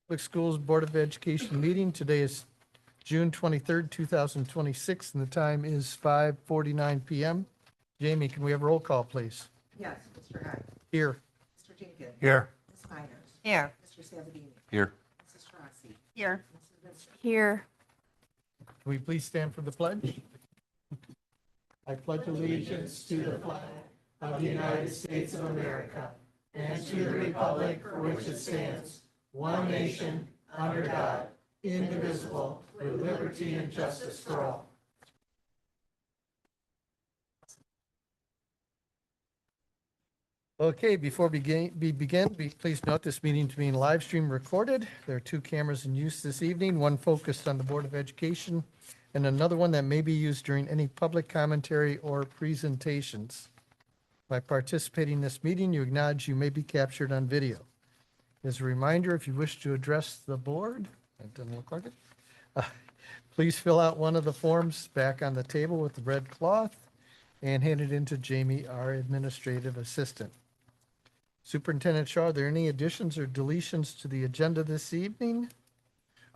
Public Schools Board of Education meeting. Today is June 23rd, 2026, and the time is 5:49 PM. Jamie, can we have a roll call, please? Yes, Mr. Heck. Here. Mr. Jenkins. Here. Ms. Miners. Here. Mr. Sabatini. Here. Mrs. Trassi. Here. Mrs. Vincent. Here. Can we please stand for the pledge? I pledge allegiance to the flag of the United States of America and to the republic for which it stands, one nation, under God, indivisible, with liberty and justice for all. Okay, before we begin, please note this meeting is being live stream recorded. There are two cameras in use this evening, one focused on the Board of Education and another one that may be used during any public commentary or presentations. By participating in this meeting, you acknowledge you may be captured on video. As a reminder, if you wish to address the board, that doesn't look like it, please fill out one of the forms back on the table with the red cloth and hand it in to Jamie, our administrative assistant. Superintendent Shaw, are there any additions or deletions to the agenda this evening?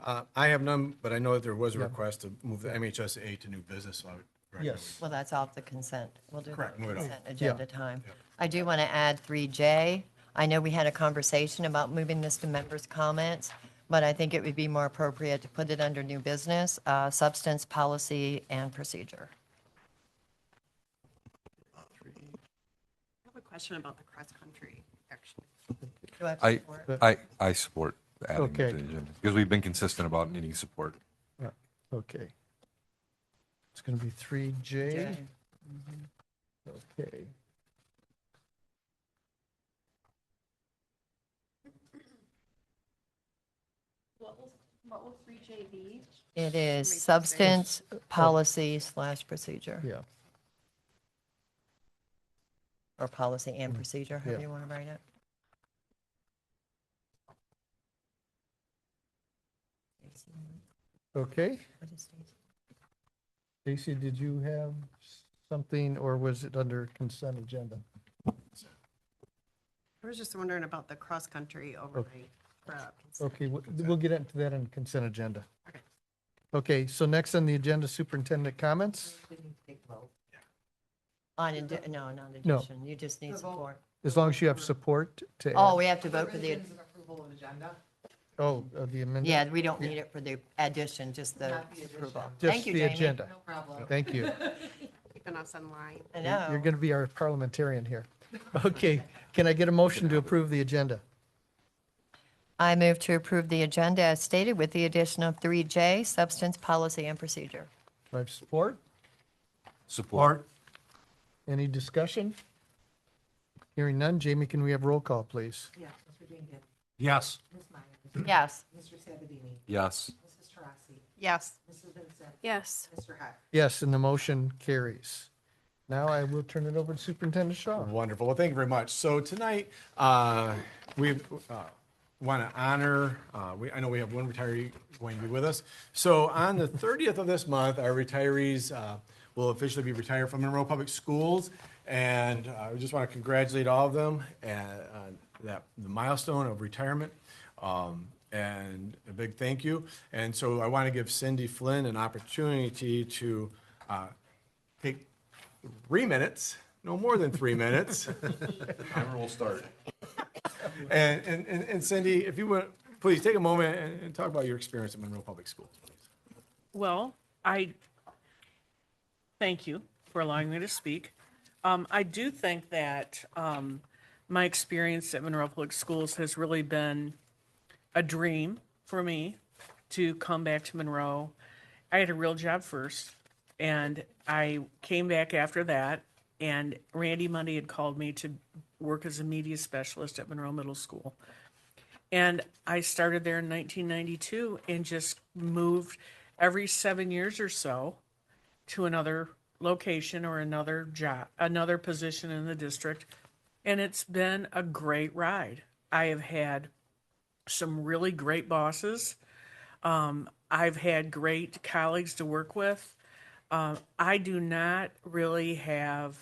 I have none, but I know that there was a Yeah. request to move the MHSA to new business, so I would recommend. Yes. Well, that's off the consent. We'll do Correct, the move it on. consent agenda time. Yeah. I do want to add 3J. I know we had a conversation about moving this to members' comments, but I think it would be more appropriate to put it under new business, substance, policy, and procedure. I have a question about the cross-country, actually. Do I have I, support? I support adding it to Okay. the agenda, because we've been consistent about needing support. Okay. It's going to be 3J. J. Okay. What will 3J be? It is substance, policy / procedure, Yeah. or policy and procedure, however Yeah. you want to write it. Okay. What is Stacy? Stacy, did you have something, or was it under consent agenda? I was just wondering about the cross-country overnight prep. Okay, we'll get into that on consent agenda. Okay. Okay, so next on the agenda, superintendent comments. No, not addition. You just need support. As long as you have support to Oh, add. we have to vote for the, Approval of agenda. Oh, the amendment. yeah, we don't need it for the addition, just the Not the addition. approval. Just Thank you, the Jamie. agenda. No problem. Thank you. Keeping us in line. I You're know. going to be our parliamentarian here. Okay, can I get a motion to approve the agenda? I move to approve the agenda as stated with the addition of 3J, substance, policy, and procedure. Do I have support? Support. Any discussion? Hearing none. Jamie, can we have roll call, please? Yes, Mr. Jenkins. Yes. Ms. Miners. Yes. Mr. Sabatini. Yes. Mrs. Trassi. Yes. Mrs. Vincent. Yes. Mr. Heck. Yes, and the motion carries. Now I will turn it over to Superintendent Shaw. Wonderful. Well, thank you very much. So tonight, we want to honor, I know we have one retiree going to be with us. So on the 30th of this month, our retirees will officially be retired from Monroe Public Schools. And I just want to congratulate all of them on the milestone of retirement. And a big thank you. And so I want to give Cindy Flynn an opportunity to take 3 minutes, no more than 3 minutes. Timer will start. And Cindy, if you would, please take a moment and talk about your experience at Monroe Public Schools. Well, I thank you for allowing me to speak. I do think that my experience at Monroe Public Schools has really been a dream for me to come back to Monroe. I had a real job first, and I came back after that, and Randy Mundy had called me to work as a media specialist at Monroe Middle School. And I started there in 1992 and just moved every 7 years or so to another location or another job, another position in the district. And it's been a great ride. I have had some really great bosses. I've had great colleagues to work with. I do not really have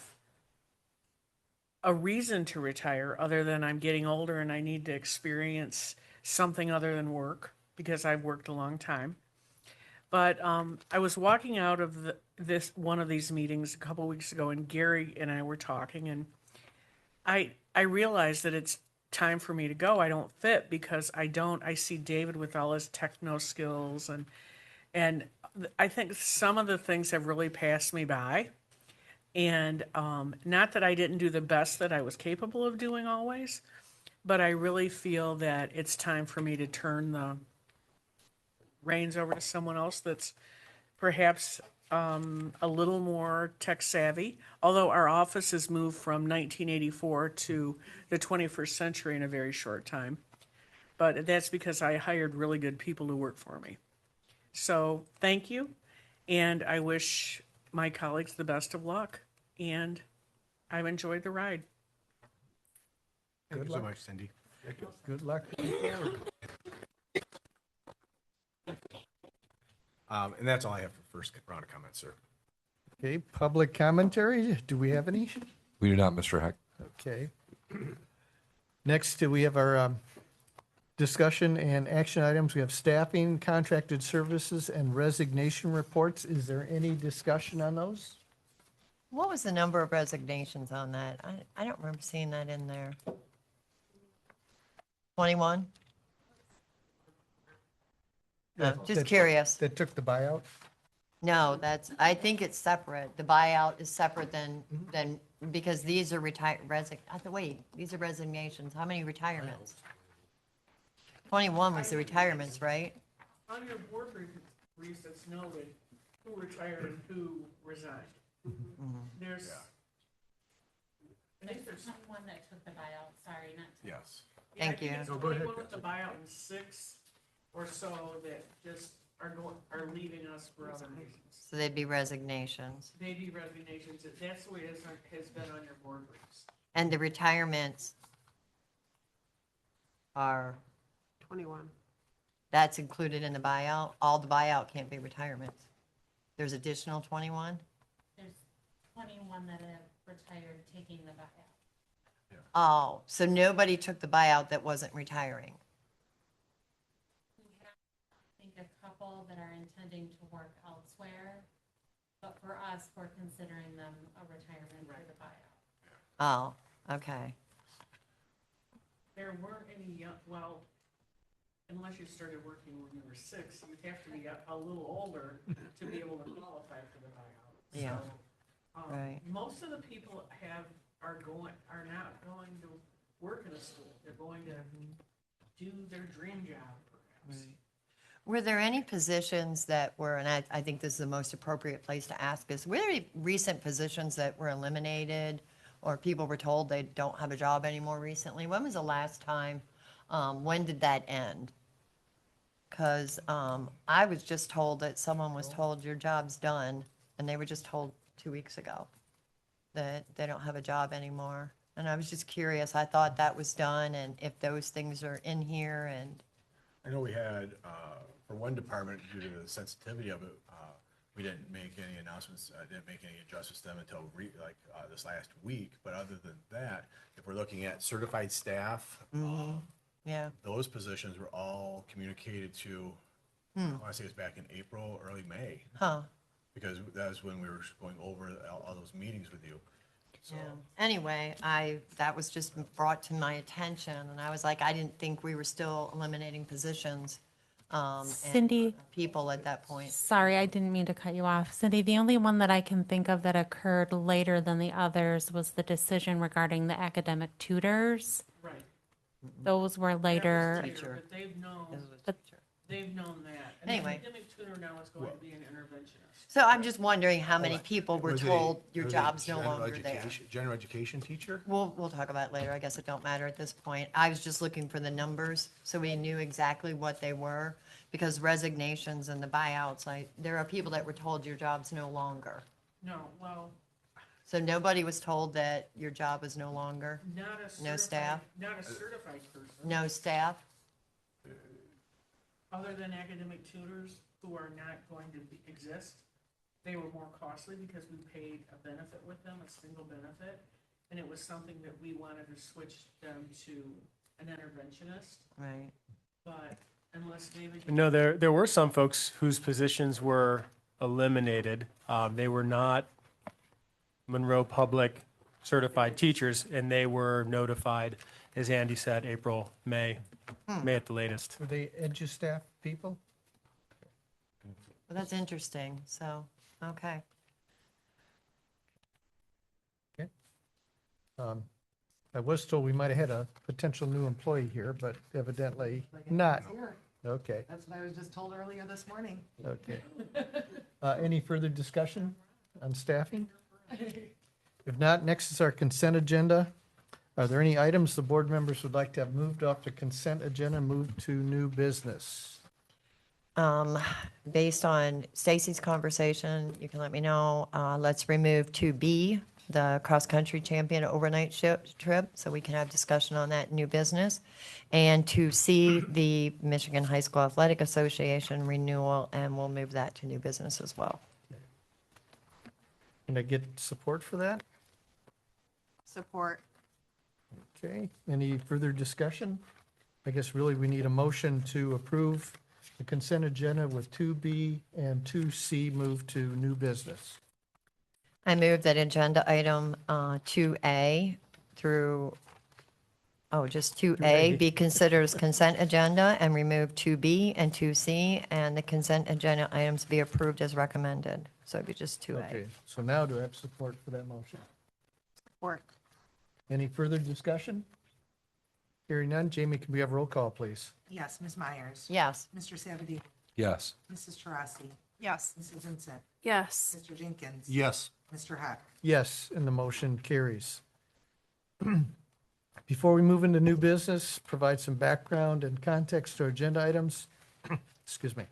a reason to retire other than I'm getting older and I need to experience something other than work because I've worked a long time. But I was walking out of this one of these meetings a couple weeks ago, and Gary and I were talking, and I realized that it's time for me to go. I don't fit because I see David with all his techno skills, and I think some of the things have really passed me by. And not that I didn't do the best that I was capable of doing always, but I really feel that it's time for me to turn the reins over to someone else that's perhaps a little more tech savvy. Although our office has moved from 1984 to the 21st century in a very short time. But that's because I hired really good people to work for me. So thank you. And I wish my colleagues the best of luck. And I've enjoyed the ride. Thank you so much, Cindy. Good luck. And that's all I have for first round of comments, sir. Okay, public commentary. Do we have any? We do not, Mr. Heck. Okay. Next, we have our discussion and action items. We have staffing, contracted services, and resignation reports. Is there any discussion on those? What was the number of resignations on that? I don't remember seeing that in there. 21? Just curious. That took the buyout? No, I think it's separate. The buyout is separate than, because these are wait, these are resignations. How many retirements? 21 was the retirements, right? On your board briefs, it's noted who retired and who resigned. There's, I think there's Someone that took the buyout, sorry, not to. Yes. Yeah, I Thank think you. it's No, go ahead, 21 with the buyout and 6 or so that just are leaving us for other reasons. So they'd be resignations. Maybe resignations, that's the way it has been on your board briefs. And the retirements are, 21. that's included in the buyout? All the buyout can't be retirements. There's additional 21? There's 21 that have retired taking the buyout. Oh, so nobody took the buyout that wasn't retiring? We have, I think, a couple that are intending to work elsewhere, but for us, we're considering them a retirement for the buyout. Oh, okay. There weren't any young, well, unless you started working when you were 6, you'd have to be a little older to be able to qualify for the buyout. Yeah. So, Right. most of the people are not going to work in a school. They're going to do their dream job, perhaps. Were there any positions that were, and I think this is the most appropriate place to ask this, were there any recent positions that were eliminated or people were told they don't have a job anymore recently? When was the last time? When did that end? Because I was just told that someone was told your job's done, and they were just told 2 weeks ago that they don't have a job anymore. And I was just curious. I thought that was done, and if those things are in here, and I know we had, for one department, due to the sensitivity of it, we didn't make any announcements, didn't make any adjustments to them until this last week. But other than that, if we're looking at certified staff, yeah, those positions were all communicated to, I want to say it's back in April, early May, huh. because that was when we were going over all those meetings with you. So, Yeah. Anyway, that was just brought to my attention, and I was like, I didn't think we were still eliminating positions. And Cindy, people at that point. sorry, I didn't mean to cut you off. Cindy, the only one that I can think of that occurred later than the others was the decision regarding the academic tutors. Right. Those were later. Teacher, but they've known that. An Anyway. academic tutor now is going to be an interventionist. So I'm just wondering how many people were was it told a- your was it job's no general longer there. education- General education teacher? We'll talk about it later. I guess it don't matter at this point. I was just looking for the numbers, so we knew exactly what they were, because resignations and the buyouts, there are people that were told your job's no longer. No, well, So nobody was told that your job is no longer? not a certified. No staff? Not a certified person. No staff? Other than academic tutors who are not going to exist. They were more costly because we paid a benefit with them, a single benefit. And it was something that we wanted to switch them to an interventionist. Right. but unless David. No, there were some folks whose positions were eliminated. They were not Monroe Public certified teachers, and they were notified, as Andy said, April, May at the latest. Were they EduStaff people? Well, that's interesting, so, okay. I was told we might have had a potential new employee here, but evidently not. Here. Okay, That's what I was just told earlier this morning. okay. Any further discussion on staffing? If not, next is our consent agenda. Are there any items the board members would like to have moved off the consent agenda and moved to new business? Based on Stacy's conversation, you can let me know. Let's remove 2B, the cross-country champion overnight trip, so we can have discussion on that new business. And 2C, the Michigan High School Athletic Association renewal, and we'll move that to new business as well. Can I get support for that? Support. Okay, any further discussion? I guess really we need a motion to approve the consent agenda with 2B and 2C moved to new business. I move that agenda item 2A through, just 2A be considered as consent agenda and remove 2B and 2C, and the consent agenda items be approved as recommended. So it'd be just 2A. Okay, so now do I have support for that motion? Support. Any further discussion? Hearing none, Jamie, can we have roll call, please? Yes, Ms. Myers. Yes. Mr. Savady, Yes. Mrs. Tarasi, Yes. Mrs. Vincent, Yes. Mr. Jenkins. Yes. Mr. Hack. Yes, and the motion carries. Before we move into new business, provide some background and context to our agenda items. Excuse me.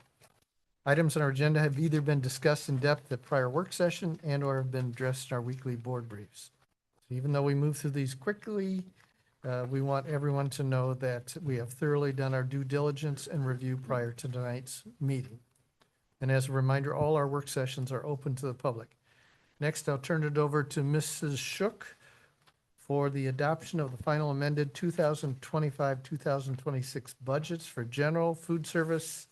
Items on our agenda have either been discussed in depth at prior work session and/or have been addressed in our weekly board briefs. So even though we move through these quickly, we want everyone to know that we have thoroughly done our due diligence and review prior to tonight's meeting. And as a reminder, all our work sessions are open to the public. Next, I'll turn it over to Mrs. Shook for the adoption of the final amended 2025-2026 budgets for general, food service,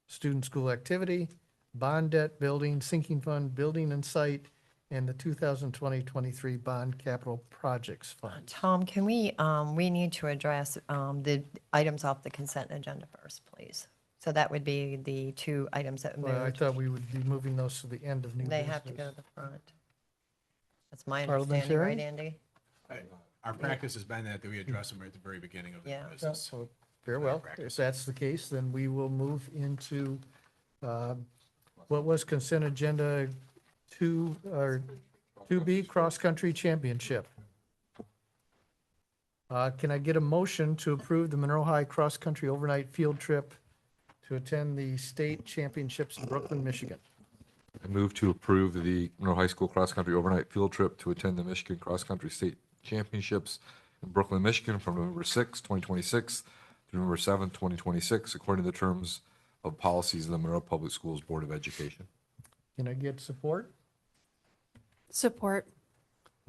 student school activity, bond debt, building, sinking fund, building and site, and the 2020-23 bond capital projects fund. Tom, can we need to address the items off the consent agenda first, please. So that would be the two items that Well, I moved. thought we would be moving those to the end of new business. They have to go to the front. That's my understanding, right, Andy? Our practice has been that we address them right at the very beginning of the Yeah. Yeah, business. so, very well. If that's the case, then we will move into what was consent agenda 2B, cross-country championship. Can I get a motion to approve the Monroe High cross-country overnight field trip to attend the state championships in Brooklyn, Michigan? I move to approve the Monroe High School cross-country overnight field trip to attend the Michigan Cross Country State Championships in Brooklyn, Michigan from November 6, 2026 through November 7, 2026, according to the terms of policies of the Monroe Public Schools Board of Education. Can I get support? Support.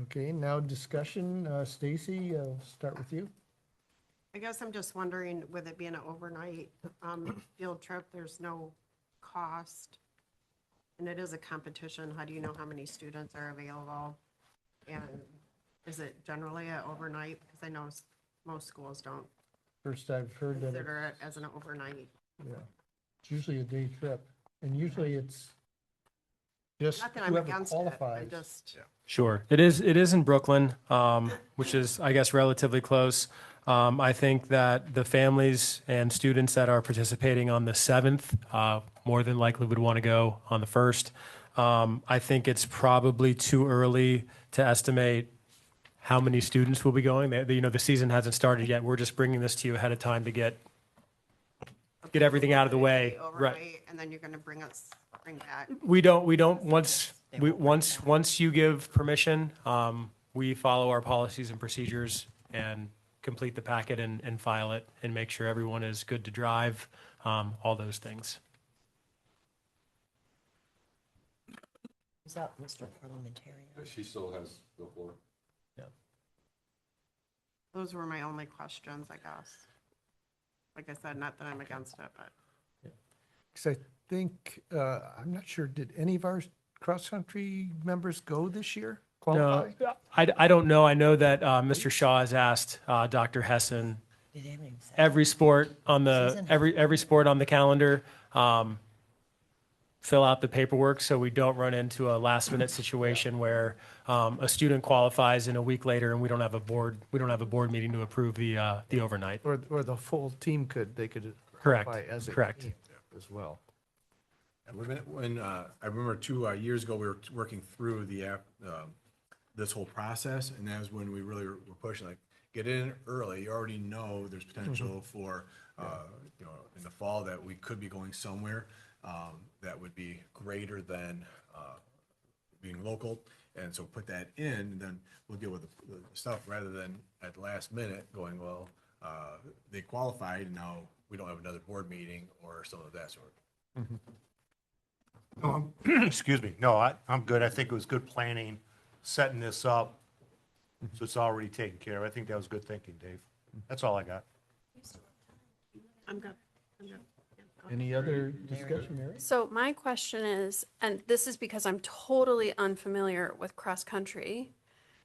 Okay, now discussion. Stacy, I'll start with you. I guess I'm just wondering, with it being an overnight field trip, there's no cost. And it is a competition. How do you know how many students are available? And is it generally an overnight? Because I know most schools don't First, I've heard that consider it as an overnight. it's usually a day trip, and usually it's just Not that I'm whoever against it. I qualifies. just, Sure. It is in Brooklyn, which is, I guess, relatively close. I think that the families and students that are participating on the 7th more than likely would want to go on the 1st. I think it's probably too early to estimate how many students will be going. The season hasn't started yet. We're just bringing this to you ahead of time to get everything out of the way. Right. overnight, and then you're going to bring back. We don't, once you give permission, we follow our policies and procedures and complete the packet and file it and make sure everyone is good to drive, all those things. Who's up, Mr. Parliamentarian? She still has the floor. Those were my only questions, I guess. like I said, not that I'm against it, but. Because I think, I'm not sure, did any of our cross-country members go this year? Qualify? No, I don't know. I know that Mr. Shaw has asked Dr. Hessen Did anyone even say? every sport on the Susan? every sport on the calendar. Fill out the paperwork so we don't run into a last minute situation where a student qualifies and a week later and we don't have a board meeting to approve the overnight. Or the full team they could Correct. qualify as a Correct. team as well. And when I remember 2 years ago, we were working through this whole process, and that was when we really were pushing, like, get in early. You already know there's potential for, in the fall that we could be going somewhere that would be greater than being local. And so put that in, and then we'll deal with the stuff rather than at the last minute going, well, they qualified, and now we don't have another board meeting or something of that sort. No, excuse me. No, I'm good. I think it was good planning, setting this up, so it's already taken care of. I think that was good thinking, Dave. That's all I got. I'm good. I'm good. Yeah, go ahead. Any other discussion, Mary? So my question is, and this is because I'm totally unfamiliar with cross country,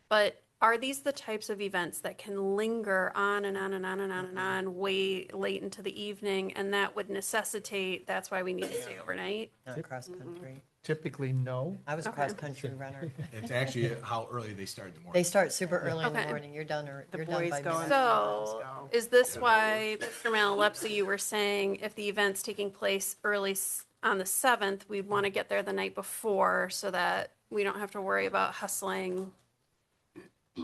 but are these the types of events that can linger on and on and on and on and on way late into the evening, and that would necessitate, that's why we need to stay overnight? Not cross-country. Typically, no. I was a Okay. cross-country runner. It's actually how early they start in the They morning. start super early in the Okay. morning. You're done, The you're done boys by go midnight. and the girls So go. is this why, Mr. Malalepsi, you were saying if the event's taking place on the 7th, we'd want to get there the night before so that we don't have to worry about hustling?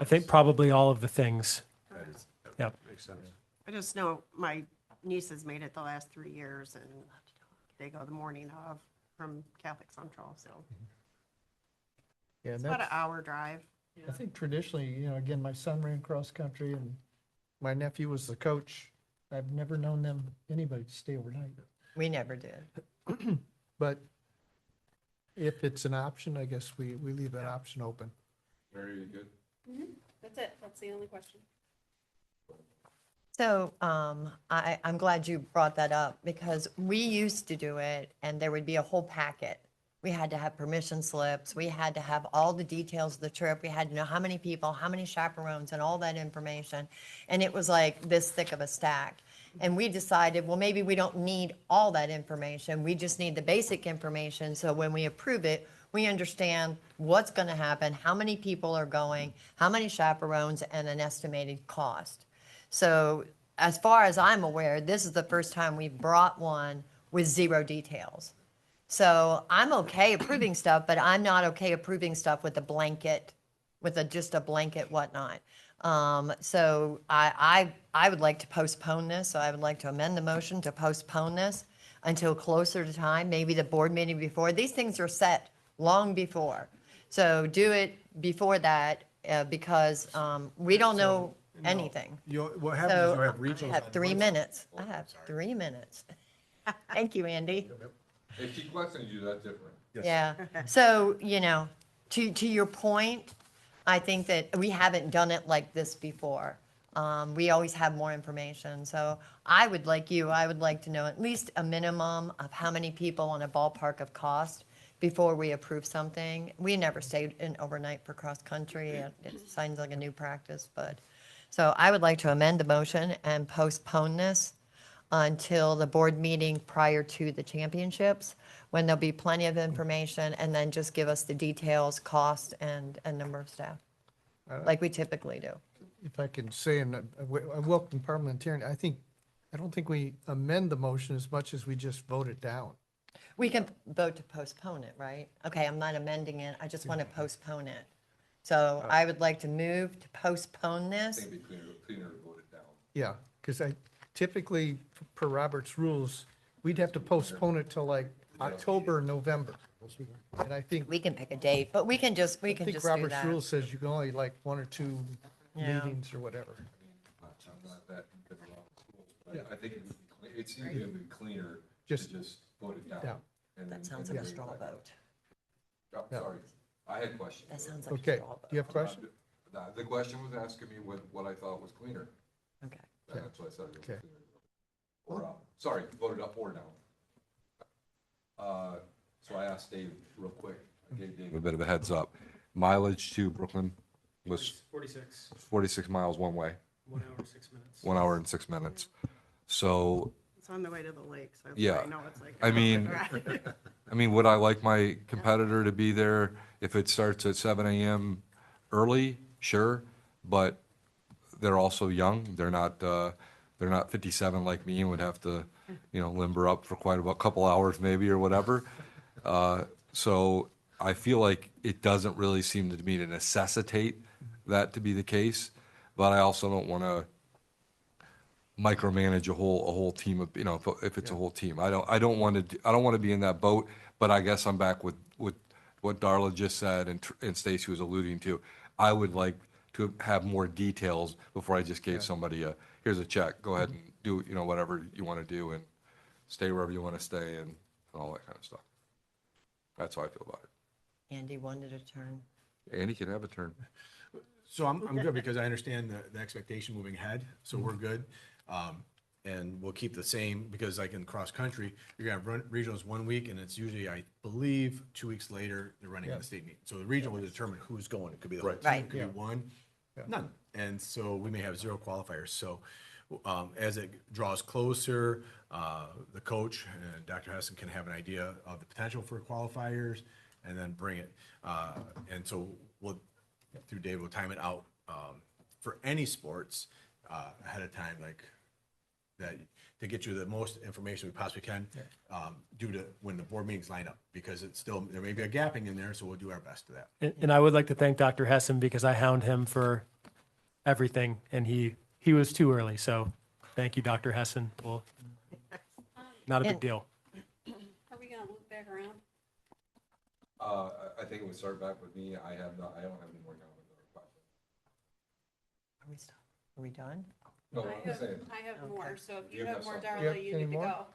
I think probably all of the things. Yep. Makes sense. I just know my nieces made it the last 3 years, and they go the morning of from Catholic Central, so Yeah, it's and about an that's, hour drive. I think traditionally, again, my son ran cross-country and my nephew was the coach. I've never known anybody to stay overnight. We never did. But if it's an option, I guess we leave that option open. Mary, you good? That's it. That's the only question. So I'm glad you brought that up because we used to do it and there would be a whole packet. We had to have permission slips. We had to have all the details of the trip. We had to know how many people, how many chaperones and all that information. And it was like this thick of a stack. And we decided, well, maybe we don't need all that information. We just need the basic information. So when we approve it, we understand what's going to happen, how many people are going, how many chaperones, and an estimated cost. So as far as I'm aware, this is the first time we've brought one with zero details. So I'm okay approving stuff, but I'm not okay approving stuff with a blanket, just a blanket whatnot. So I would like to postpone this. So I would like to amend the motion to postpone this until closer to time, maybe the board meeting before. These things are set long before. So do it before that because we don't know anything. What happens is So you have I regionals. have on 3 one- minutes. Oh, I have sorry. 3 minutes. Thank you, Andy. If she questions you, that's different. Yes. Yeah. So, to your point, I think that we haven't done it like this before. We always have more information. So I would like to know at least a minimum of how many people on a ballpark of cost before we approve something. We never stayed in overnight for cross-country. It sounds like a new practice, but, so I would like to amend the motion and postpone this until the board meeting prior to the championships, when there'll be plenty of information, and then just give us the details, cost, and number of staff, like we typically do. If I can say, and I welcome parliamentarian, I don't think we amend the motion as much as we just vote it down. We can vote to postpone it, right? Okay, I'm not amending it, I just want to postpone it. So I would like to move to postpone I this. think it'd be cleaner to vote it down. Yeah, because I typically, per Robert's rules, we'd have to postpone it till like October, November. And I think We can pick a date, but we can just do Robert's that. rules says you can only like 1 or 2 Yeah. meetings or whatever. I'm not that been around schools, but I think it seems to be cleaner to Just- just vote it down. Yeah. and That then- sounds and like a then straw bring it back vote. up. Oh, sorry, I had questions. That sounds like a Okay, straw vote. do you have a question? The question was asking me what I thought was cleaner. Okay. That's why I said it was Okay. cleaner. or up. Sorry, voted up or down. So I asked Dave real quick, I gave Dave a bit of a heads up. Mileage to Brooklyn was 46, 46 miles one way, 1 hour, 6 minutes. 1 hour and 6 minutes. So, It's on the way to the lake, so Yeah. I know it's like. I mean, would I like my competitor to be there if it starts at 7 a.m. early? Sure, but they're also young. They're not 57 like me and would have to, limber up for quite a couple hours maybe or whatever. So I feel like it doesn't really seem to me to necessitate that to be the case, but I also don't want to micromanage a whole team of, if it's a whole team. I don't want to be in that boat, but I guess I'm back with what Darla just said and Stacy was alluding to. I would like to have more details before I just gave somebody here's a check, go ahead and do, whatever you want to do and stay wherever you want to stay and all that kind of stuff. That's how I feel about it. Andy wanted a turn. Andy can have a turn. So I'm good because I understand the expectation moving ahead, so we're good. And we'll keep the same, because like in cross-country, you're gonna run regionals 1 week, and it's usually, I believe, 2 weeks later, they're running the state meet. So the regional will determine who's going. It could be the whole team, Right. it could be one, none. And so we may have 0 qualifiers. So as it draws closer, the coach and Dr. Hessen can have an idea of the potential for qualifiers and then bring it. And so we'll, through Dave, we'll time it out for any sports ahead of time, like that, to get you the most information we possibly can, due to when the board meetings line up, because it's still, there may be a gapping in there, so we'll do our best to that. And I would like to thank Dr. Hessen because I hound him for everything and he was too early. So thank you, Dr. Hessen. Well, not a big And- deal. Are we gonna loop back around? I think it would start back with me. I don't have any more comments or questions. Are we done? No, I I'm just saying. have more, so if You you have have more, something. Do you have Darla, you any need to more? go.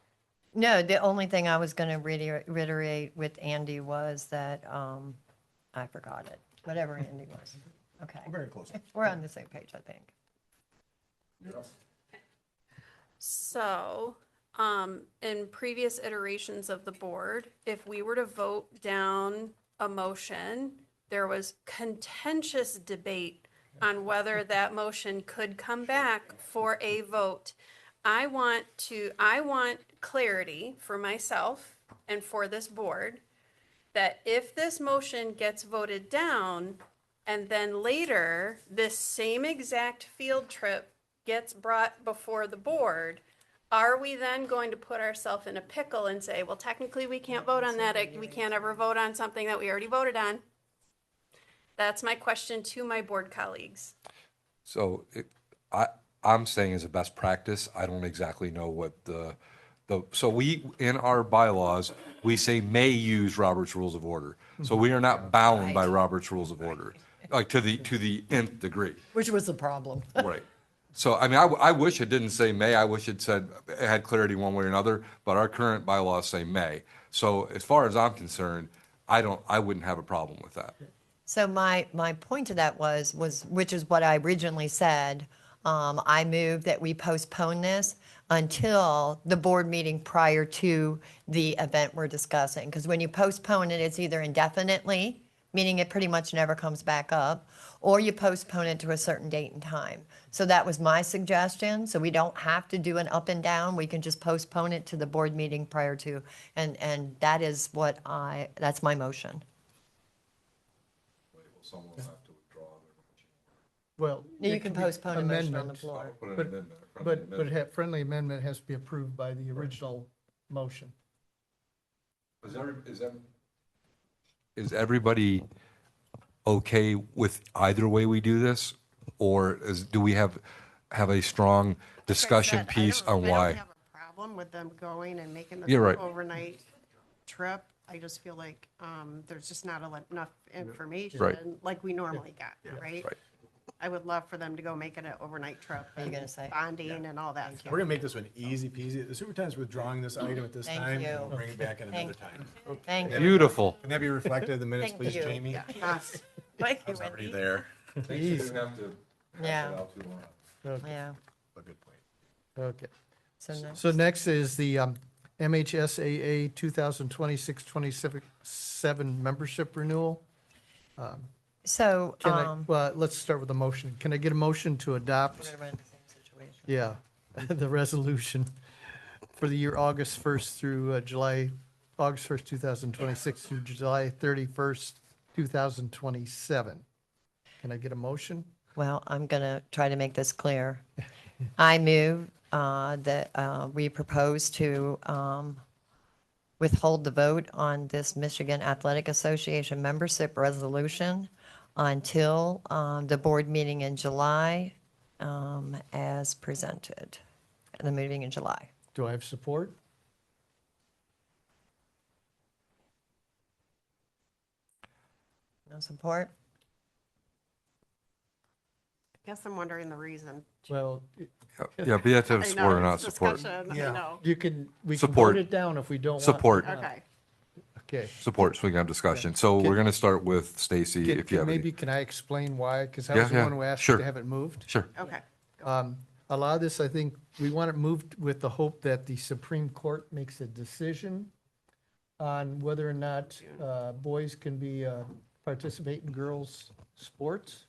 No, the only thing I was going to reiterate with Andy was that I forgot it. Whatever Andy was. Okay. We're very close. We're on the same page, I think. So, in previous iterations of the board, if we were to vote down a motion, there was contentious debate on whether that motion could come back for a vote. I want clarity for myself and for this board that if this motion gets voted down and then later this same exact field trip gets brought before the board, are we then going to put ourselves in a pickle and say, well, technically we can't vote on that, we can't ever vote on something that we already voted on? That's my question to my board colleagues. So I'm saying as a best practice, I don't exactly know what so we, in our bylaws, we say may use Robert's Rules of Order. So we are not bound by Robert's Rules of Order, like to the nth degree. Which was the problem. Right. So, I mean, I wish it didn't say may, I wish it said, it had clarity one way or another, but our current bylaws say may. So as far as I'm concerned, I wouldn't have a problem with that. So my point to that was, which is what I originally said, I moved that we postpone this until the board meeting prior to the event we're discussing. Because when you postpone it, it's either indefinitely, meaning it pretty much never comes back up, or you postpone it to a certain date and time. So that was my suggestion. So we don't have to do an up and down. We can just postpone it to the board meeting prior to, and that is that's my motion. Someone will have to withdraw Well. You it can could be postpone a motion on the amendments, floor. Put an But- amendment, a friendly But amendment. friendly amendment has to be approved by the original motion. Is everybody okay with either way we do this? Or do we have a strong discussion Like I said, piece on I why? don't have a problem with them going and making this You're right. overnight trip. I just feel like there's just not enough information Right. like we normally got, right? Right. I would love for them to go make it an overnight trip. What are you and gonna say? Bonding and all that. We're gonna make this one easy peasy. The superintendent's withdrawing this item at this Thank time. you. We'll bring it back at another Thank time. Thank you. Beautiful. Can that be reflected in the minutes, Thank please, you. Jamie? Yes. Thank I you, was already Wendy. there. Jeez. Yeah. Okay. Yeah. A good point. Okay. So next. So next is the MHSAA 2026-27 membership renewal. So, Can I, well, let's start with a motion. Can I get a motion to adopt, we're in the same situation. yeah, the resolution for the year August 1st through August 1st, 2026 through July 31st, 2027? Can I get a motion? Well, I'm going to try to make this clear. I move that we propose to withhold the vote on this Michigan Athletic Association membership resolution until the board meeting in July as presented, the meeting in July. Do I have support? No support? I guess I'm wondering the reason. Well, Yeah, but you have to have I support or know, not it's support. discussion, I Yeah. know. we can Support. vote it down if we don't want. Support. Okay. Okay. Support, so we can have discussion. So Can- we're going to start with Stacy, if you have any. Maybe can I explain why? Because I Yeah, was the yeah, one who asked sure. to have it moved. Sure. Okay. A lot of this, I think, we want it moved with the hope that the Supreme Court makes a decision on whether or not boys can be participate in girls' sports.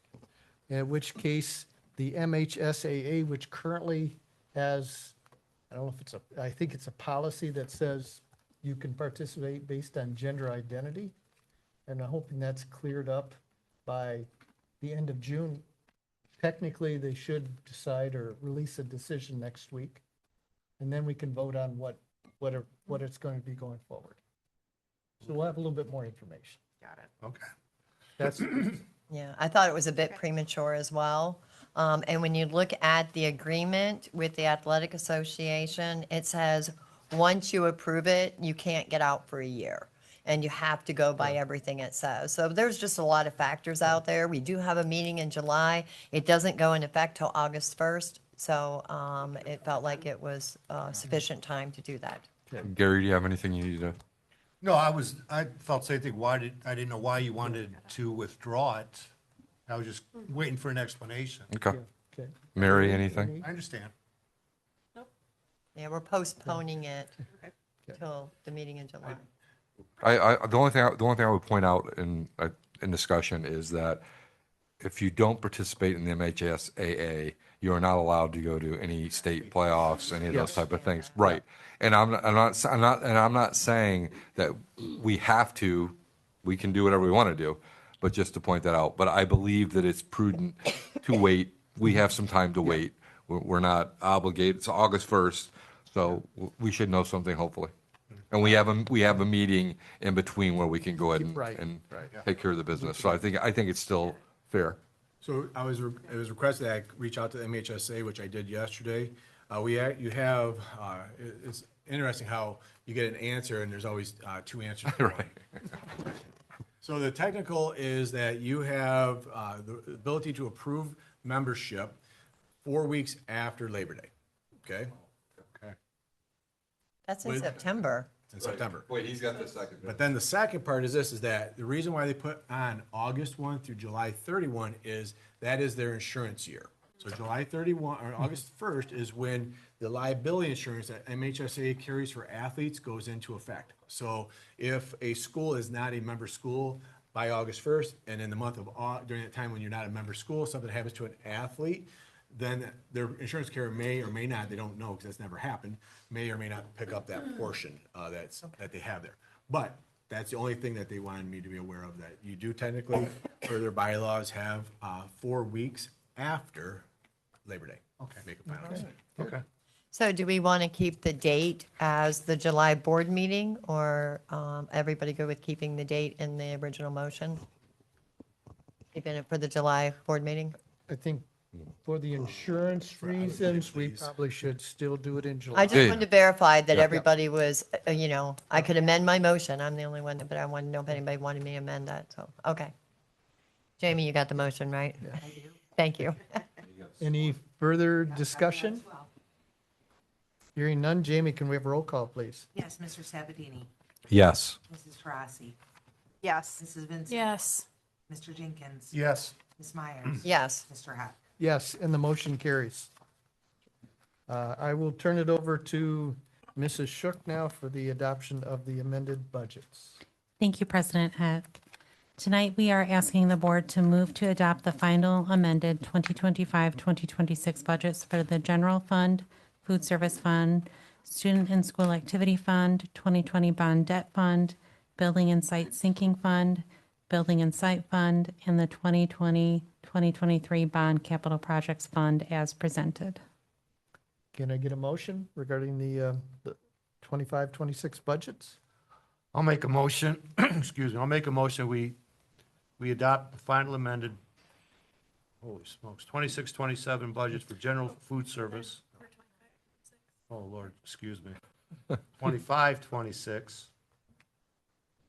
In which case, the MHSAA, which currently has, I don't know if I think it's a policy that says you can participate based on gender identity. And I'm hoping that's cleared up by the end of June. Technically, they should decide or release a decision next week. And then we can vote on what it's going to be going forward. So we'll have a little bit more information. Got it. Okay. That's, Yeah, I thought it was a bit premature as well. And when you look at the agreement with the Athletic Association, it says, once you approve it, you can't get out for a year. And you have to go by everything it says. So there's just a lot of factors out there. We do have a meeting in July. It doesn't go in effect till August 1st. So it felt like it was sufficient time to do that. Gary, do you have anything you need to? No, I felt same thing. I didn't know why you wanted to withdraw it. I was just waiting for an explanation. Okay. okay. Mary, anything? I understand. Yeah, we're postponing it till the meeting in July. The only thing I would point out in discussion is that if you don't participate in the MHSAA, you are not allowed to go to any state playoffs, any of those Yes. type of things. Right. And I'm not saying that we have to. We can do whatever we want to do, but just to point that out. But I believe that it's prudent to wait. We have some time to wait. We're not obligated. It's August 1st, so we should know something hopefully. And we have a meeting in between where we can go ahead Right, and right. take care of the business. So I think it's still fair. So it was requested that I reach out to the MHSA, which I did yesterday. It's interesting how you get an answer and there's always two answers. for one. So the technical is that you have the ability to approve membership 4 weeks after Labor Day, okay? Okay. That's in With- September. It's in September. Wait, he's got the second. But then the second part is this, is that the reason why they put on August 1 through July 31 is that is their insurance year. So July 31, or August 1st is when the liability insurance that MHSA carries for athletes goes into effect. So if a school is not a member school by August 1st, and in the month of, during that time when you're not a member school, something happens to an athlete, then their insurance carrier may or may not, they don't know because that's never happened, may or may not pick up that portion that they have there. But that's the only thing that they wanted me to be aware of, that you do technically, per their bylaws, have 4 weeks after Labor Day. Okay. Make a final decision. Okay. So do we want to keep the date as the July board meeting, or everybody go with keeping the date in the original motion? Keeping it for the July board meeting? I think for the insurance reasons, we probably should still do it in July. I just Yeah. wanted to verify that Yeah. everybody was, I could amend my motion. I'm the only one, but I wanted to know if anybody wanted me to amend that, so, okay. Jamie, you got the motion, right? Thank you. Any further discussion? Hearing none. Jamie, can we have a roll call, please? Yes, Mr. Sabatini, Yes. Mrs. Taurasi, Yes. Mrs. Vincent. Yes. Mr. Jenkins. Yes. Ms. Myers. Yes. Mr. Hack. Yes, and the motion carries. I will turn it over to Mrs. Shook now for the adoption of the amended budgets. Thank you, President Heck. Tonight, we are asking the board to move to adopt the final amended 2025-2026 budgets for the General Fund, Food Service Fund, Student and School Activity Fund, 2020 Bond Debt Fund, Building and Site Sinking Fund, Building and Site Fund, and the 2020-2023 Bond Capital Projects Fund as presented. Can I get a motion regarding the 25-26 budgets? I'll make a motion, excuse me, I'll make a motion, we adopt the final amended, holy smokes, 26-27 budgets for general food service. Oh, Lord, excuse me. 25-26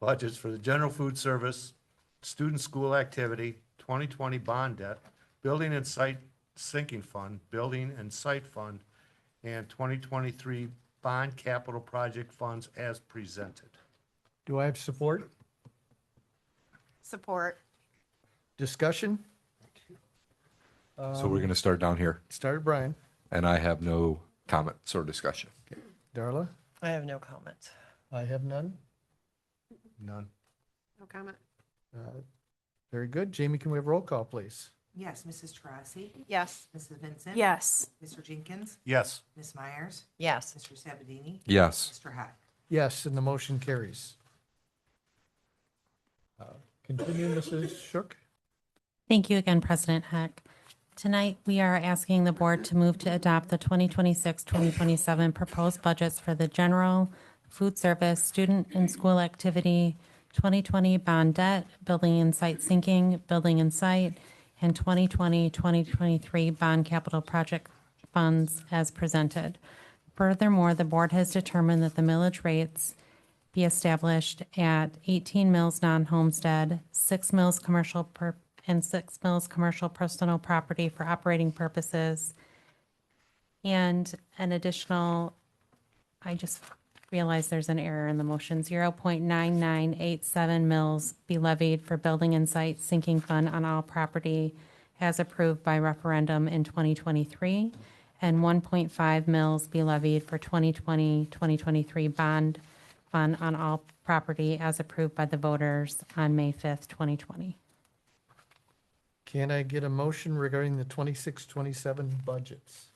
budgets for the general food service, student school activity, 2020 bond debt, building and site sinking fund, building and site fund, and 2023 bond capital project funds as presented. Do I have support? Support. Discussion? So we're going to start down here, Started Brian. and I have no comments or discussion. Darla? I have no comments. I have none. None. No comment. Very good. Jamie, can we have roll call, please? Yes, Mrs. Taurasi? Yes. Mrs. Vincent? Yes. Mr. Jenkins? Yes. Ms. Myers? Yes. Mr. Sabatini? Yes. Mr. Hack? Yes, and the motion carries. Continue, Mrs. Shook. Thank you again, President Heck. Tonight, we are asking the board to move to adopt the 2026-2027 proposed budgets for the general, food service, student and school activity, 2020 bond debt, building and site sinking, building and site, and 2020-2023 bond capital project funds as presented. Furthermore, the board has determined that the millage rates be established at 18 mills non-homestead, 6 mills commercial and 6 mills commercial personal property for operating purposes, and an additional, I just realized there's an error in the motion, 0.9987 mills be levied for building and site sinking fund on all property as approved by referendum in 2023, and 1.5 mills be levied for 2020-2023 bond fund on all property as approved by the voters on May 5th, 2020. Can I get a motion regarding the 26-27 budgets?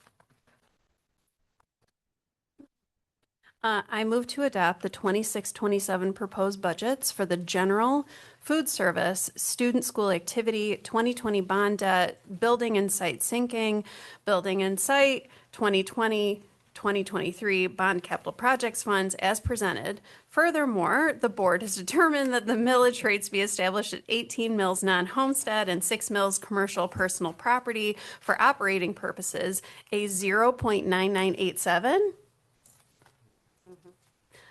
I move to adopt the 26-27 proposed budgets for the general, food service, student school activity, 2020 bond debt, building and site sinking, building and site, 2020-2023 bond capital projects funds as presented. Furthermore, the board has determined that the millage rates be established at 18 mills non-homestead and 6 mills commercial personal property for operating purposes, a 0.9987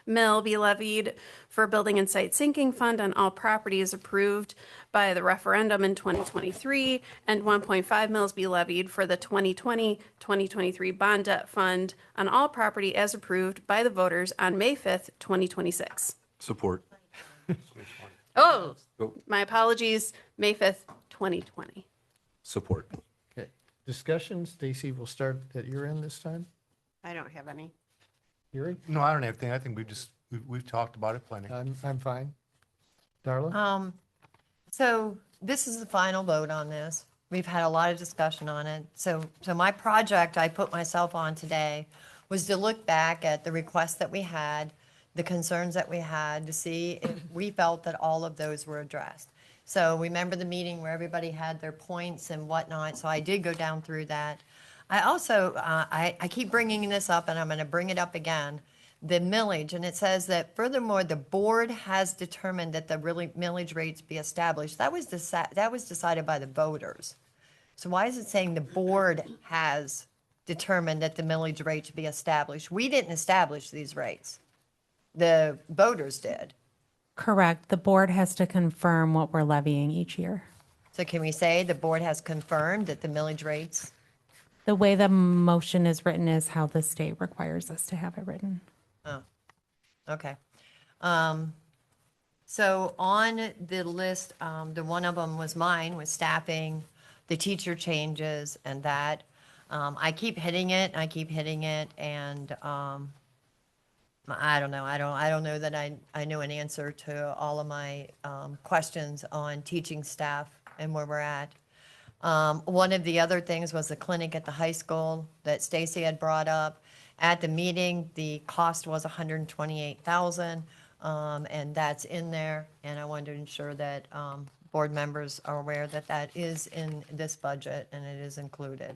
mill be levied for building and site sinking fund on all properties approved by the referendum in 2023, and 1.5 mills be levied for the 2020-2023 bond debt fund on all property as approved by the voters on May 5th, 2026. Support. Oh, Oh. my apologies, May 5th, 2020. Support. Okay. Discussion, Stacy, we'll start at your end this time. I don't have any. Yuri? No, I don't have anything. I think we've talked about it plenty. I'm fine. Darla? So this is the final vote on this. We've had a lot of discussion on it. So my project I put myself on today was to look back at the requests that we had, the concerns that we had, to see if we felt that all of those were addressed. So remember the meeting where everybody had their points and whatnot. So I did go down through that. I also, I keep bringing this up, and I'm going to bring it up again, the millage. And it says that furthermore, the board has determined that the millage rates be established. That was decided by the voters. So why is it saying the board has determined that the millage rate should be established? We didn't establish these rates. The voters did. Correct. The board has to confirm what we're levying each year. So can we say the board has confirmed that the millage rates? The way the motion is written is how the state requires us to have it written. Oh, okay. So on the list, the one of them was mine, was staffing, the teacher changes and that. I keep hitting it, and I don't know. I don't know that I know an answer to all of my questions on teaching staff and where we're at. One of the other things was the clinic at the high school that Stacy had brought up. At the meeting, the cost was $128,000, and that's in there. And I wanted to ensure that board members are aware that that is in this budget and it is included.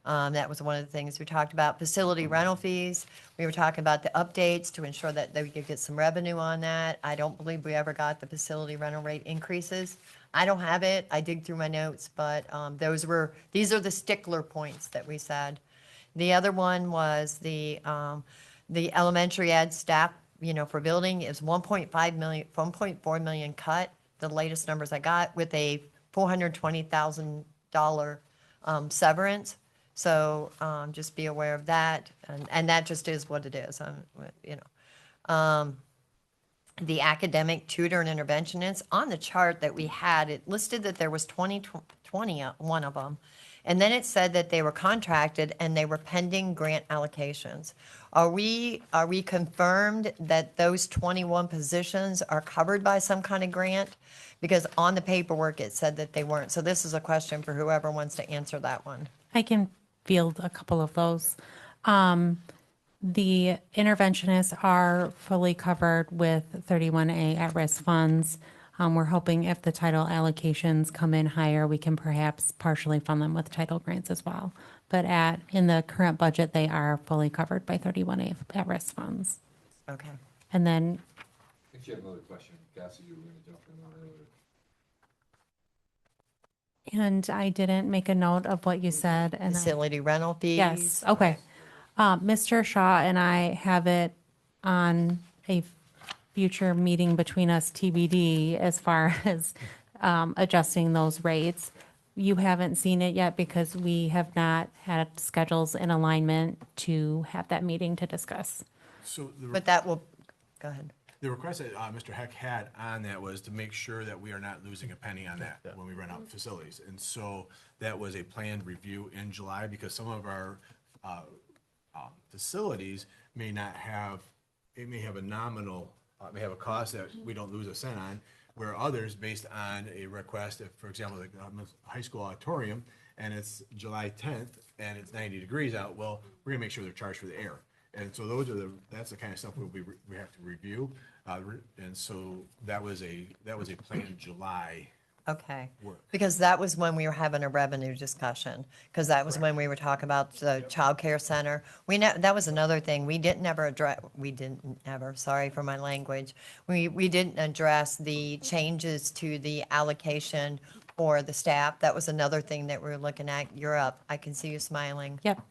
That was one of the things we talked about. Facility rental fees. We were talking about the updates to ensure that we could get some revenue on that. I don't believe we ever got the facility rental rate increases. I don't have it. I dig through my notes, but these are the stickler points that we said. The other one was the elementary ed staff, for building is 1.4 million cut, the latest numbers I got, with a $420,000 severance. So just be aware of that, and that just is what it is. The academic tutor and interventionist, on the chart that we had, it listed that there was 21 of them. And then it said that they were contracted and they were pending grant allocations. Are we confirmed that those 21 positions are covered by some kind of grant? Because on the paperwork, it said that they weren't. So this is a question for whoever wants to answer that one. I can field a couple of those. The interventionists are fully covered with 31A at-risk funds. We're hoping if the title allocations come in higher, we can perhaps partially fund them with title grants as well. But in the current budget, they are fully covered by 31A at-risk funds. Okay. And then, I think you have another question. Cassie, you were going to jump in on earlier. and I didn't make a note of what you said. And Facility rental fees. Yes, okay. Mr. Shaw and I have it on a future meeting between us TBD as far as adjusting those rates. You haven't seen it yet because we have not had schedules in alignment to have that meeting to discuss. So But that will, go ahead. the request that Mr. Heck had on that was to make sure that we are not losing a penny on that when we rent out facilities. And so that was a planned review in July because some of our facilities may not have, it may have a nominal, may have a cost that we don't lose a cent on, where others, based on a request, if, for example, the high school auditorium, and it's July 10th, and it's 90 degrees out, well, we're gonna make sure they're charged for the air. And so that's the kind of stuff we have to review. And so that was a planned July. Okay. Work. Because that was when we were having a revenue discussion, because that was when we were talking about the childcare center. That was another thing. We didn't ever, sorry for my language. We didn't address the changes to the allocation for the staff. That was another thing that we were looking at. You're up. I can see you smiling. Yep.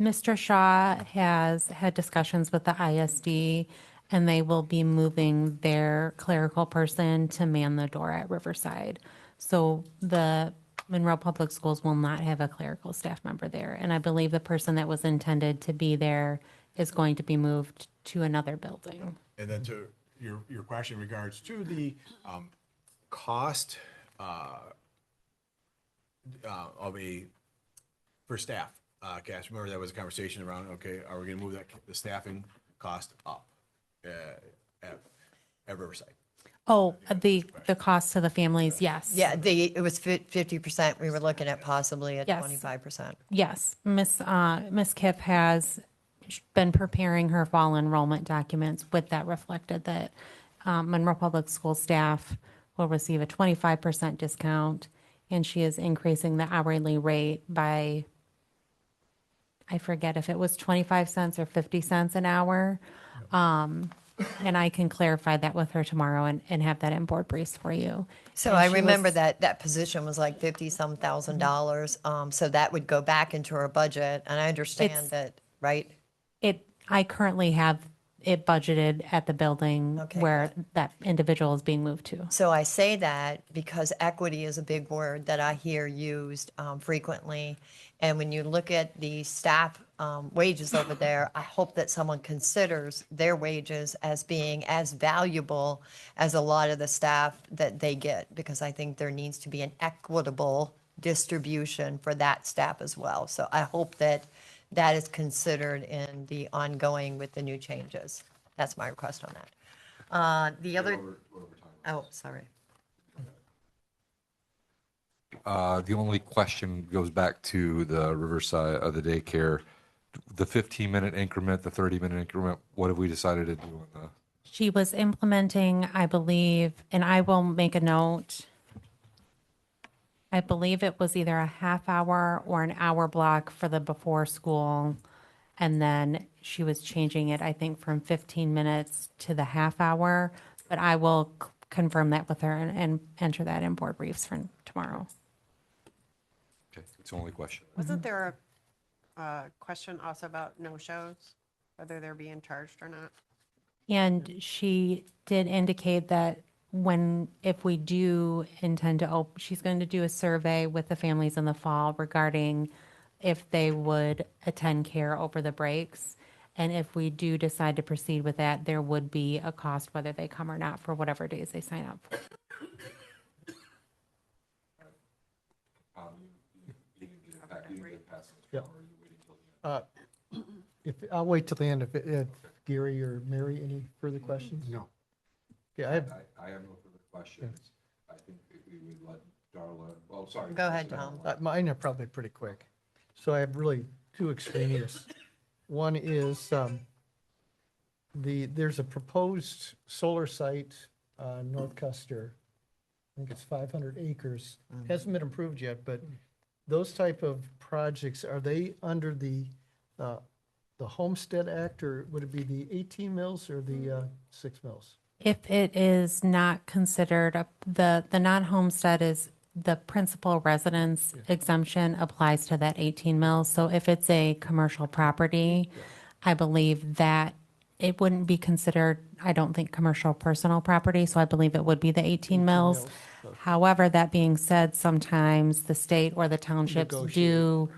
Mr. Shaw has had discussions with the ISD, and they will be moving their clerical person to man the door at Riverside. So the Monroe Public Schools will not have a clerical staff member there. And I believe the person that was intended to be there is going to be moved to another building. And then to your question in regards to the cost for staff, Cass, remember that was a conversation around, okay, are we gonna move the staffing cost up at Riverside? Oh, the cost to the families, yes. Yeah, it was 50%. We were looking at possibly at Yes. 25%. Yes, Miss Kipp has been preparing her fall enrollment documents with that reflected that Monroe Public School staff will receive a 25% discount, and she is increasing the hourly rate by, I forget if it was 25 cents or 50 cents an hour. And I can clarify that with her tomorrow and have that in board briefs for you. So And I she remember was- that position was like 50-some thousand dollars. So that would go back into her budget. And I understand It's- that, right? I currently have it budgeted at the building Okay, where that individual is being moved to. So I say that because equity is a big word that I hear used frequently. And when you look at the staff wages over there, I hope that someone considers their wages as being as valuable as a lot of the staff that they get, because I think there needs to be an equitable distribution for that staff as well. So I hope that that is considered in the ongoing with the new changes. That's my request on that. The other, oh, sorry. The only question goes back to the Riverside of the daycare, the 15-minute increment, the 30-minute increment. What have we decided to do on the? She was implementing, I believe, and I will make a note. I believe it was either a half hour or an hour block for the before school. And then she was changing it, I think, from 15 minutes to the half hour. But I will confirm that with her and enter that in board briefs for tomorrow. Okay, it's the only question. Wasn't there a question also about no-shows, whether they're being charged or not? And she did indicate that if we do intend to she's going to do a survey with the families in the fall regarding if they would attend care over the breaks. And if we do decide to proceed with that, there would be a cost whether they come or not for whatever days they sign up for. I'll wait till the end. If Gary or Mary, any further questions? No. Yeah, I have no further questions. I think that we would let Darla, well, sorry. Go ahead, Tom. Mine are probably pretty quick. So I have really two extraneous. One is there's a proposed solar site North Custer. I think it's 500 acres. Hasn't been approved yet, but those type of projects, are they under the Homestead Act, or would it be the 18 mills or the 6 mills? If it is not considered, the non-homestead is the principal residence exemption applies to that 18 mils. So if it's a commercial property, I believe that it wouldn't be considered, I don't think, commercial personal property. So I believe it would be the 18 mils. However, that being said, sometimes the state or the townships do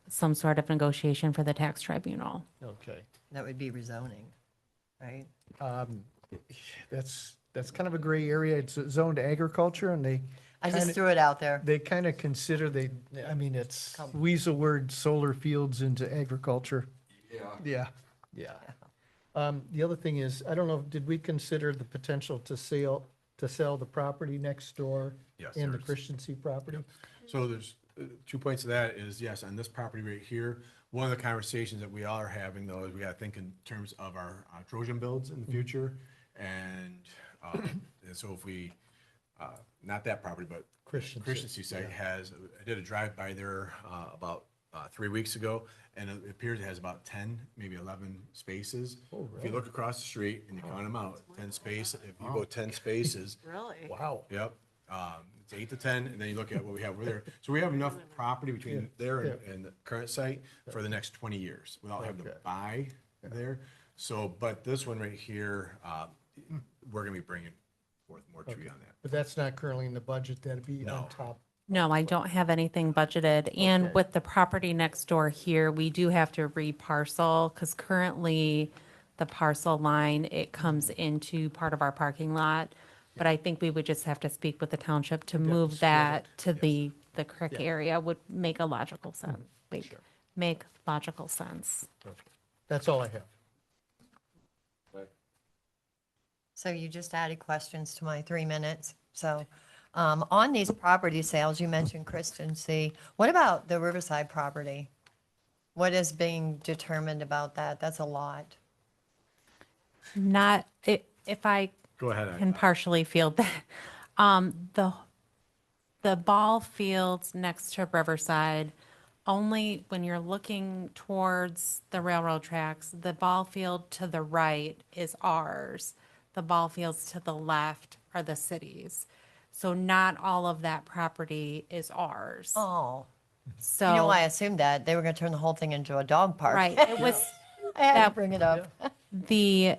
some sort of negotiation for the tax tribunal. Okay. That would be rezoning, right? That's kind of a gray area. It's zoned agriculture, and they I just kinda- threw it out there. They kind of consider it's weasel word solar fields into agriculture. Yeah. Yeah. The other thing is, I don't know, did we consider the potential to sell the property next door? Yes, And the there's- Christensen property? So there's 2 points to that is, yes, on this property right here, one of the conversations that we all are having though, is we gotta think in terms of our Trojan builds in the future. And so if we, not that property, but Christensen site has, I did a drive-by there about 3 weeks ago, and it appears it has about 10, maybe 11 spaces. If you look across the street and you count them out, 10 space, if you go 10 spaces, Really? Wow. yep, it's 8 to 10, and then you look at what we have over there. So we have enough property between there and the current site for the next 20 years without having to buy there. So, but this one right here, we're gonna be bringing forth more tree on that. But that's not currently in the budget. That'd be on top. No, I don't have anything budgeted. And with the property next door here, we do have to reparcel because currently the parcel line, it comes into part of our parking lot. But I think we would just have to speak with the township to move that to the creek area would make a logical sense. Make logical sense. That's all I have. So you just added questions to my 3 minutes. So on these property sales, you mentioned Christensen. What about the Riverside property? What is being determined about that? That's a lot. Not, if I Go ahead. can partially field that. The ball fields next to Riverside, only when you're looking towards the railroad tracks, the ball field to the right is ours. The ball fields to the left are the city's. So not all of that property is ours. Oh, So. you know why I assumed that? They were going to turn the whole thing into a dog park. Right, it was, I had to bring it up. the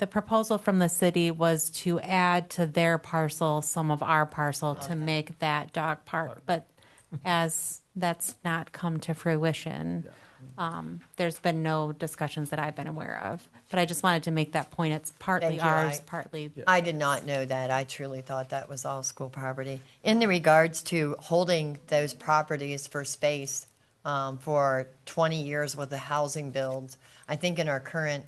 proposal from the city was to add to their parcel some of our parcel to make that dog park, but as that's not come to fruition. There's been no discussions that I've been aware of. But I just wanted to make that point. It's partly Thank you. ours, I- partly. I did not know that. I truly thought that was all school property. In the regards to holding those properties for space for 20 years with the housing builds, I think in our current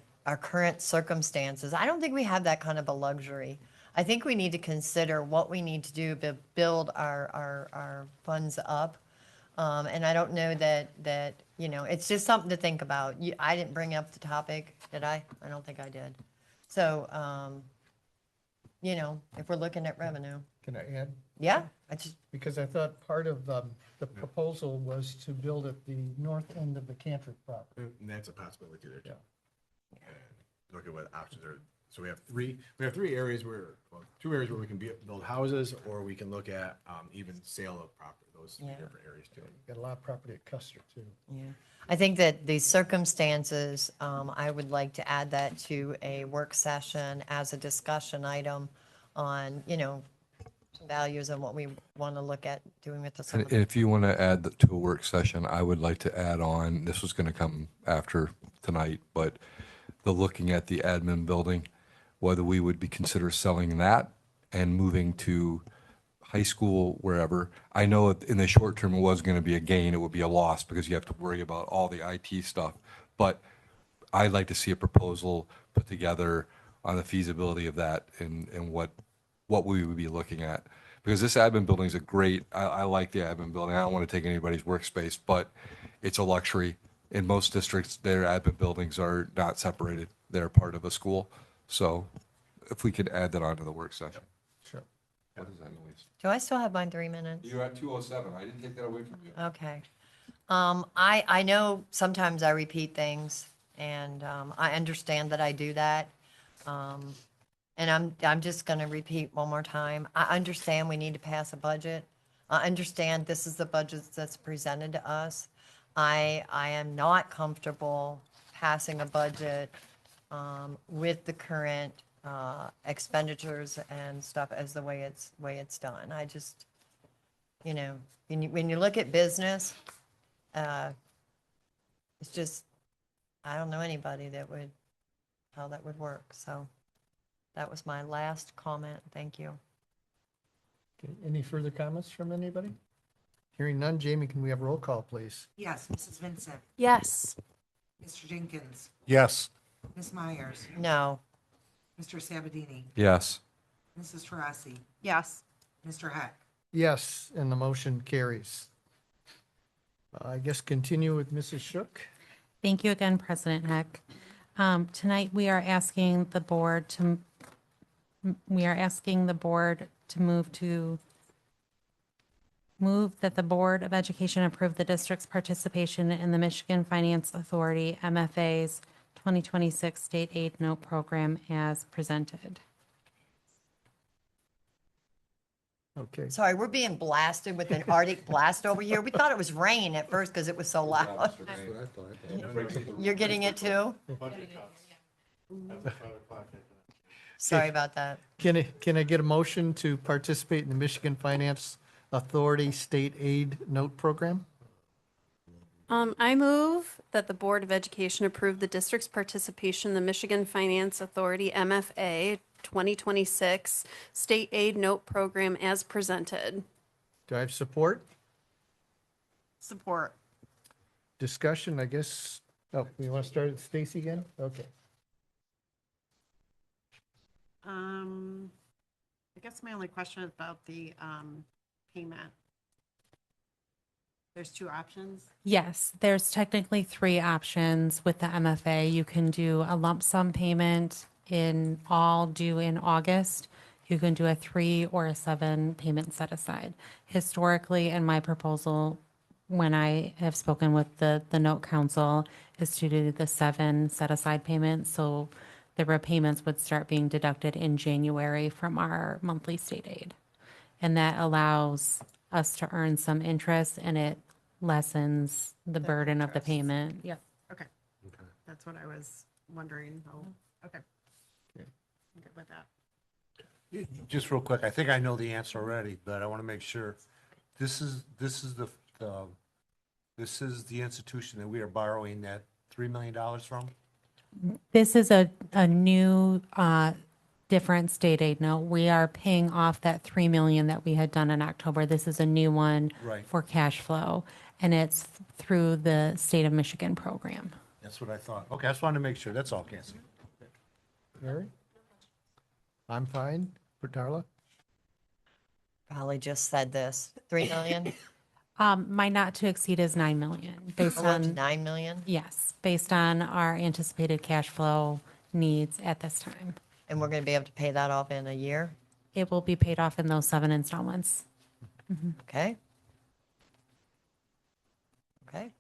circumstances, I don't think we have that kind of a luxury. I think we need to consider what we need to do to build our funds up. And I don't know that, it's just something to think about. I didn't bring up the topic, did I? I don't think I did. So, if we're looking at revenue, Can I add? yeah, Because I thought part of the proposal was to build at the north end of the Cantrip property. And that's a possibility there too. Yeah. Look at what options are. So we have three areas two areas where we can build houses, or we can look at even sale of property, those Yeah. different areas too. Got a lot of property at Custer too. yeah. I think that these circumstances, I would like to add that to a work session as a discussion item on, some values and what we want to look at doing with the. And if you want to add that to a work session, I would like to add on, this was going to come after tonight, but the looking at the admin building, whether we would be consider selling that and moving to high school, wherever. I know in the short term, it was going to be a gain, it would be a loss because you have to worry about all the IT stuff. But I'd like to see a proposal put together on the feasibility of that and what we would be looking at. Because this admin building is I like the admin building. I don't want to take anybody's workspace, but it's a luxury. In most districts, their admin buildings are not separated. They're part of a school. So if we could add that onto the work session. Sure. What is that noise? Do I still have my 3 minutes? You're at 2:07. I didn't take that away from you. Okay. I know sometimes I repeat things, and I understand that I do that. And I'm just going to repeat one more time. I understand we need to pass a budget. I understand this is the budget that's presented to us. I am not comfortable passing a budget with the current expenditures and stuff as the way it's done. I just, when you look at business, it's just, I don't know anybody how that would work. So that was my last comment. Thank you. Okay, any further comments from anybody? Hearing none, Jamie, can we have roll call, please? Yes, Mrs. Vincent, Yes. Mr. Jenkins, Yes. Ms. Myers, No. Mr. Sabatini, Yes. Mrs. Taurasi, Yes. Mr. Heck. Yes, and the motion carries. I guess continue with Mrs. Shook. Thank you again, President Heck. Tonight, we are asking the board to move that the Board of Education approve the district's participation in the Michigan Finance Authority, MFA's 2026 State Aid Note Program as presented. Okay, Sorry, we're being blasted with an Arctic blast over here. We thought it was rain at first because it was so loud. You're getting it too? Sorry about that. can I get a motion to participate in the Michigan Finance Authority State Aid Note Program? I move that the Board of Education approve the district's participation in the Michigan Finance Authority MFA 2026 State Aid Note Program as presented. Do I have support? Support. Discussion, I guess. Oh, we want to start with Stacy again? Okay. I guess my only question is about the payment. There's two options. Yes, there's technically 3 options with the MFA. You can do a lump sum payment due in August. You can do a 3 or a 7 payment set aside. Historically, in my proposal, when I have spoken with the note council, is to do the 7 set aside payments. So the repayments would start being deducted in January from our monthly state aid. And that allows us to earn some interest, and it lessens the burden of the interest. payment. Yep. Okay. That's what I was wondering. Oh, okay. I'm good with that. Just real quick, I think I know the answer already, but I want to make sure. This is the This is the institution that we are borrowing that $3 million from? This is a new, different state aid note. We are paying off that 3 million that we had done in October. This is a new one Right. for cash flow, and it's through the state of Michigan program. That's what I thought. Okay, I just wanted to make sure. That's all, Cassie. Mary? I'm fine. For Darla? Probably just said this. 3 million? My not to exceed is 9 million, based We're up to on, 9 million? yes, based on our anticipated cash flow needs at this time. And we're going to be able to pay that off in a year? It will be paid off in those 7 installments. Okay. Okay.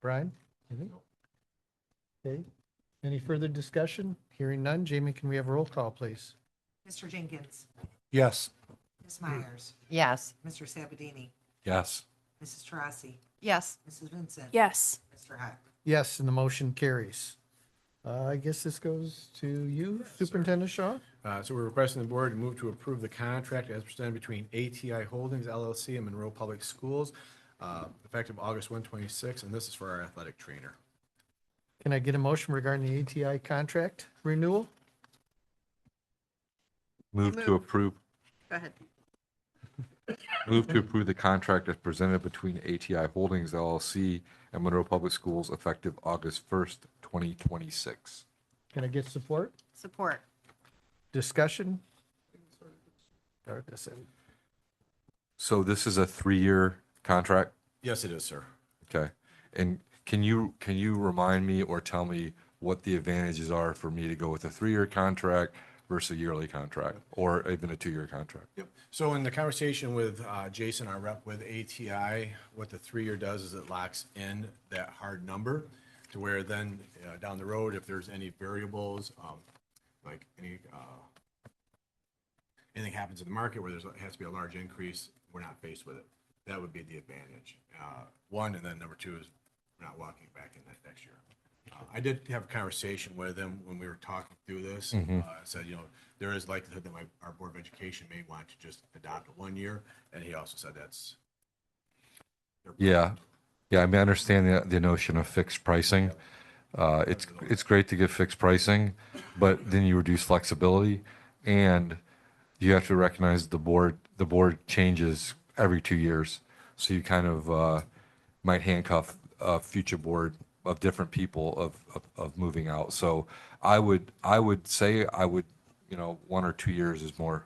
Brian? Anything? Okay. Any further discussion? Hearing none. Jamie, can we have a roll call, please? Mr. Jenkins, Yes. Ms. Myers, Yes. Mr. Sabatini, Yes. Mrs. Taurasi, Yes. Mrs. Vincent. Yes. Mr. Heck. Yes, and the motion carries. I guess this goes to you, Superintendent Shaw? So we're requesting the board to move to approve the contract as presented between ATI Holdings LLC and Monroe Public Schools, effective August 1/26, and this is for our athletic trainer. Can I get a motion regarding the ATI contract renewal? Move to approve. Go ahead. Move to approve the contract as presented between ATI Holdings LLC and Monroe Public Schools effective August 1st, 2026. Can I get support? Support. Discussion? Start this in. So this is a 3-year contract? Yes, it is, sir. Okay. And can you remind me or tell me what the advantages are for me to go with a 3-year contract versus a yearly contract or even a 2-year contract? Yep. So in the conversation with Jason, our rep with ATI, what the 3-year does is it locks in that hard number to where then down the road, if there's any variables, like anything happens in the market where has to be a large increase, we're not faced with it. That would be the advantage. One, and then number two is we're not walking back in that next year. I did have a conversation with him when we were talking through this. I said, there is likelihood that our Board of Education may want to just adopt a 1 year, and he also said that's. Yeah. Yeah, I mean, I understand the notion of fixed pricing. It's great to get fixed pricing, but then you reduce flexibility, and you have to recognize the board changes every 2 years. So you kind of might handcuff a future board of different people of moving out. So I would say 1 or 2 years is more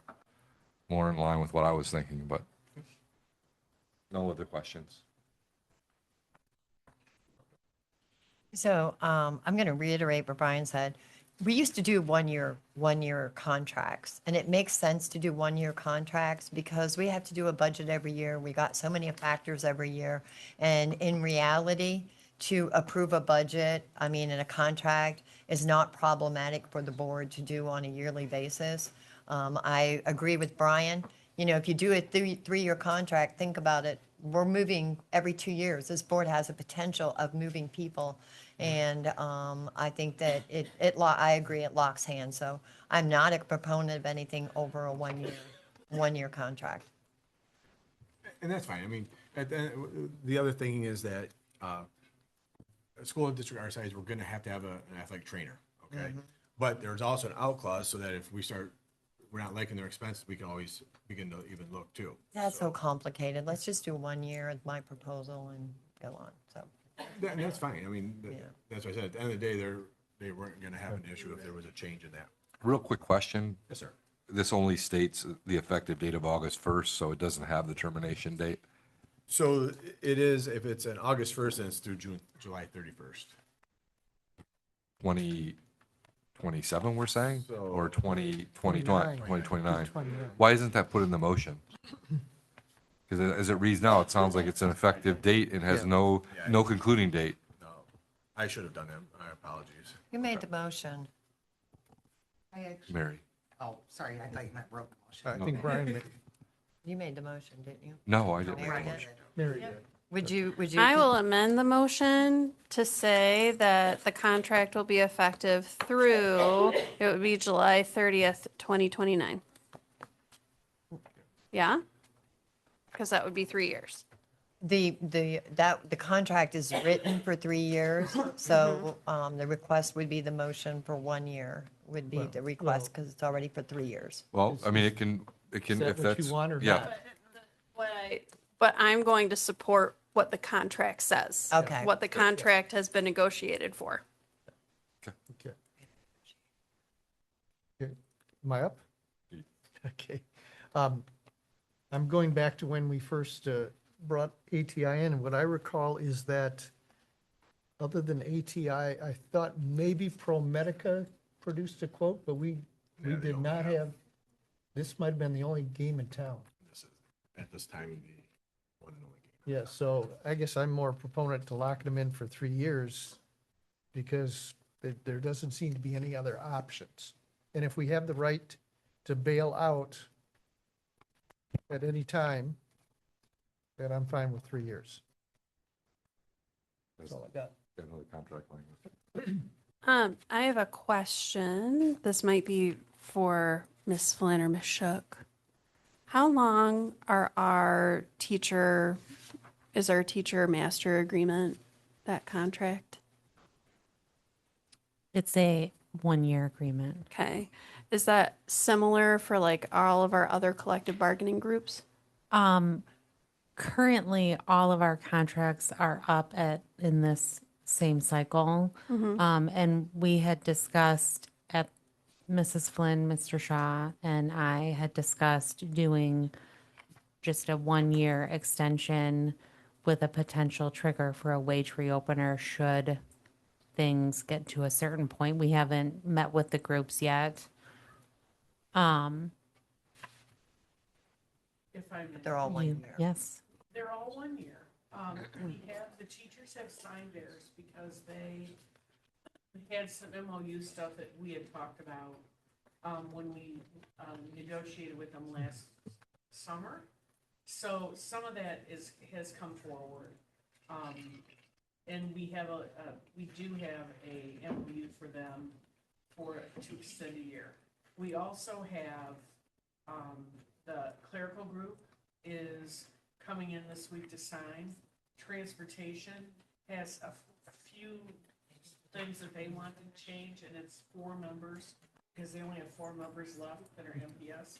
in line with what I was thinking, but no other questions. So I'm going to reiterate what Brian said. We used to do 1-year contracts, and it makes sense to do 1-year contracts because we have to do a budget every year. We got so many factors every year. And in reality, to approve a budget, in a contract is not problematic for the board to do on a yearly basis. I agree with Brian. If you do a 3-year contract, think about it. We're moving every 2 years. This board has a potential of moving people. And I think that I agree, it locks hands. So I'm not a proponent of anything over a 1-year contract. And that's fine. The other thing is that a school district our size, we're going to have an athletic trainer, okay? But there's also an out clause so that if we're not liking their expenses, we can always begin to even look too. That's so complicated. Let's just do 1 year as my proposal and go on, so. And that's fine. That's what I said. At the end of the day, they weren't going to have an issue if there was a change in that. Real quick question. Yes, sir. This only states the effective date of August 1st, so it doesn't have the termination date. So it is, if it's an August 1st, then it's through July 31st. 2027, we're saying? So- Or 2029? 29. Why isn't that put in the motion? Because as it reads now, it sounds like it's an effective date and has no concluding date. No, I should have done that. My apologies. You made the motion. Mary? Oh, sorry, I thought you meant wrote the motion. I think Brian made. You made the motion, didn't you? No, I didn't make Mary a did. motion. Mary did. Would you? I will amend the motion to say that the contract will be effective through, it would be July 30th, 2029. Yeah? Because that would be 3 years. The contract is written for 3 years, so the request would be the motion for 1 year would be Well, the request because it's already for 3 years. Well, I mean, it can, Is if that what that's, you want or yeah. not? But I'm going to support what the contract says. Okay. What the contract has been negotiated for. Okay. Okay. Am I up? Okay. I'm going back to when we first brought ATI in, and what I recall is that other than ATI, I thought maybe ProMedica produced a quote, but we did not have, this might have been the only game in town. This is, at this time, the one and only game. Yeah, so I guess I'm more a proponent to locking them in for 3 years because there doesn't seem to be any other options. And if we have the right to bail out at any time, then I'm fine with 3 years. That's all I got. Got another contract language. I have a question. This might be for Miss Flynn or Miss Shook. How long is our teacher master agreement, that contract? It's a 1-year agreement. Okay. Is that similar for like all of our other collective bargaining groups? Currently, all of our contracts are up in this same cycle. And we had discussed at Mrs. Flynn, Mr. Shaw, and I had discussed doing just a 1-year extension with a potential trigger for a wage reopener should things get to a certain point. We haven't met with the groups yet. If I may. They're all 1 year. Yes. They're all 1 year. The teachers have signed theirs because they had some MOU stuff that we had talked about when we negotiated with them last summer. So some of that has come forward. And we do have a MOU for them to extend a year. We also have, the clerical group is coming in this week to sign. Transportation has a few things that they want to change, and it's 4 members, because they only have 4 members left that are MPS.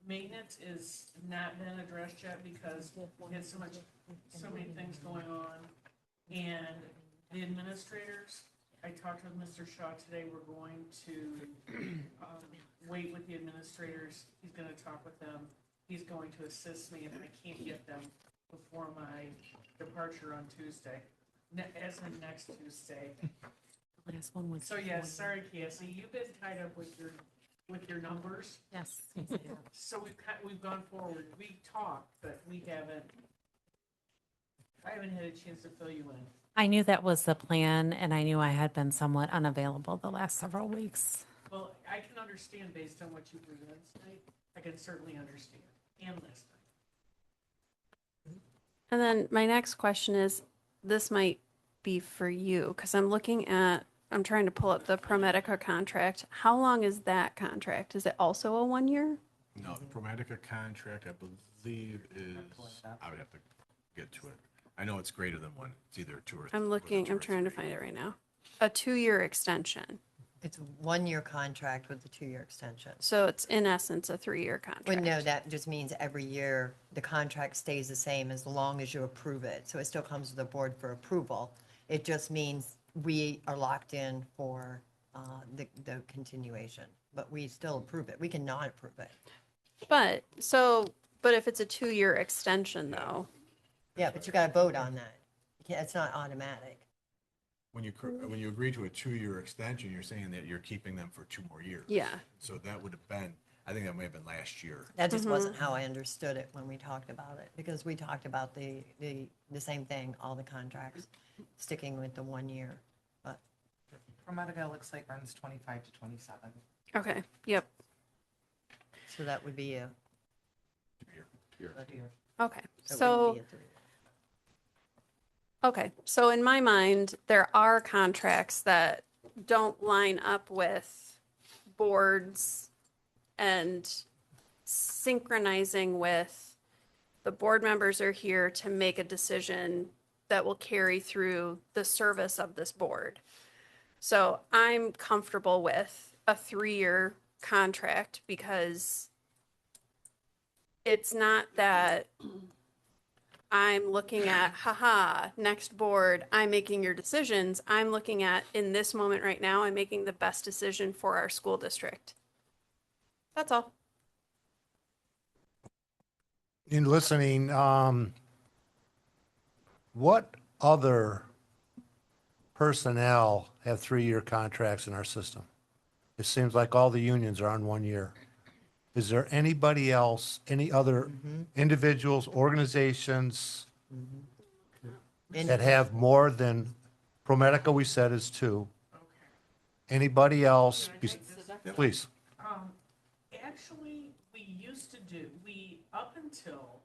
Maintenance is not been addressed yet because we had so many things going on. And the administrators, I talked with Mr. Shaw today, we're going to wait with the administrators. He's going to talk with them. He's going to assist me, and I can't get them before my departure on Tuesday, as in next Tuesday. Last one was. So yes, sorry, Cassie, you've been tied up with your numbers. Yes. So we've gone forward. We talked, but I haven't had a chance to fill you in. I knew that was the plan, and I knew I had been somewhat unavailable the last several weeks. Well, I can understand based on what you presented tonight. I can certainly understand and listen. And then my next question is, this might be for you, because I'm trying to pull up the ProMedica contract. How long is that contract? Is it also a 1 year? No, the ProMedica contract, I believe is, I would have to get to it. I know it's greater than 1. It's either 2 or 3. I'm trying to find it right now. A 2-year extension. It's a 1-year contract with a 2-year extension. So it's in essence a 3-year Well, contract. no, that just means every year the contract stays the same as long as you approve it. So it still comes to the board for approval. It just means we are locked in for the continuation, but we still approve it. We cannot approve it. But if it's a 2-year extension though, Yeah, but you got to vote on that. It's not automatic. When you agree to a 2-year extension, you're saying that you're keeping them for 2 more years. yeah. So that would have been, I think that may have been last year. That just wasn't how I understood it when we talked about it, because we talked about the same thing, all the contracts, sticking with the 1 year. But ProMedica looks like runs 25 to 27. Okay, yep. so that would be a. Okay, that so. wouldn't be a 3. Okay, so in my mind, there are contracts that don't line up with boards and synchronizing with The board members are here to make a decision that will carry through the service of this board. So I'm comfortable with a 3-year contract because it's not that I'm looking at, haha, next board, I'm making your decisions. I'm looking at, in this moment right now, I'm making the best decision for our school district. That's all. In listening, what other personnel have 3-year contracts in our system? It seems like all the unions are on 1 year. Is there anybody else, any other individuals, organizations that have more than, ProMedica we said is 2. Anybody else? Please. Actually, up until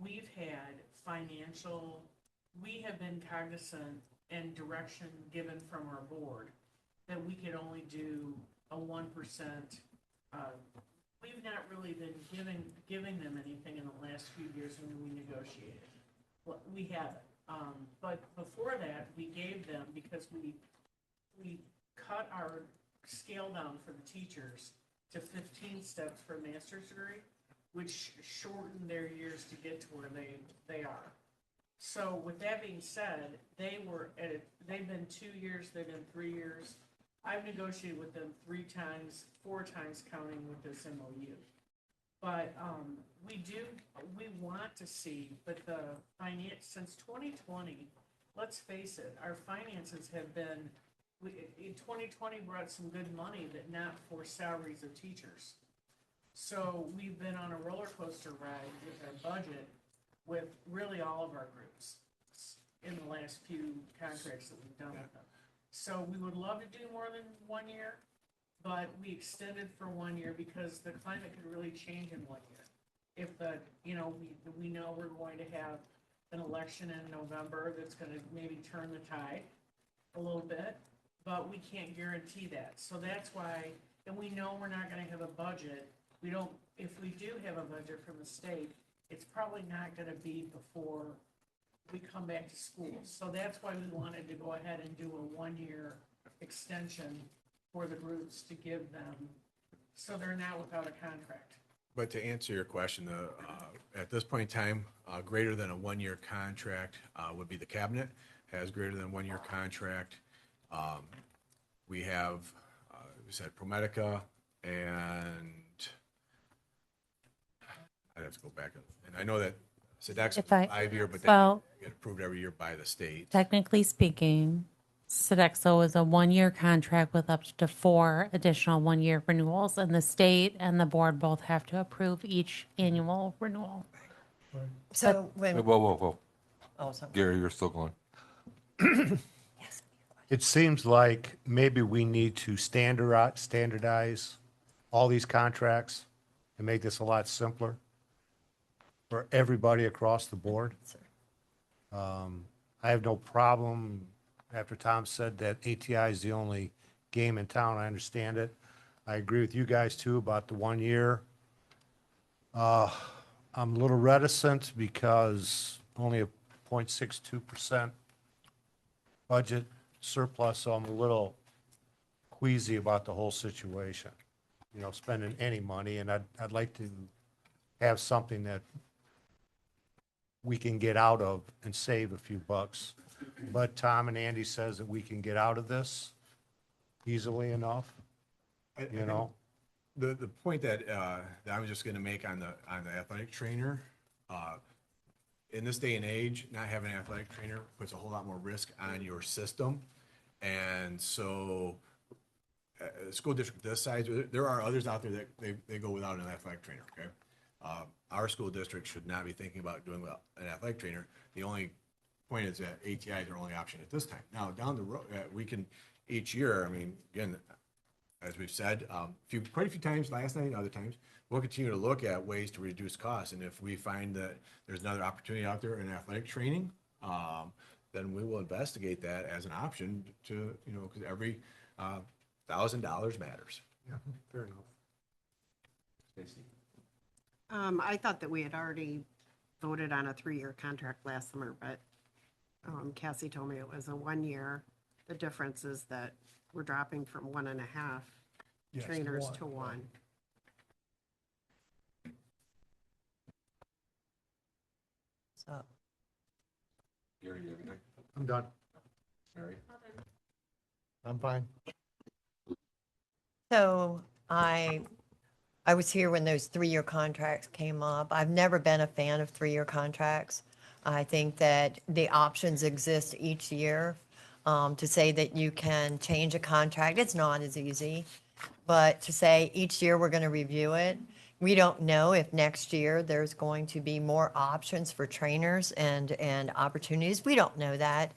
we've had financial, we have been cognizant and direction given from our board that we could only do a 1%. We've not really been giving them anything in the last few years when we negotiated. Well, we haven't. But before that, we gave them, because we cut our scale down for the teachers to 15 steps for a master's degree, which shortened their years to get to where they are. So with that being said, they've been 2 years, they've been 3 years. I've negotiated with them 3 times, 4 times counting with this MOU. But we want to see, but since 2020, let's face it, our finances have been, in 2020 brought some good money, but not for salaries of teachers. So we've been on a roller coaster ride with our budget with really all of our groups in the last few contracts that we've done with them. So we would love to do more than 1 year, but we extended for 1 year because the climate could really change in 1 year. If we know we're going to have an election in November that's going to maybe turn the tide a little bit, but we can't guarantee that. So that's why, and we know we're not going to have a budget. If we do have a budget from the state, it's probably not going to be before we come back to school. So that's why we wanted to go ahead and do a 1-year extension for the groups to give them, so they're not without a contract. But to answer your question, at this point in time, greater than a 1-year contract would be the cabinet, has greater than 1-year contract. We have, we said ProMedica, and I'd have to go back. And I know that SEDEX is If I- 5-year, but well- they get approved every year by the state. Technically speaking, Sodexo is a 1-year contract with up to 4 additional 1-year renewals, and the state and the board both have to approve each annual renewal. So when, Whoa. oh, sorry. Gary, you're still going. It seems like maybe we need to standardize all these contracts and make this a lot simpler for everybody across the board. I have no problem, after Tom said that ATI is the only game in town, I understand it. I agree with you guys too about the 1 year. I'm a little reticent because only a 0.62% budget surplus, so I'm a little queasy about the whole situation, spending any money, and I'd like to have something that we can get out of and save a few bucks. But Tom and Andy says that we can get out of this easily enough, The point that I was just going to make on the athletic trainer, in this day and age, not having an athletic trainer puts a whole lot more risk on your system. And so a school district this size, there are others out there that they go without an athletic trainer, okay? Our school district should not be thinking about doing without an athletic trainer. The only point is that ATI is our only option at this time. Now, down the road, we can, each year, again, as we've said, quite a few times last night and other times, we'll continue to look at ways to reduce costs. And if we find that there's another opportunity out there in athletic training, then we will investigate that as an option to, because every $1,000 matters. Yeah, fair enough. I thought that we had already voted on a 3-year contract last summer, but Cassie told me it was a 1-year. The difference is that we're dropping from 1.5 Yes, trainers one. to 1. So, Gary, you have anything? I'm done. Mary? I'm fine. so I was here when those 3-year contracts came up. I've never been a fan of 3-year contracts. I think that the options exist each year. To say that you can change a contract, it's not as easy. But to say each year we're going to review it, we don't know if next year there's going to be more options for trainers and opportunities. We don't know that.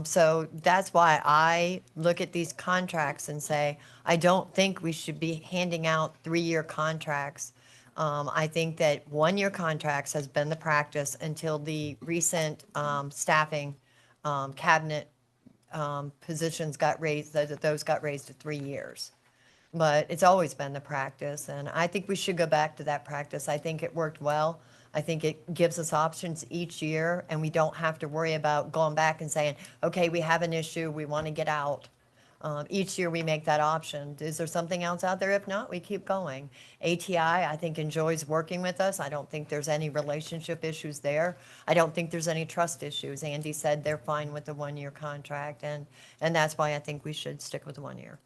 So that's why I look at these contracts and say, I don't think we should be handing out 3-year contracts. I think that 1-year contracts has been the practice until the recent staffing cabinet positions got raised, those got raised to 3 years. But it's always been the practice, and I think we should go back to that practice. I think it worked well. I think it gives us options each year, and we don't have to worry about going back and saying, okay, we have an issue, we want to get out. Each year we make that option. Is there something else out there? If not, we keep going. ATI, I think, enjoys working with us. I don't think there's any relationship issues there. I don't think there's any trust issues. Andy said they're fine with the 1-year contract, and that's why I think we should stick with the 1 year.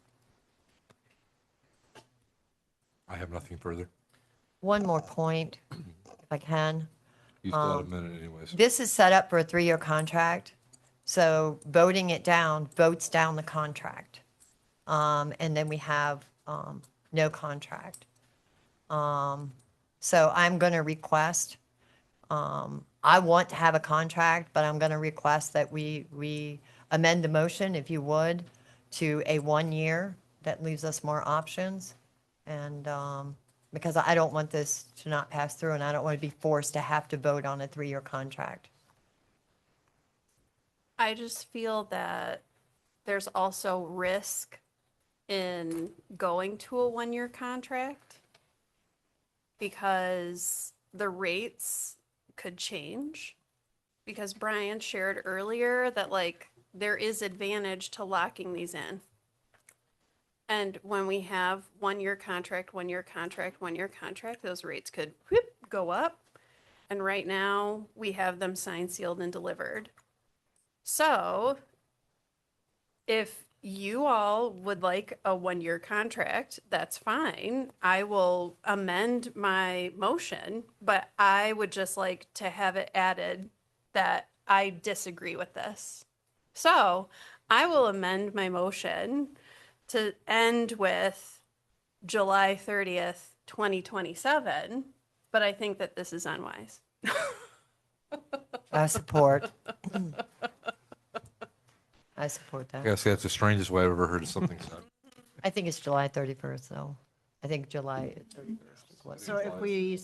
I have nothing further. One more point, if I can. You still have a minute anyways. This is set up for a 3-year contract, so voting it down votes down the contract. And then we have no contract. So I'm going to request, I want to have a contract, but I'm going to request that we amend the motion, if you would, to a 1 year. That leaves us more options. And because I don't want this to not pass through, and I don't want to be forced to have to vote on a 3-year contract. I just feel that there's also risk in going to a 1-year contract because the rates could change. Because Brian shared earlier that like there is advantage to locking these in. And when we have 1-year contract, 1-year contract, 1-year contract, those rates could whoop, go up. And right now we have them signed, sealed, and delivered. So if you all would like a 1-year contract, that's fine. I will amend my motion, but I would just like to have it added that I disagree with this. So I will amend my motion to end with July 30th, 2027, but I think that this is unwise. I support. I support I that. gotta say, that's the strangest way I've ever heard something said. I think it's July 31st, though. I think July 31st is what. So if we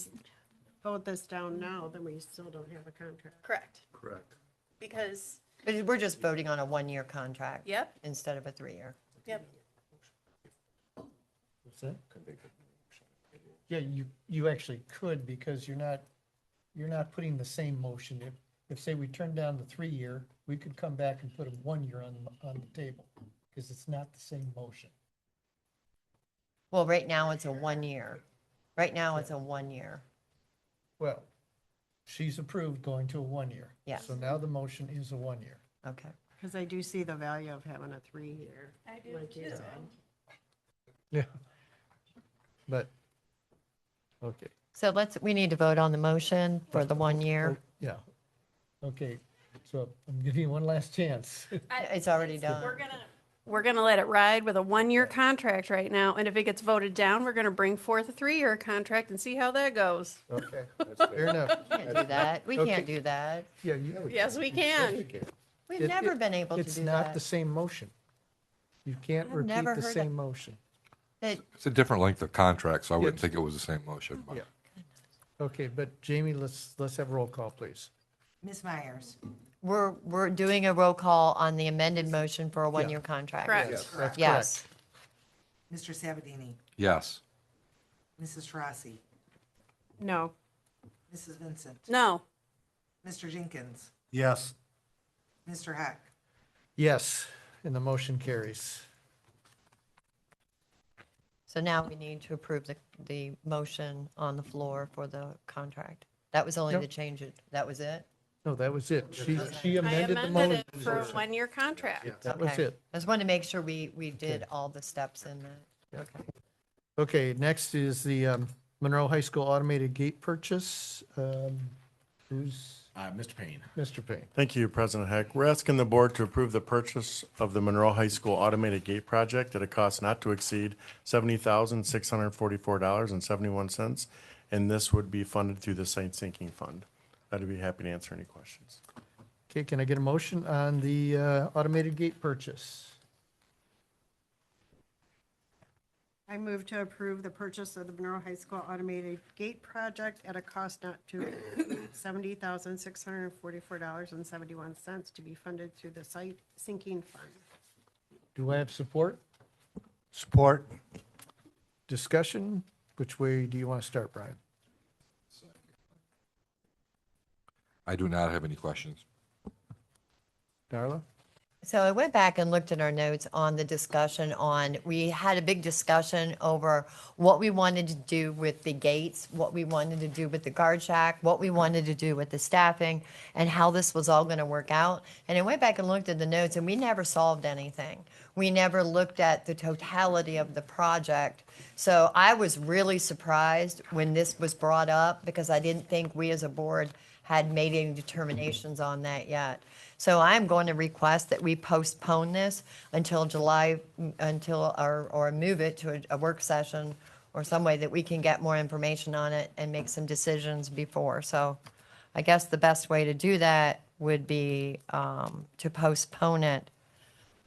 vote this down now, then we still don't have a contract. Correct. Correct. Because, But we're just voting on a 1-year contract. yep, Instead of a 3-year. yep. What's that? Yeah, you actually could, because you're not putting the same motion. If say we turn down the 3-year, we could come back and put a 1-year on the table, because it's not the same motion. Well, right now it's a 1 year. Right now it's a 1 year. Well, she's approved going to a 1-year. Yeah. So now the motion is a 1-year. Okay. Because I do see the value of having a 3-year. I do like you too. said. Yeah. But, okay. So we need to vote on the motion for the 1 year. Yeah. Okay, so I'm giving you one last chance. It's already done. We're gonna let it ride with a 1-year contract right now, and if it gets voted down, we're gonna bring forth a 3-year contract and see how that goes. Okay, fair enough. Can't do that. We Okay. can't do that. Yeah, you. Yes, we can. We've It- never been able to It's do not that. the same motion. You can't I've repeat never the heard same motion. It's a different length of contract, so I wouldn't Yes. think it was the same motion. but- Yeah. Okay, but Jamie, let's have a roll call, please. Ms. Myers? We're doing a roll call on the amended motion for a 1-year contract. Correct. Yes, that's Yes. correct. Mr. Sabatini? Yes. Mrs. Rossi? No. Mrs. Vincent? No, Mr. Jenkins, Yes. Mr. Heck, Yes, and the motion carries. So now we need to approve the motion on the floor for the contract. That was only Yep. the change, that was it? No, that was it. She I amended the amended motion. it for a one-year contract. That was Okay. it. I just wanted to make sure we did all the steps in that. Okay. Okay, next is the Monroe High School automated gate purchase. Who's Mr. Payne. Mr. Payne? Thank you, President Heck. We're asking the board to approve the purchase of the Monroe High School automated gate project at a cost not to exceed $70,644.71, and this would be funded through the site sinking fund. I'd be happy to answer any questions. Okay, can I get a motion on the automated gate purchase? I move to approve the purchase of the Monroe High School automated gate project at a cost not to $70,644.71 to be funded through the site sinking fund. Do I have support? Support. Discussion? Which way do you want to start, Brian? I do not have any questions. Darla? So I went back and looked at our notes on the discussion we had a big discussion over what we wanted to do with the gates, what we wanted to do with the guard shack, what we wanted to do with the staffing, and how this was all going to work out. And I went back and looked at the notes, and we never solved anything. We never looked at the totality of the project. So I was really surprised when this was brought up because I didn't think we as a board had made any determinations on that yet. So I'm going to request that we postpone this until July, or move it to a work session or some way that we can get more information on it and make some decisions before. So I guess the best way to do that would be to postpone it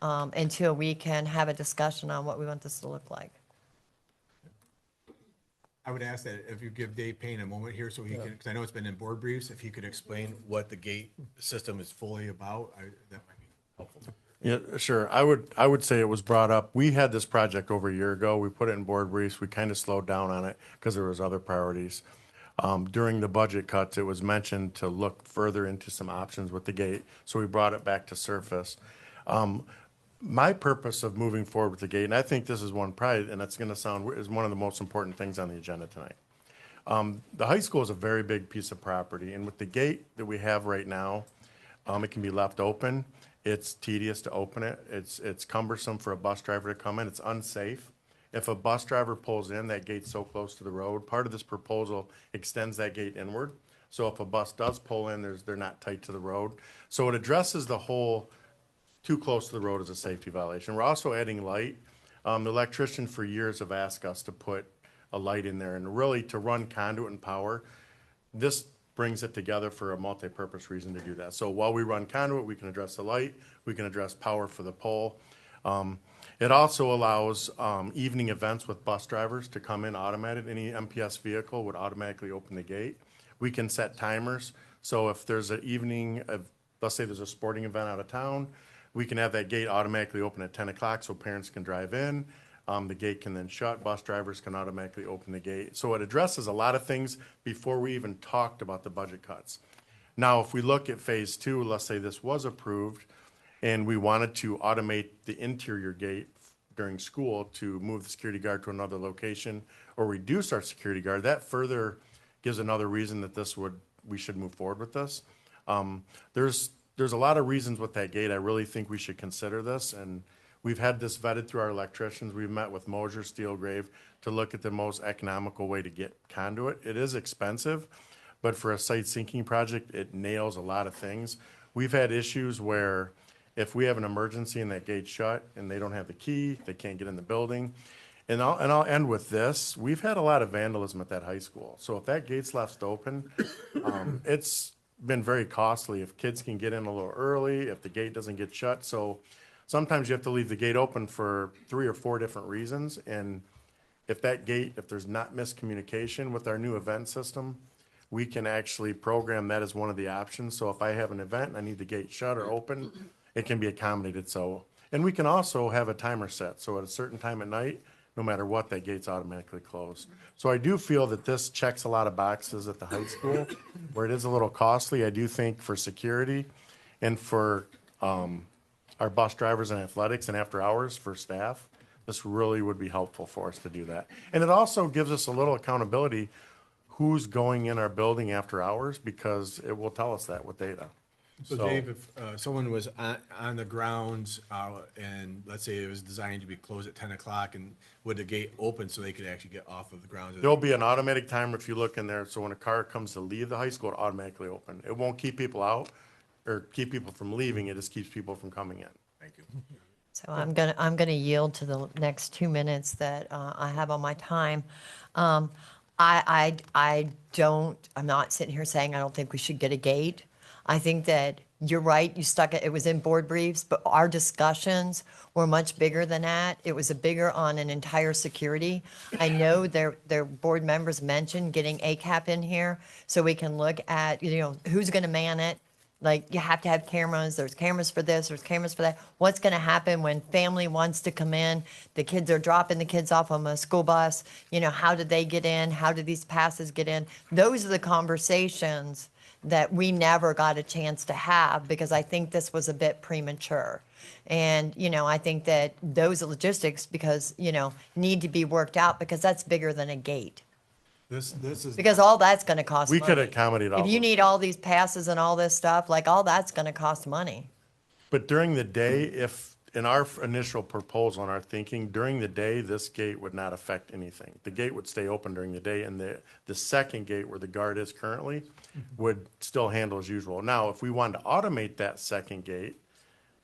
until we can have a discussion on what we want this to look like. I would ask that if you give Dave Payne a moment here so he can, because I know it's been in board briefs, if he could explain what the gate system is fully about, that might be helpful. Yeah, sure. I would say it was brought up. We had this project over a year ago. We put it in board briefs. We kind of slowed down on it because there was other priorities. During the budget cuts, it was mentioned to look further into some options with the gate, so we brought it back to surface. My purpose of moving forward with the gate, and I think this is one probably, and it's going to sound, is one of the most important things on the agenda tonight. The high school is a very big piece of property, and with the gate that we have right now, it can be left open. It's tedious to open it. It's cumbersome for a bus driver to come in. It's unsafe. If a bus driver pulls in, that gate's so close to the road. Part of this proposal extends that gate inward. So if a bus does pull in, they're not tight to the road. So it addresses the whole too close to the road is a safety violation. We're also adding light. The electrician for years have asked us to put a light in there and really to run conduit and power. This brings it together for a multi-purpose reason to do that. So while we run conduit, we can address the light, we can address power for the pole. It also allows evening events with bus drivers to come in automated. Any MPS vehicle would automatically open the gate. We can set timers. So if there's an evening, let's say there's a sporting event out of town, we can have that gate automatically open at 10 o'clock so parents can drive in. The gate can then shut. Bus drivers can automatically open the gate. So it addresses a lot of things before we even talked about the budget cuts. Now, if we look at phase two, let's say this was approved and we wanted to automate the interior gate during school to move the security guard to another location or reduce our security guard, that further gives another reason that we should move forward with this. There's a lot of reasons with that gate. I really think we should consider this, and we've had this vetted through our electricians. We've met with Mosier, Steelgrave to look at the most economical way to get conduit. It is expensive, but for a site sinking project, it nails a lot of things. We've had issues where if we have an emergency and that gate's shut and they don't have the key, they can't get in the building. And I'll end with this. We've had a lot of vandalism at that high school. So if that gate's left open, it's been very costly. If kids can get in a little early, if the gate doesn't get shut. So sometimes you have to leave the gate open for 3 or 4 different reasons. And if there's not miscommunication with our new event system, we can actually program that as one of the options. So if I have an event and I need the gate shut or open, it can be accommodated. So, and we can also have a timer set. So at a certain time at night, no matter what, that gate's automatically closed. So I do feel that this checks a lot of boxes at the high school, where it is a little costly. I do think for security and for our bus drivers and athletics and after hours for staff, this really would be helpful for us to do that. And it also gives us a little accountability who's going in our building after hours, because it will tell us that with data. So Dave, if someone was on the grounds and let's say it was designed to be closed at 10 o'clock, and would the gate open so they could actually get off of the grounds? There'll be an automatic timer if you look in there, so when a car comes to leave the high school, it automatically open. It won't keep people out or keep people from leaving, it just keeps people from coming in. Thank you. So I'm gonna yield to the next 2 minutes that I have on my time. I don't, I'm not sitting here saying I don't think we should get a gate. I think that you're right, you stuck it, it was in board briefs, but our discussions were much bigger than that. It was a bigger on an entire security. I know their board members mentioned getting ACAP in here so we can look at, who's gonna man it. Like, you have to have cameras, there's cameras for this, there's cameras for that. What's gonna happen when family wants to come in, the kids are dropping the kids off on a school bus, how did they get in, how did these passes get in? Those are the conversations that we never got a chance to have, because I think this was a bit premature. And, I think that those logistics, because, need to be worked out, because that's bigger than a gate. This is. Because all that's gonna cost We money. could accommodate all If you those. need all these passes and all this stuff, like, all that's gonna cost money. But during the day, if, in our initial proposal and our thinking, during the day, this gate would not affect anything. The gate would stay open during the day, and the second gate where the guard is currently would still handle as usual. Now, if we wanted to automate that second gate,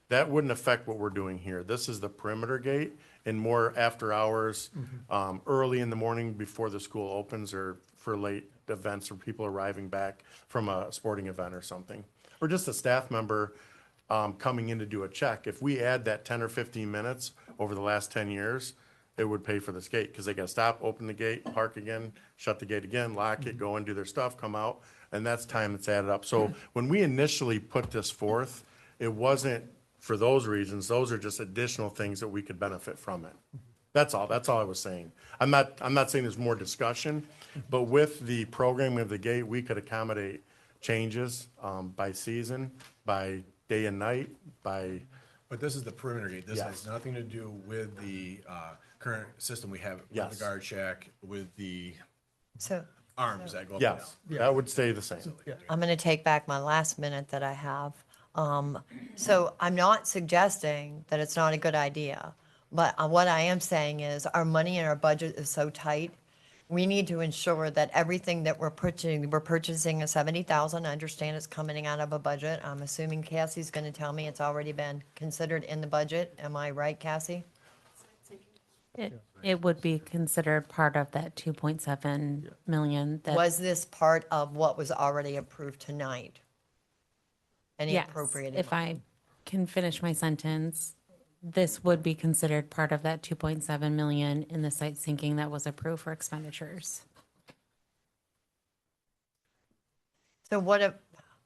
that wouldn't affect what we're doing here. This is the perimeter gate, and more after hours, early in the morning before the school opens, or for late events or people arriving back from a sporting event or something. Or just a staff member coming in to do a check. If we add that 10 or 15 minutes over the last 10 years, it would pay for this gate, because they got to stop, open the gate, park again, shut the gate again, lock it, go and do their stuff, come out, and that's time that's added up. So when we initially put this forth, it wasn't for those reasons. Those are just additional things that we could benefit from it. That's all I was saying. I'm not saying there's more discussion, but with the programming of the gate, we could accommodate changes by season, by day and night, by. But this is the perimeter gate. This Yes. has nothing to do with the current system we have with Yes. the guard shack, with the So arms that go up and down. Yes, that would stay the same. I'm gonna take back my last minute that I have. So I'm not suggesting that it's not a good idea, but what I am saying is our money in our budget is so tight. We need to ensure that everything that we're purchasing a 70,000. I understand it's coming out of a budget. I'm assuming Cassie's gonna tell me it's already been considered in the budget. Am I right, Cassie? It would be considered part of that 2.7 million that. Was this part of what was already approved tonight? Any Yes, appropriate if amount? I can finish my sentence, this would be considered part of that 2.7 million in the site sinking that was approved for expenditures. So what if,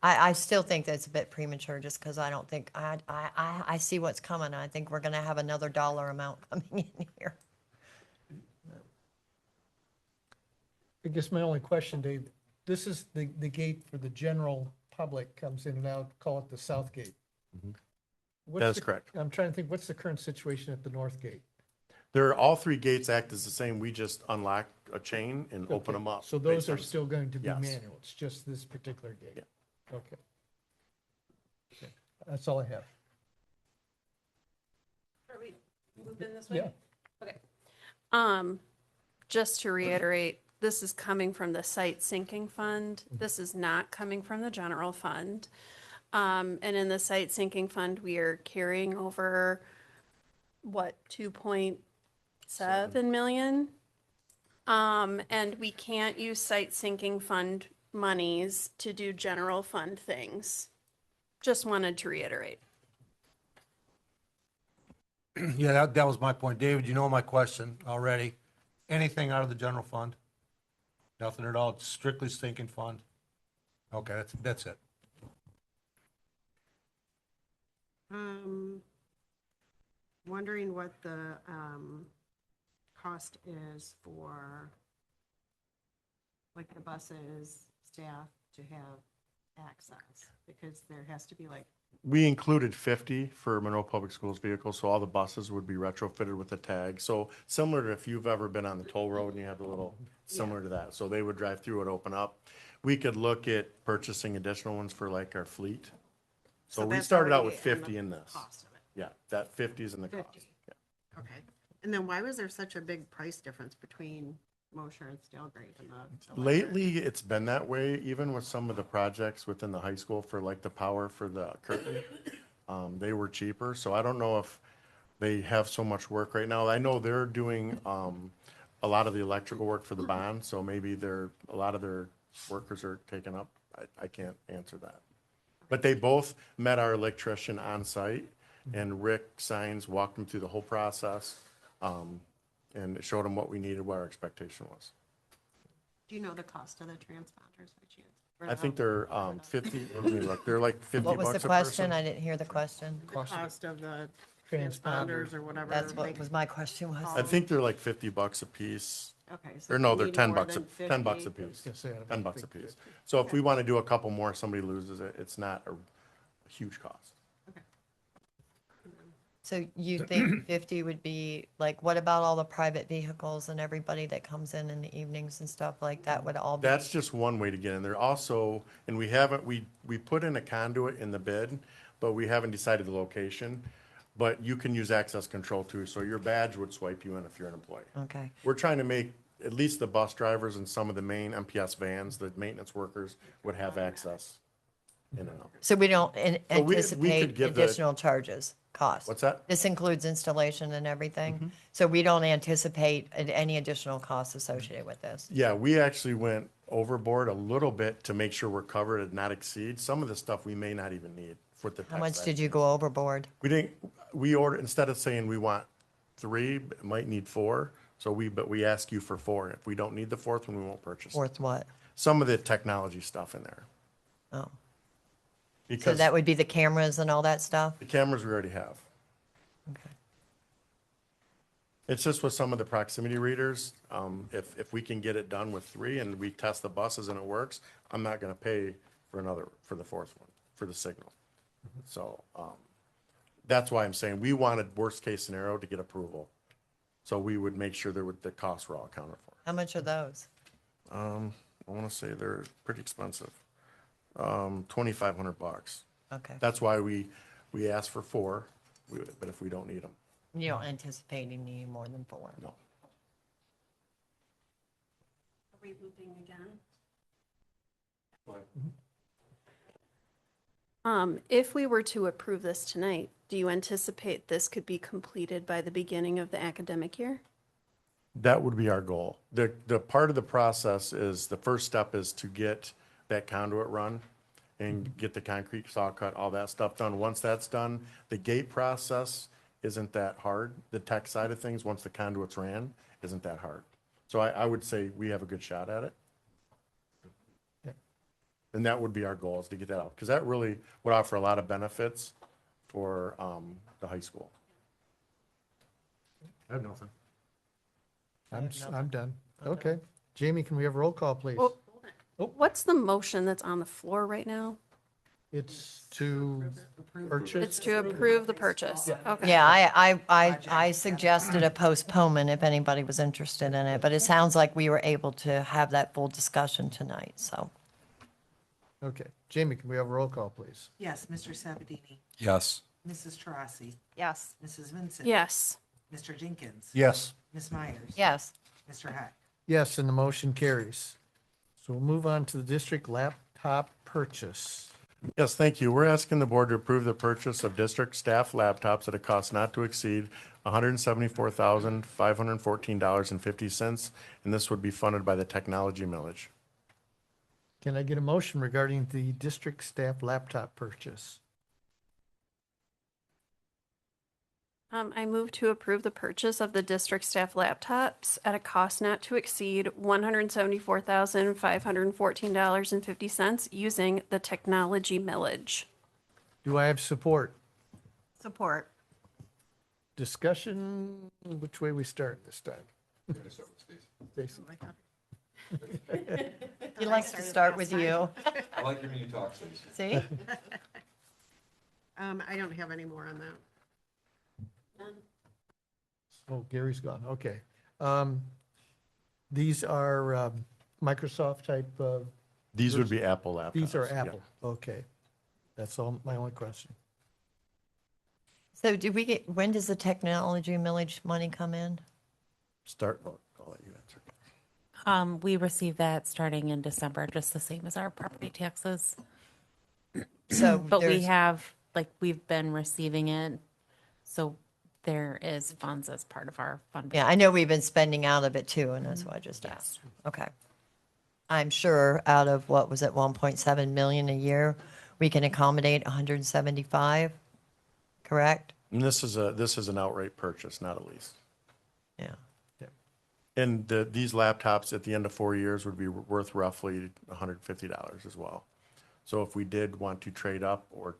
I still think that's a bit premature, just because I don't think, I see what's coming. I think we're gonna have another dollar amount coming in here. I guess my only question, Dave, this is the gate for the general public comes in and out, call it the south gate. What's That is the- correct. I'm trying to think, what's the current situation at the north gate? All three gates act as the same. We just unlock a chain and open Okay, them up. So those based are on- still going to be Yes. manual, it's just this particular gate? Yeah. Okay. Okay, that's all I have. Are we moving this Yeah. way? Okay. Just to reiterate, this is coming from the site sinking fund. This is not coming from the general fund. And in the site sinking fund, we are carrying over, what, 2.7 million? And we can't use site sinking fund monies to do general fund things. Just wanted to reiterate. Yeah, that was my point. David, you know my question already. Anything out of the general fund? Nothing at all, it's strictly sinking fund? Okay, that's it. Wondering what the cost is for, like, the buses, staff to have access? Because there has to be like, We included 50 for Monroe Public Schools vehicles, so all the buses would be retrofitted with a tag. So similar to if you've ever been on the toll road and you have the little, similar to that. So they would drive through it, open up. We could look at purchasing additional ones for like our fleet. So we that's started out already with in the 50 in this. cost of it. Yeah, that 50 is in the cost. 50. Okay. And then why was there such a big price difference between Mosher and Stalgrave and the? Lately, it's been that way, even with some of the projects within the high school for like the power for the curtain. They were cheaper, so I don't know if they have so much work right now. I know they're doing, a lot of the electrical work for the bond, so maybe a lot of their workers are taken up. I can't answer that. But they both met our electrician on site, and Rick Signs walked them through the whole process, and showed them what we needed, what our expectation was. Do you know the cost of the transponders by chance? I think they're 50, let me look, they're like 50 What was bucks the a question? person. I didn't hear the question. The cost of the Transponders. transponders or whatever. That's they- what was my question was. I think they're like 50 bucks a piece. Okay. so Or if no, you they're need 10 more bucks, than 10 bucks a 50, piece. Yes, yeah, I 10 bucks a think piece. 50. So if we want to do a couple more, somebody loses it, it's not a huge cost. So you think 50 would be, like, what about all the private vehicles and everybody that comes in the evenings and stuff like that would all be? That's just one way to get in there. Also, and we haven't, we put in a conduit in the bid, but we haven't decided the location. But you can use access control too, so your badge would swipe you in if you're an employee. Okay. We're trying to make, at least the bus drivers and some of the main MPS vans, the maintenance workers would have access in and out. So we don't So we could anticipate give the- additional charges, costs? What's that? This includes installation and everything? Mm-hmm. So we don't anticipate any additional costs associated with this? Yeah, we actually went overboard a little bit to make sure we're covered and not exceed. Some of the stuff we may not even need for the. How much did you go overboard? We didn't, we ordered, instead of saying we want 3, it might need 4. So but we ask you for 4. If we don't need the 4th one, we won't purchase it. Worth what? Some of the technology stuff in there. Oh, so Because that would be the cameras and all that stuff? the cameras we already have. Okay. It's just with some of the proximity readers, if we can get it done with 3 and we test the buses and it works, I'm not gonna pay for the 4th one, for the signal. So, that's why I'm saying we wanted worst case scenario to get approval. So we would make sure the costs were all accounted for. How much are those? I wanna say they're pretty expensive. $2,500. Okay. That's why we asked for 4, but if we don't need them, You don't anticipate needing more than 4? no. Are we looping again? If we were to approve this tonight, do you anticipate this could be completed by the beginning of the academic year? That would be our goal. The part of the process is, the first step is to get that conduit run and get the concrete saw cut, all that stuff done. Once that's done, the gate process isn't that hard. The tech side of things, once the conduits ran, isn't that hard. So I would say we have a good shot at it. And that would be our goal, is to get that out, because that really would offer a lot of benefits for the high school. I have nothing. I'm done. Okay. Jamie, can we have a roll call, please? Well, what's the motion that's on the floor right now? It's to It's purchase. to approve the purchase. Okay. Yeah, I suggested a postponement if anybody was interested in it, but it sounds like we were able to have that full discussion tonight, so. Okay. Jamie, can we have a roll call, please? Yes, Mr. Sabatini, Yes. Mrs. Taurasi, Yes. Mrs. Vincent. Yes. Mr. Jenkins. Yes. Ms. Myers. Yes, Mr. Heck. Yes, and the motion carries. So we'll move on to the district laptop purchase. Yes, thank you. We're asking the board to approve the purchase of district staff laptops at a cost not to exceed $174,514.50, and this would be funded by the technology millage. Can I get a motion regarding the district staff laptop purchase? I move to approve the purchase of the district staff laptops at a cost not to exceed $174,514.50 using the technology millage. Do I have support? Support. Discussion, which way we start this time? Stacy. He likes to start with you. I like hearing you talk, Stacy. See? I don't have any more on that. Oh, Gary's gone, okay. These are Microsoft type, These would be Apple laptops. these are yeah. Apple, okay. That's all, my only question. So when does the technology millage money come in? I'll let you answer. We receive that starting in December, just the same as our property taxes. So But we there's- have, like, we've been receiving it, so there is funds as part of our fund. Yeah, I know we've been spending out of it too, and that's why I just asked. Okay. I'm sure out of, what was it, 1.7 million a year, we can accommodate 175, correct? And this is an outright purchase, not a lease. Yeah. And these laptops at the end of 4 years would be worth roughly $150 as well. So if we did want to trade up or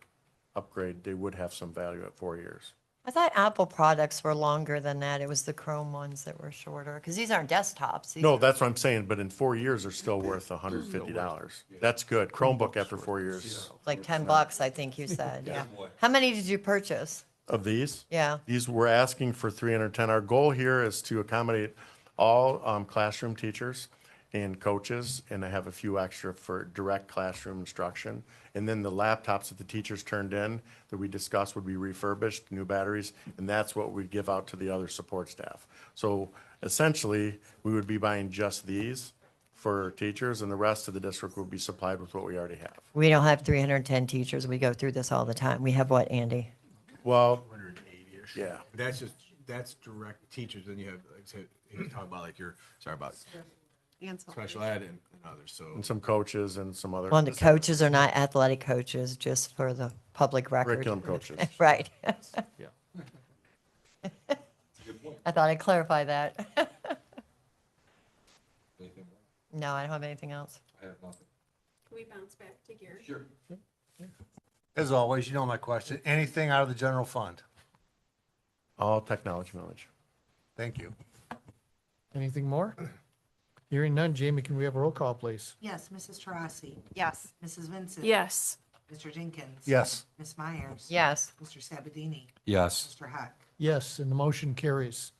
upgrade, they would have some value at 4 years. I thought Apple products were longer than that. It was the Chrome ones that were shorter, because these aren't desktops. These No, are- that's what I'm saying, but in 4 years, they're still worth $150. That's good. Chromebook after 4 years Like $10, I think you said, yeah. How many did you purchase? of these. Yeah. These, we're asking for 310. Our goal here is to accommodate all classroom teachers and coaches, and I have a few extra for direct classroom instruction. And then the laptops that the teachers turned in that we discussed would be refurbished, new batteries, and that's what we'd give out to the other support staff. So essentially, we would be buying just these for teachers, and the rest of the district would be supplied with what we already have. We don't have 310 teachers. We go through this all the time. We have what, Andy? Well, 180-ish. yeah. That's direct teachers, then you have, like I said, you talk about like about And so- special ed and others, so. And some coaches and some other. Well, the coaches are not athletic coaches, just for the public record. Curriculum coaches. Right. Yeah. I thought I'd clarify that. No, I don't have anything else. I have nothing. Can we bounce back to Gary? Sure. As always, you know my question. Anything out of the general fund? All technology knowledge. Thank you. Anything more? Hearing none, Jamie, can we have a roll call, please? Yes, Mrs. Taurasi. Yes. Mrs. Vincent. Yes. Mr. Jenkins. Yes. Ms. Myers. Yes. Mr. Sabadini. Yes. Mr. Huck. Yes, and the motion carries.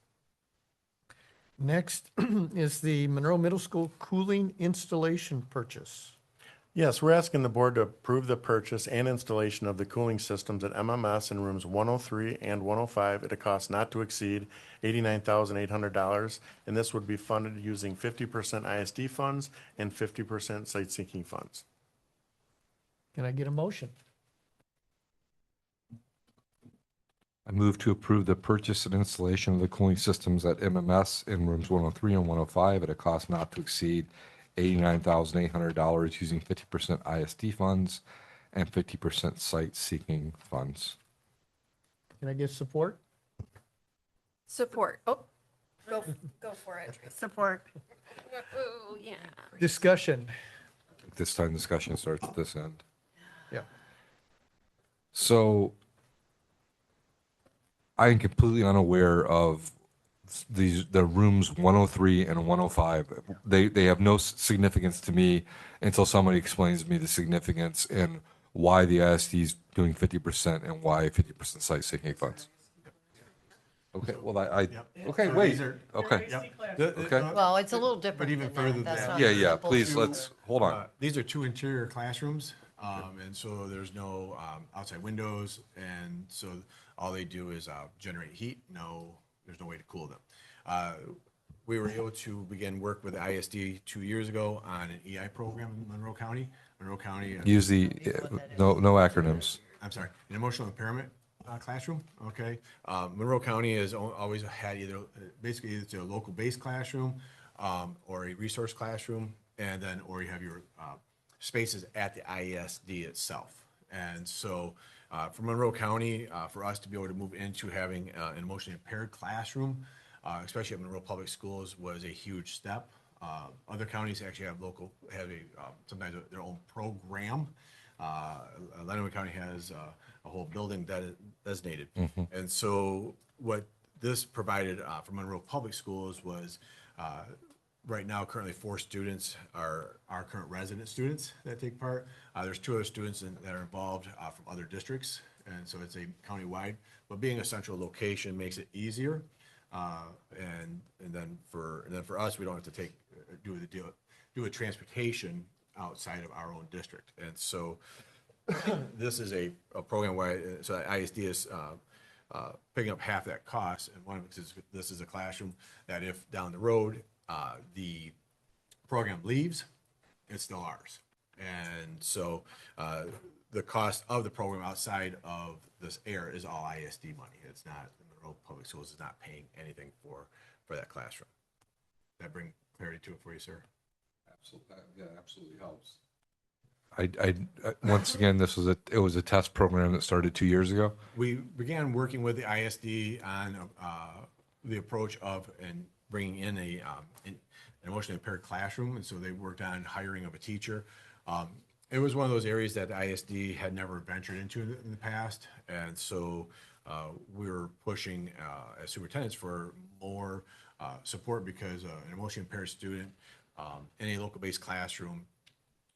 Next is the Monroe Middle School cooling installation purchase. Yes, we're asking the board to approve the purchase and installation of the cooling systems at MMS in rooms 103 and 105 at a cost not to exceed $89,800. And this would be funded using 50% ISD funds and 50% site sinking funds. Can I get a motion? I move to approve the purchase and installation of the cooling systems at MMS in rooms 103 and 105 at a cost not to exceed $89,800 using 50% ISD funds and 50% site-seeking funds. Can I get support? Support. Oh, go for it. Tracy. Support. Oh, yeah. Discussion. This time discussion starts at this end. Yeah. So I am completely unaware of the rooms 103 and 105. They have no significance to me until somebody explains to me the significance and why the ISD is doing 50% and why 50% site sinking funds. Okay, well, okay, So wait, these are- okay. Okay. Well, it's a little different But even than further that. than That's that. not Yeah, a yeah, simple- please, let's, hold on. These are two interior classrooms, and so there's no outside windows, and so all they do is generate heat. There's no way to cool them. We were able to begin work with ISD 2 years ago on an EI program in Monroe County. Monroe County. Use the, no acronyms. I'm sorry, an emotional impairment classroom, okay? Monroe County has always had either, basically it's a local-based classroom or a resource classroom, and then, or you have your spaces at the ISD itself. And so for Monroe County, for us to be able to move into having an emotionally impaired classroom, especially at Monroe Public Schools, was a huge step. Other counties actually have sometimes their own program. Lenawee County has a whole building that is designated. And so what this provided for Monroe Public Schools was right now currently 4 students are our current resident students that take part. There's 2 other students that are involved from other districts, and so it's a countywide. But being a central location makes it easier, and then for us, we don't have to do a transportation outside of our own district, and so this is a program where so ISD is picking up half that cost, and one of it is this is a classroom that if down the road the program leaves, it's still ours. And so the cost of the program outside of this air is all ISD money. It's not, Monroe Public Schools is not paying anything for that classroom. That bring clarity to it for you, sir? Absolutely, yeah, absolutely helps. Once again, it was a test program that started 2 years ago. We began working with the ISD on the approach of and bringing in an emotionally impaired classroom, and so they worked on hiring of a teacher. It was one of those areas that ISD had never ventured into in the past, and so we were pushing as superintendents for more support because an emotionally impaired student in a local-based classroom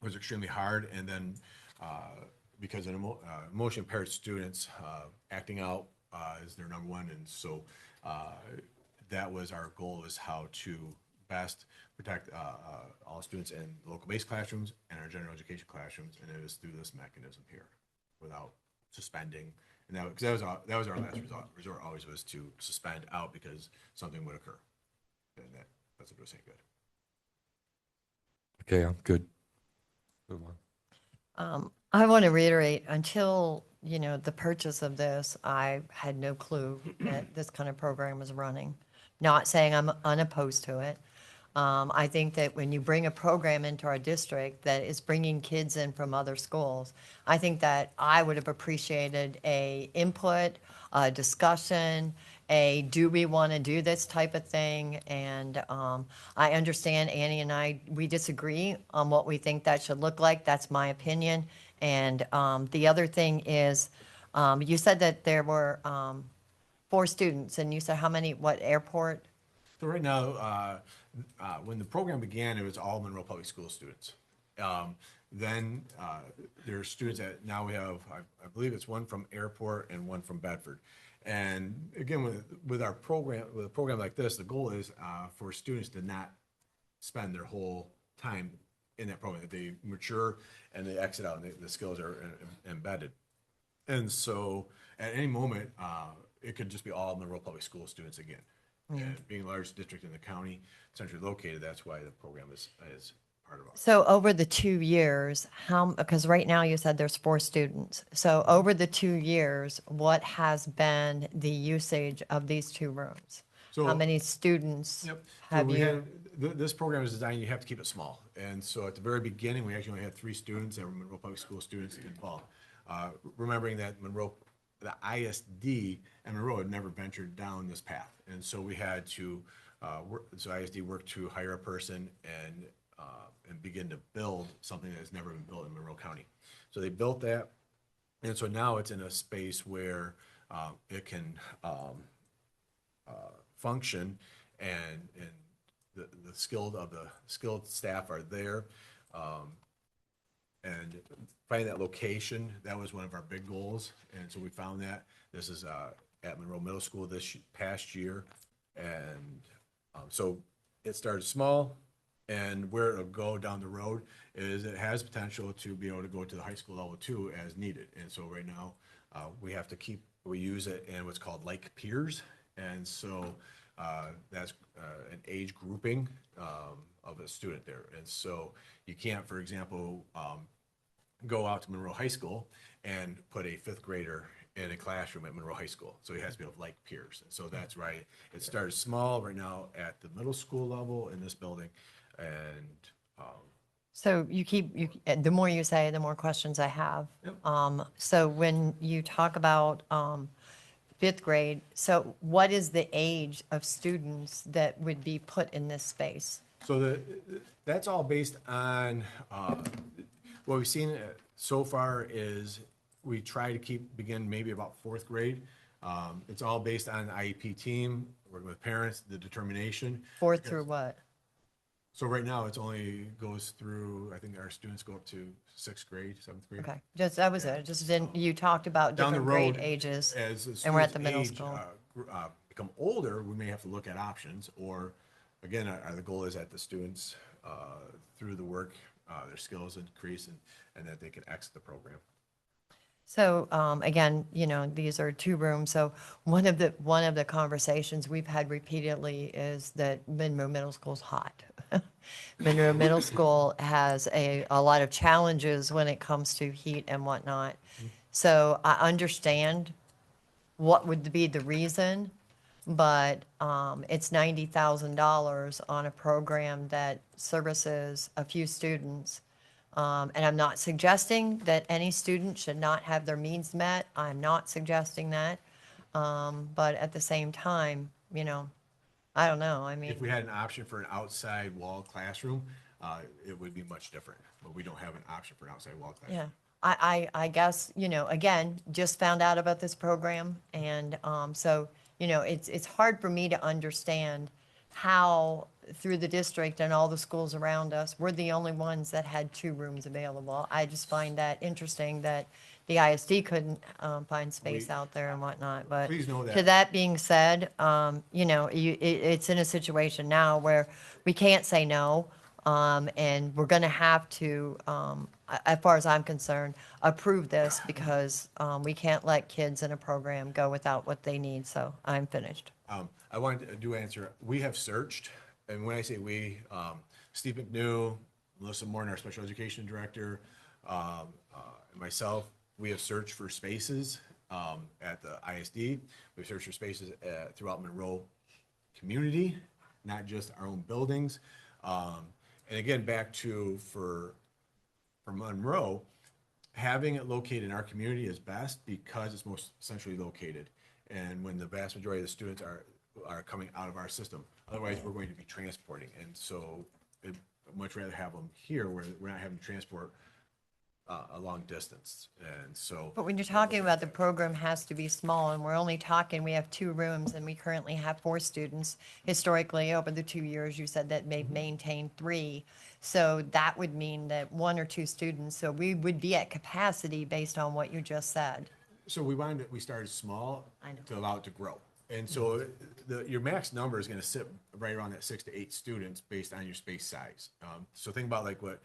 was extremely hard, and then because emotionally impaired students acting out is their number one, and so that was our goal, is how to best protect all students in local-based classrooms and our general education classrooms, and it was through this mechanism here, without suspending. And that was our last resort always, was to suspend out because something would occur, and that's what we're saying. Good. Okay, I'm good. Move on. I want to reiterate, until, the purchase of this, I had no clue that this kind of program was running. Not saying I'm unopposed to it. I think that when you bring a program into our district that is bringing kids in from other schools, I think that I would have appreciated a input, a discussion, do we want to do this type of thing? And I understand Annie and we disagree on what we think that should look like. That's my opinion. And the other thing is, you said that there were 4 students, and you said how many, what airport? So right now, when the program began, it was all Monroe Public School students. Then there are students that now we have, I believe it's one from Airport and one from Bedford. And again, with our program, with a program like this, the goal is for students to not spend their whole time in that program. They mature and they exit out, and the skills are embedded. And so at any moment, it could just be all Monroe Public School students again. And being a large district in the county, centrally located, that's why the program is part of us. So over the 2 years, because right now you said there's 4 students. So over the 2 years, what has been the usage of these 2 rooms? So, how many students have you? This program is designed, you have to keep it small. And so at the very beginning, we actually only had 3 students that were Monroe Public School students involved. Remembering that the ISD and Monroe had never ventured down this path. And so we had to, so ISD worked to hire a person and begin to build something that has never been built in Monroe County. So they built that. And so now it's in a space where it can function, and the skilled staff are there. And finding that location, that was one of our big goals. And so we found that. This is at Monroe Middle School this past year. And so it started small, and where it'll go down the road is it has potential to be able to go to the high school level too as needed. And so right now we use it in what's called like peers. And so that's an age grouping of a student there. And so you can't, for example, go out to Monroe High School and put a 5th grader in a classroom at Monroe High School. So he has to be of like peers. And so that's right. It started small right now at the middle school level in this building. And So the more you say, the more questions I have. Yep. So when you talk about 5th grade, so what is the age of students that would be put in this space? so that's all based on what we've seen so far is we try to begin maybe about 4th grade. It's all based on the IEP team, working with parents, the determination. Fourth through what? So right now, it's only goes through, I think our students go up to 6th grade, 7th grade. Okay, just, that was it. Just didn't, you talked about Down the different grade road, ages. as the and we're at students the middle age, school. become older, we may have to look at options, or, again, the goal is that the students, through the work, their skills increase and that they can exit the program. So, again, you know, these are 2 rooms, so one of the conversations we've had repeatedly is that Monroe Middle School's hot. Monroe Middle School has a lot of challenges when it comes to heat and whatnot. So I understand what would be the reason, but it's $90,000 on a program that services a few students. And I'm not suggesting that any student should not have their needs met. I'm not suggesting that. But at the same time, you know, I don't know. I mean, If we had an option for an outside wall classroom, it would be much different, but we don't have an option for an outside wall classroom. yeah. I guess, you know, again, just found out about this program. And so, you know, it's hard for me to understand how through the district and all the schools around us, we're the only ones that had 2 rooms available. I just find that interesting that the ISD couldn't find space out there and whatnot. But Please know to that. that being said, you know, it's in a situation now where we can't say no. And we're going to have to, as far as I'm concerned, approve this because we can't let kids in a program go without what they need. So I'm finished. I wanted to do answer, we have searched, and when I say we, Steve McNew, Melissa Morton, our special education director, and myself, we have searched for spaces at the ISD. We've searched for spaces throughout Monroe community, not just our own buildings. And again, back to for Monroe, having it located in our community is best because it's most centrally located. And when the vast majority of the students are coming out of our system, otherwise we're going to be transporting. And so I'd much rather have them here where we're not having to transport a long distance. And so. But when you're talking about the program has to be small, and we're only talking, we have 2 rooms, and we currently have 4 students. Historically, over the 2 years, you said that they've maintained 3. So that would mean that 1 or 2 students, so we would be at capacity based on what you just said. So we started small I know. to allow it to grow. And so your max number is going to sit right around that 6 to 8 students based on your space size. So think about like what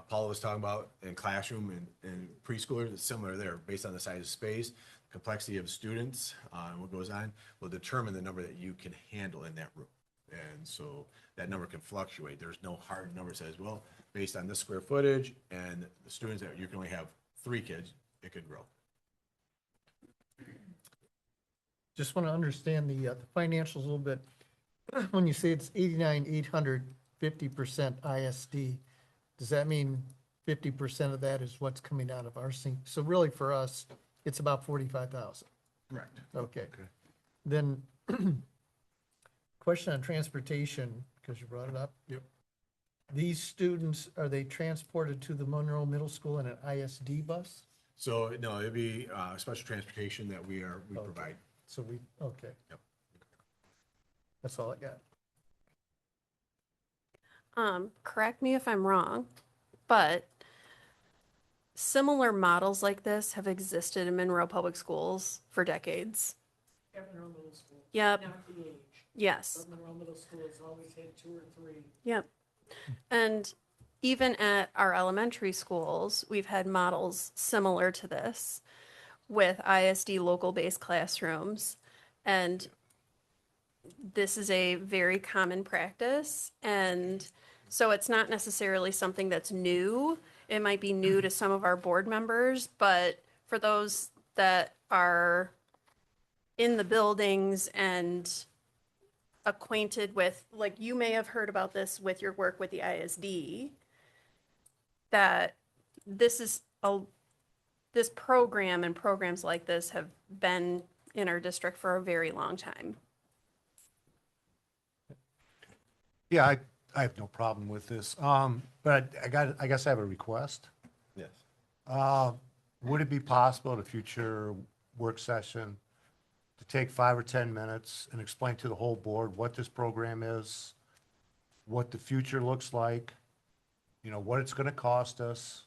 Paul was talking about in classroom and preschoolers. It's similar there based on the size of space, complexity of students, and what goes on will determine the number that you can handle in that room. And so that number can fluctuate. There's no hard number that says, well, based on this square footage and the students that you can only have 3 kids, it could grow. Just want to understand the financials a little bit. When you say it's 89,800, 50% ISD, does that mean 50% of that is what's coming out of our sink? So really for us, it's about 45,000. Correct. Okay. Then question on transportation, because you brought it up. Yep. These students, are they transported to the Monroe Middle School in an ISD bus? So, no, it'd be special transportation that we provide. So okay. Yep. That's all I got. Correct me if I'm wrong, but similar models like this have existed in Monroe Public Schools for decades. At Monroe Middle School. Yep. Not the age. Yes. But Monroe Middle School has always had 2 or 3. Yep. And even at our elementary schools, we've had models similar to this with ISD local-based classrooms. And this is a very common practice. And so it's not necessarily something that's new. It might be new to some of our board members, but for those that are in the buildings and acquainted with, like, you may have heard about this with your work with the ISD, that this program and programs like this have been in our district for a very long time. Yeah, I have no problem with this. But I guess I have a request. Yes. Would it be possible at a future work session to take 5 or 10 minutes and explain to the whole board what this program is, what the future looks like, you know, what it's going to cost us,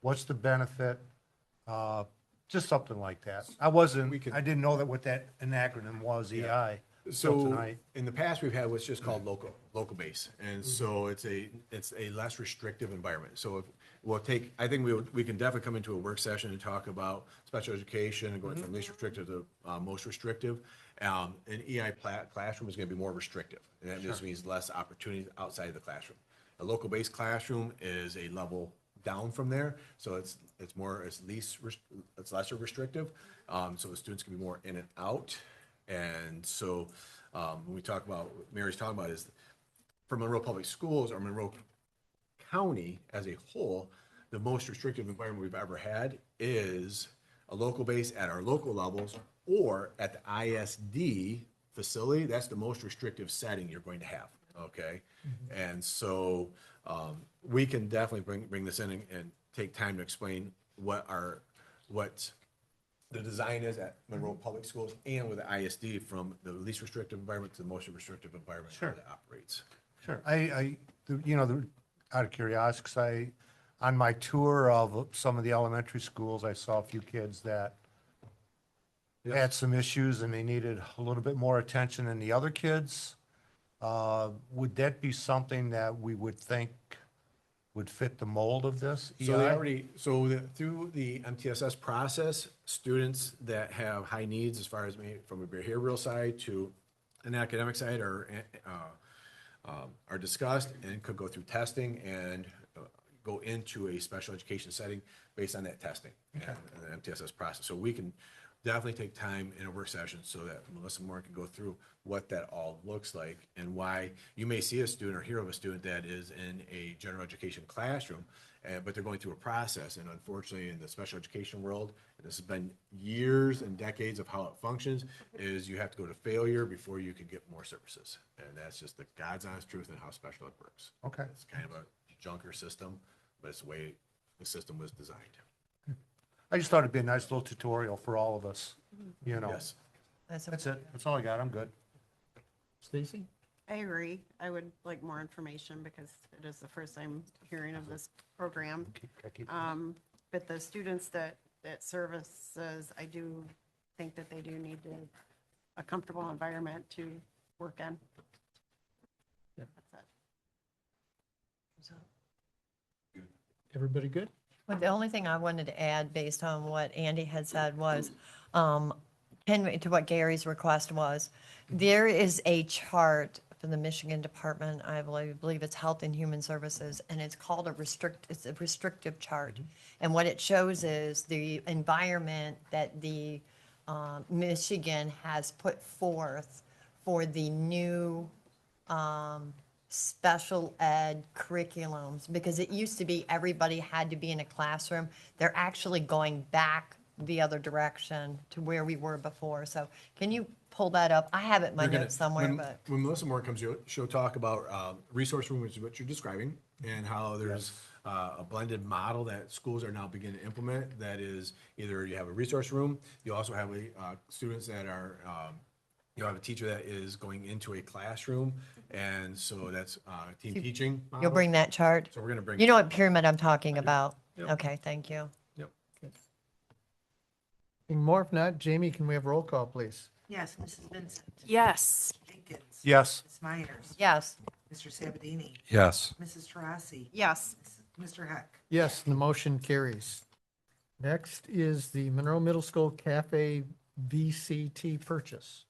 what's the benefit, just something like that. I didn't know that what that an acronym was, EI. till So tonight. in the past, we've had what's just called local base. And so it's a less restrictive environment. So if, I think we can definitely come into a work session and talk about special education and going from least restrictive to most restrictive. An EI classroom is going to be more restrictive. And that just means less opportunities outside of the classroom. A local based classroom is a level down from there. So it's lesser restrictive. So the students can be more in and out. And so when we talk about, what Mary's talking about is for Monroe Public Schools or Monroe County as a whole, the most restrictive environment we've ever had is a local base at our local levels or at the ISD facility. That's the most restrictive setting you're going to have, okay? And so we can definitely bring this in and take time to explain what the design is at Monroe Public Schools and with the ISD from the least restrictive environment to the most restrictive environment how it operates. Sure. Out of curiosity, 'cause on my tour of some of the elementary schools, I saw a few kids that had some issues and they needed a little bit more attention than the other kids. Would that be something that we would think would fit the mold of this? So they EI? already, through the MTSS process, students that have high needs as far as from a behavioral side to an academic side are discussed and could go through testing and go into a special education setting based on that testing and the MTSS process. So we can definitely take time in a work session so that Melissa Moore can go through what that all looks like and why you may see a student or hear of a student that is in a general education classroom, but they're going through a process. And unfortunately, in the special education world, and this has been years and decades of how it functions, is you have to go to failure before you can get more services. And that's just the God's honest truth and how special ed works. Okay. It's kind of a junker system, but it's the way the system was designed. I just thought it'd be a nice little tutorial for all of us, you know. Yes. That's it. That's all I got. I'm good. Stacy? I agree. I would like more information because it is the first time hearing of this program. But the students that services, I do think that they do need a comfortable environment to work in. That's it. Everybody good? Well, the only thing I wanted to add based on what Andy had said was, to what Gary's request was, there is a chart from the Michigan Department, I believe it's Health and Human Services, and it's called it's a restrictive chart. And what it shows is the environment that the Michigan has put forth for the new special ed curriculums, because it used to be everybody had to be in a classroom. They're actually going back the other direction to where we were before. So can you pull that up? I have it in my notes somewhere, but. When Melissa Moore comes, she'll talk about resource room, which is what you're describing, and how there's a blended model that schools are now beginning to implement. That is either you have a resource room, you also have students that are, you have a teacher that is going into a classroom, and so that's team teaching model. You'll bring that chart? So we're going to bring. You know what pyramid I'm talking about? Yep. Okay, thank you. Yep. Any more? If not, Jamie, can we have roll call, please? Yes, Mrs. Vincent. Yes. Jenkins. Yes. Ms. Myers. Yes. Mr. Sabatini. Yes. Mrs. Taurasi. Yes. Mr. Heck. Yes, the motion carries. Next is the Monroe Middle School Cafe VCT purchase.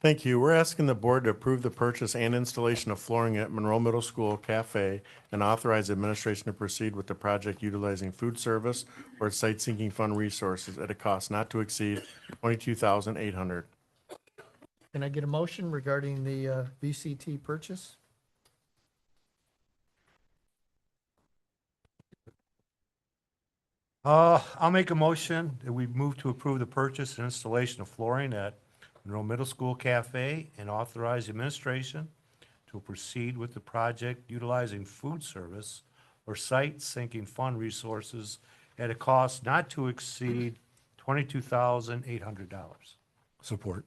Thank you. We're asking the board to approve the purchase and installation of flooring at Monroe Middle School Cafe and authorize administration to proceed with the project utilizing food service or site sinking fund resources at a cost not to exceed $22,800. Can I get a motion regarding the VCT purchase? I'll make a motion that we move to approve the purchase and installation of flooring at Monroe Middle School Cafe and authorize administration to proceed with the project utilizing food service or site sinking fund resources at a cost not to exceed $22,800. Support.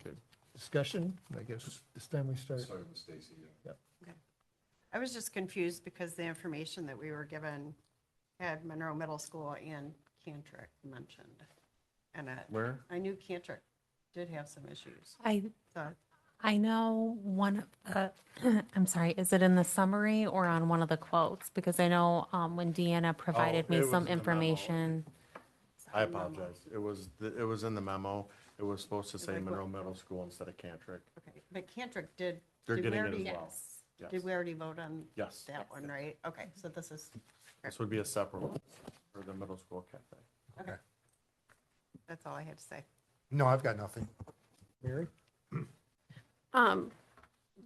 Okay. Discussion, I guess this time we start. Yep. I was just confused because the information that we were given had Monroe Middle School and Cantrick mentioned. And Where? I knew Cantrick did have some issues. So I know one of the, I'm sorry, is it in the summary or on one of the quotes? Because I know when Deanna provided it me was some the memo. information. I apologize. It was in the memo. It was supposed to say Like what? Monroe Middle School instead of Cantrick. okay, but Cantrick did. They're did we getting it already- as well. Did Yes. we already vote on Yes. that one, right? Okay, so this is, This would be a separate one for the middle school cafe. okay. That's all I had to say. No, I've got nothing. Mary?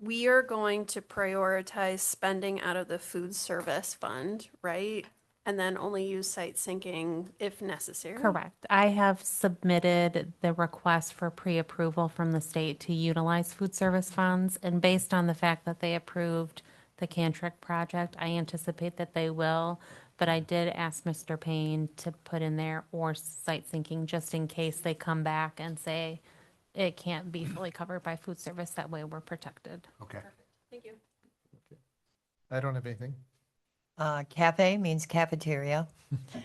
We are going to prioritize spending out of the food service fund, right? And then only use site syncing if necessary. Correct. I have submitted the request for pre-approval from the state to utilize food service funds. And based on the fact that they approved the Cantrick project, I anticipate that they will. But I did ask Mr. Payne to put in there or site syncing just in case they come back and say it can't be fully covered by food service. That way we're protected. Okay. Thank you. I don't have anything. Cafe means cafeteria,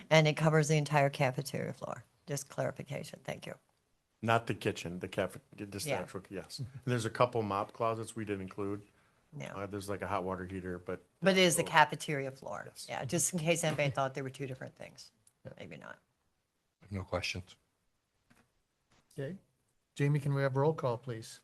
and it covers the entire cafeteria floor. Just clarification, thank you. Not the kitchen, the cafe, just the Yeah. actual, yes. And there's a couple mop closets we didn't include. Yeah, There's like a hot water heater, but but it is the cafeteria floor. Yes. Yeah, just in case anybody thought they were two different things. Maybe not. No questions. Okay. Jamie, can we have roll call, please?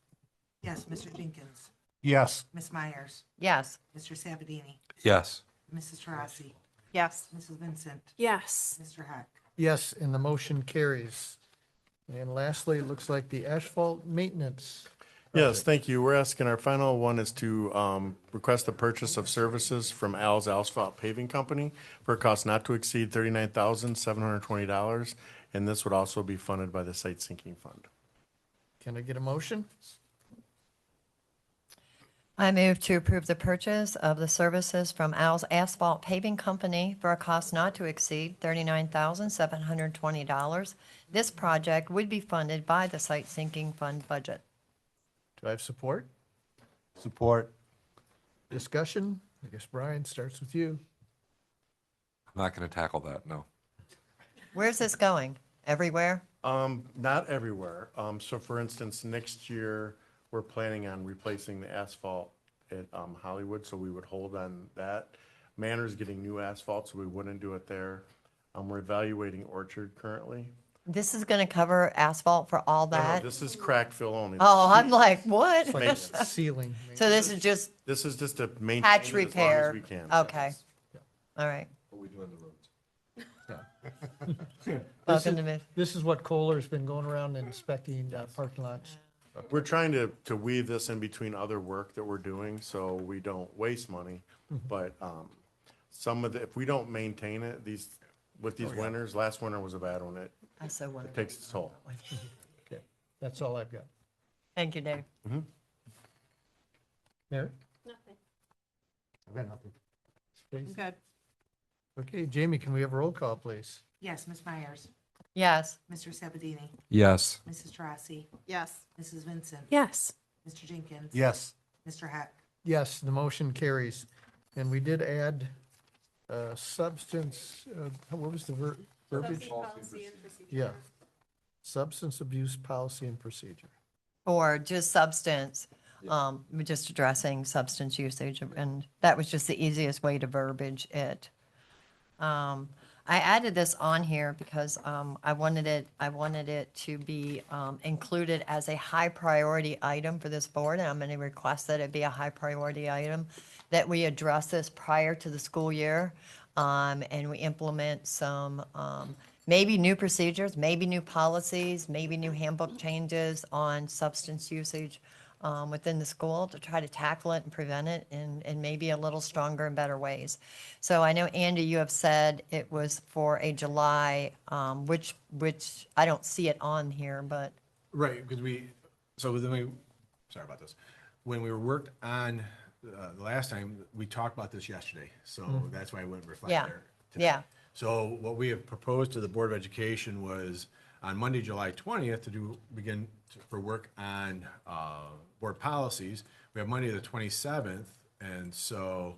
Yes, Mr. Jenkins, Yes. Ms. Myers, Yes, Mr. Sabatini, Yes. Mrs. Taurasi, Yes. Mrs. Vincent, Yes. Mr. Heck. Yes, and the motion carries. And lastly, it looks like the asphalt maintenance. yes, thank you. We're asking, our final one is to request the purchase of services from Al's Asphalt Paving Company for a cost not to exceed $39,720. And this would also be funded by the site sinking fund. Can I get a motion? I move to approve the purchase of the services from Al's Asphalt Paving Company for a cost not to exceed $39,720. This project would be funded by the site sinking fund budget. Do I have support? Support. Discussion? I guess Brian starts with you. I'm not going to tackle that, no. Where's this going? Everywhere? Not everywhere. So for instance, next year, we're planning on replacing the asphalt at Hollywood, so we would hold on that. Manor's getting new asphalt, so we wouldn't do it there. We're evaluating Orchard currently. This is going to cover asphalt for all No, no, that? this is crack fill only. Oh, I'm like, what? It's like Maintenance. ceiling. So this is just This is just a maintain patch it as long as repair? we can. Okay. All right. What we do on the roads. Welcome to me. This is what Kohler's been going around and inspecting parking lots. We're trying to weave this in between other work that we're doing, so we don't waste money. But some of the, if we don't maintain it, with these winters, last winter was a bad one. It I so want. takes its toll. Okay, that's all I've got. Thank you, Dave. Mary? Nothing. I've got nothing. Stacy? Good. Okay, Jamie, can we have a roll call, please? Yes, Ms. Myers, Yes. Mr. Sabatini, Yes. Mrs. Taurasi, Yes. Mrs. Vincent, Yes. Mr. Jenkins. Yes. Mr. Heck. Yes, the motion carries. And we did add substance, what was the verbiage? Yeah. Substance abuse policy and procedure. Or just substance, we're just addressing substance usage, and that was just the easiest way to verbiage it. I added this on here because I wanted it to be included as a high priority item for this board, and I'm going to request that it be a high priority item, that we address this prior to the school year, and we implement some maybe new procedures, maybe new policies, maybe new handbook changes on substance usage within the school to try to tackle it and prevent it in maybe a little stronger and better ways. So I know, Andy, you have said it was for a July, which I don't see it on here, but Right, because sorry about this. When we worked on the last time, we talked about this yesterday, so that's why I wouldn't reflect Yeah. there. today. yeah, So what we have proposed to the Board of Education was on Monday, July 20th for work on board policies. We have Monday the 27th, and so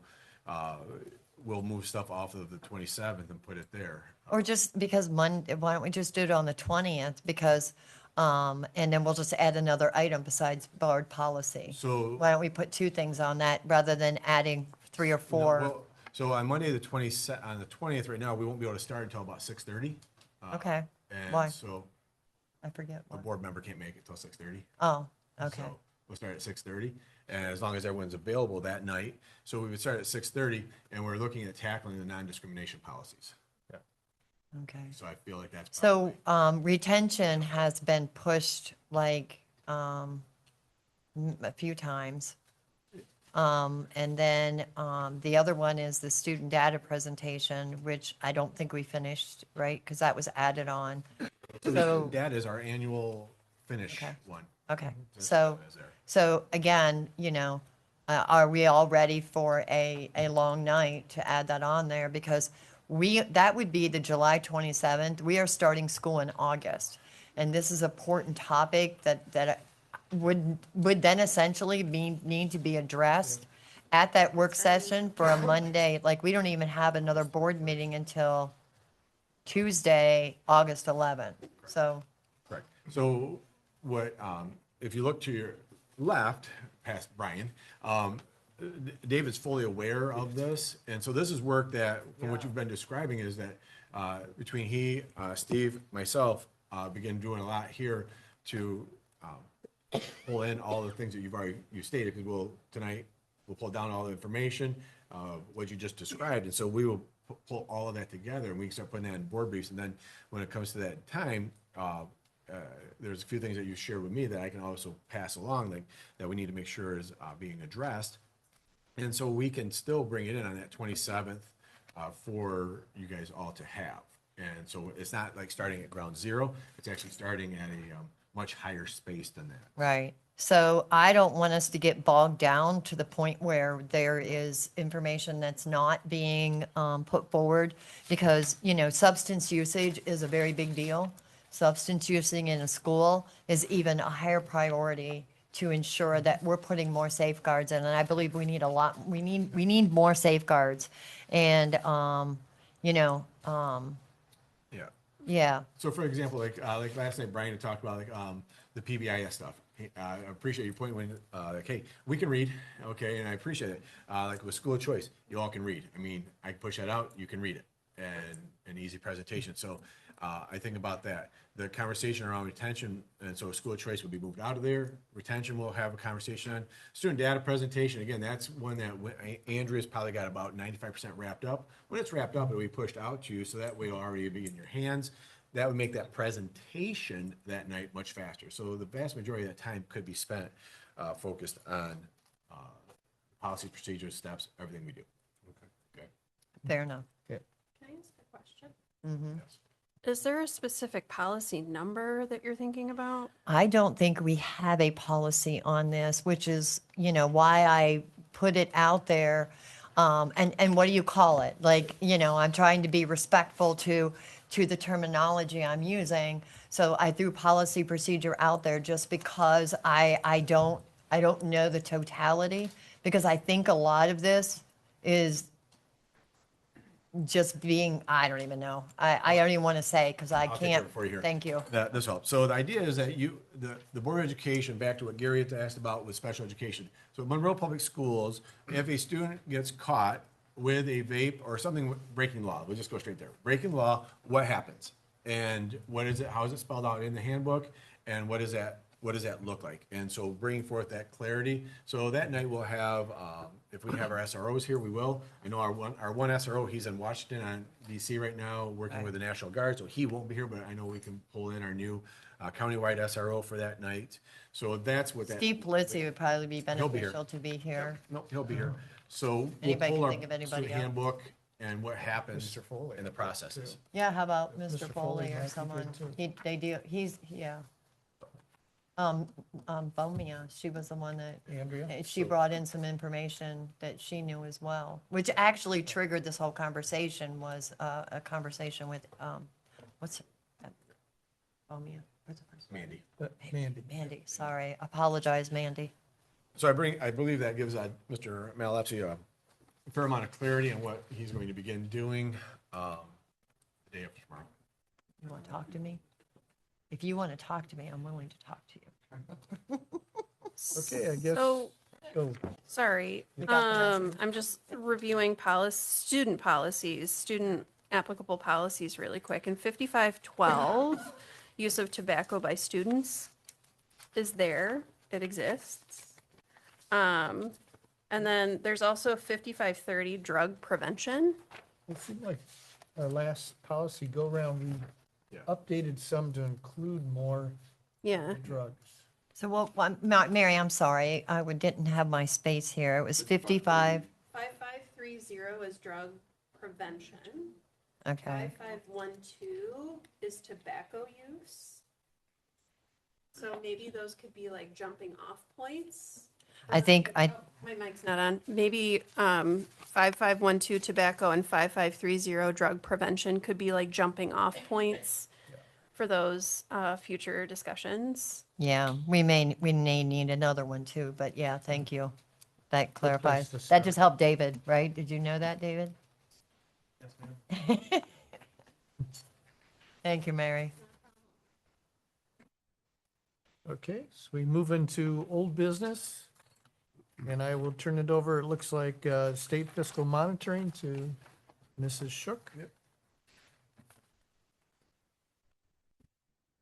we'll move stuff off of the 27th and put it there. Or just because Monday, why don't we just do it on the 20th? Because, and then we'll just add another item besides board policy. So- Why don't we put two things on that rather than adding three or four? Well, so on Monday, the 20th, right now, we won't be able to start until about 6:30. Okay, And why? so I forget. a board member can't make it till 6:30. Oh, okay. So we'll start at 6:30, and as long as everyone's available that night. So we would start at 6:30, and we're looking at tackling the non-discrimination policies. Okay. So I feel like that's So, probably, retention has been pushed like, a few times. And then, the other one is the student data presentation, which I don't think we finished, right? Because that was added on. So, that is our annual finish Okay. one. okay, Just so, as there. so again, are we all ready for a long night to add that on there? Because that would be the July 27th. We are starting school in August. And this is an important topic that would then essentially need to be addressed at that work session for a Monday. Like, we don't even have another board meeting until Tuesday, August 11th. So, Correct. So what, if you look to your left, past Brian, David's fully aware of this. And so this is work that, from what you've been describing, is that between he, Steve, myself, begin doing a lot here to pull in all the things that you stated, because tonight, we'll pull down all the information, what you just described. And so we will pull all of that together, and we can start putting that in board briefs. And then when it comes to that time, there's a few things that you shared with me that I can also pass along, like that we need to make sure is being addressed. And so we can still bring it in on that 27th for you guys all to have. And so it's not like starting at ground zero, it's actually starting at a much higher space than that. right. So I don't want us to get bogged down to the point where there is information that's not being put forward, because, substance usage is a very big deal. Substance using in a school is even a higher priority to ensure that we're putting more safeguards in. And I believe we need we need more safeguards. And, Yeah. yeah, So for example, like last night, Brian had talked about the PBIS stuff. I appreciate your point when, hey, we can read, okay, and I appreciate it. Like with school choice, you all can read. I mean, I can push that out, you can read it, and an easy presentation. So I think about that. The conversation around retention, and so school choice will be moved out of there. Retention we'll have a conversation on. Student data presentation, again, that's one that Andrea's probably got about 95% wrapped up. When it's wrapped up, it'll be pushed out to you, so that way it'll already be in your hands. That would make that presentation that night much faster. So the vast majority of that time could be spent focused on policies, procedures, steps, everything we do. Okay. fair enough. Can I ask a question? Yes. Is there a specific policy number that you're thinking about? I don't think we have a policy on this, which is, why I put it out there. And what do you call it? Like, I'm trying to be respectful to the terminology I'm using. So I threw policy procedure out there just because I don't know the totality, because I think a lot of this is just being, I don't even know. I don't even want to say, because I I'll take can't. over for you here. Thank you. This helps. So the idea is that the Board of Education, back to what Gary had asked about with special education. So Monroe Public Schools, if a student gets caught with a vape or something breaking law, we'll just go straight there. Breaking law, what happens? And what is it, how is it spelled out in the handbook? And what does that look like? And so bringing forth that clarity. So that night we'll have, if we have our SROs here, we will. I know our one SRO, he's in Washington on DC right now, working with the National Guard, so he won't be here, but I know we can pull in our new countywide SRO for that night. So that's what that. Steve Polizzi would probably be He'll be here. beneficial to be here. No, he'll be here. So we'll Anybody pull can our think of anybody student else? handbook and what happens Mr. Foley. in the processes. Yeah, how about Mr. Mr. Foley Foley might or be someone? good, too. Yeah. Bomia, she was the one that, Andrea? she brought in some information that she knew as well, which actually triggered this whole conversation, was a conversation with, what's, Bomia. What's the first name? Mandy. Mandy. Mandy, sorry. Apologize, Mandy. So I believe that gives Mr. Malavsky a fair amount of clarity on what he's going to begin doing the day after tomorrow. You want to talk to me? If you want to talk to me, I'm willing to talk to you. Okay, I guess, So, go. sorry, I'm just reviewing student policies, student applicable policies really quick. In 5512, use of tobacco by students is there, it exists. And then there's also 5530, drug prevention. It seemed like our last policy go-round, we Yeah. updated some to include more Yeah. drugs. So, well, Mary, I'm sorry. Didn't have my space here. It was 55. 5530 is drug prevention. Okay. 5512 is tobacco use. So maybe those could be like jumping off points. I think I, My mic's not on. Maybe 5512 tobacco and 5530 drug prevention could be like jumping off points for those future discussions. yeah, we may need another one too, but yeah, thank you. That clarifies. to That start. just helped David, right? Did you know that, David? Yes, ma'am. Thank you, Mary. Okay, so we move into old business. And I will turn it over, it looks like, state fiscal monitoring to Mrs. Shook.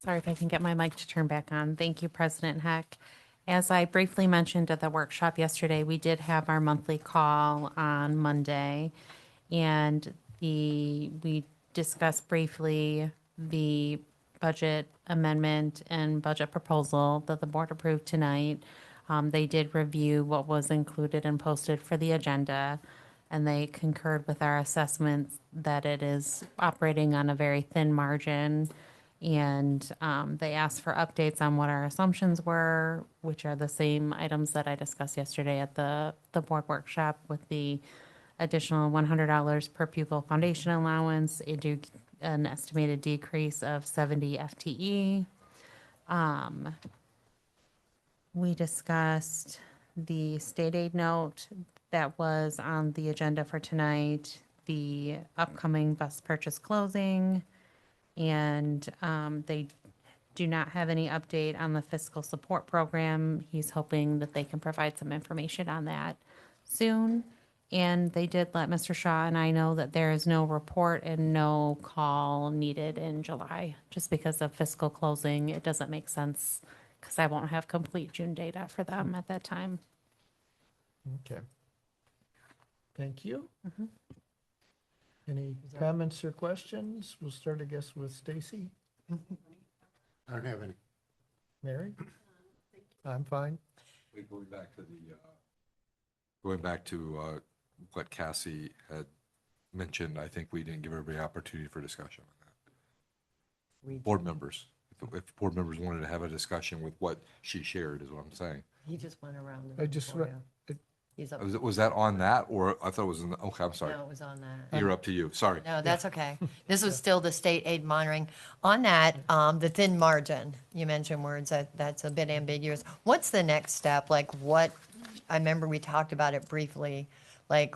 Sorry if I can get my mic to turn back on. Thank you, President Heck. As I briefly mentioned at the workshop yesterday, we did have our monthly call on Monday. And we discussed briefly the budget amendment and budget proposal that the board approved tonight. They did review what was included and posted for the agenda, and they concurred with our assessments that it is operating on a very thin margin. And they asked for updates on what our assumptions were, which are the same items that I discussed yesterday at the board workshop, with the additional $100 per pupil foundation allowance, an estimated decrease of 70 FTE. We discussed the state aid note that was on the agenda for tonight, the upcoming bus purchase closing, and they do not have any update on the fiscal support program. He's hoping that they can provide some information on that soon. And they did let Mr. Shaw and I know that there is no report and no call needed in July. Just because of fiscal closing, it doesn't make sense because I won't have complete June data for them at that time. Okay. Thank you. Any comments or questions? We'll start, I guess, with Stacy. I don't have any. Mary? I'm fine. Going back to what Cassie had mentioned, I think we didn't give everybody opportunity for discussion on that. Board members, if board members wanted to have a discussion with what she shared, is what I'm saying. He just went around the I room just for went- you. He's up. Was that on that, or I thought it was in the, okay, I'm sorry. No, it was on that. You're up to you, sorry. No, that's okay. This was still the state aid monitoring. On that, the thin margin, you mentioned words that's a bit ambiguous. What's the next step? Like what, I remember we talked about it briefly, like,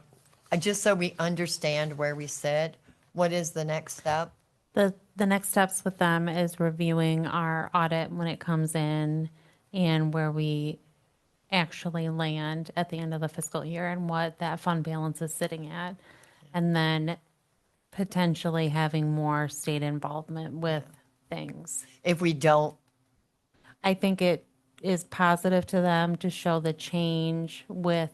just so we understand where we sit, what is the next step? The next steps with them is reviewing our audit when it comes in and where we actually land at the end of the fiscal year and what that fund balance is sitting at. And then potentially having more state involvement with things. If we don't, I think it is positive to them to show the change with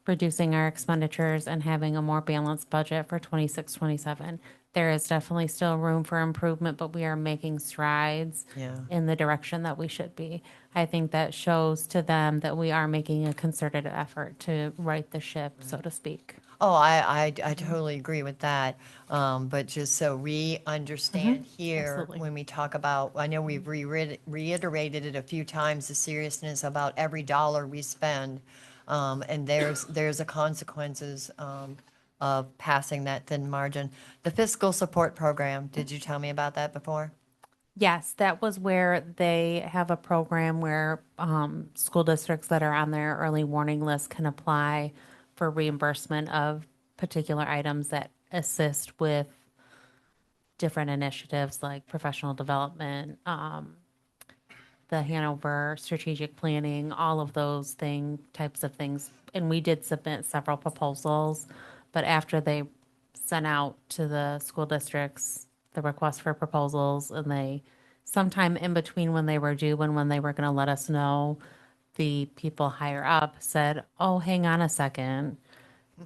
reducing our expenditures and having a more balanced budget for 26, 27. There is definitely still room for improvement, but we are making strides in the direction that we should be. I think that shows to them that we are making a concerted effort to right the ship, so to speak. oh, I totally agree with that. But just so we understand here, absolutely. when we talk about, I know we've reiterated it a few times, the seriousness about every dollar we spend. And there's a consequences of passing that thin margin. The fiscal support program, did you tell me about that before? Yes, that was where they have a program where school districts that are on their early warning list can apply for reimbursement of particular items that assist with different initiatives like professional development, the Hanover strategic planning, all of those types of things. And we did submit several proposals, but after they sent out to the school districts the request for proposals, and they, sometime in between when they were due and when they were going to let us know, the people higher up said, oh, hang on a second.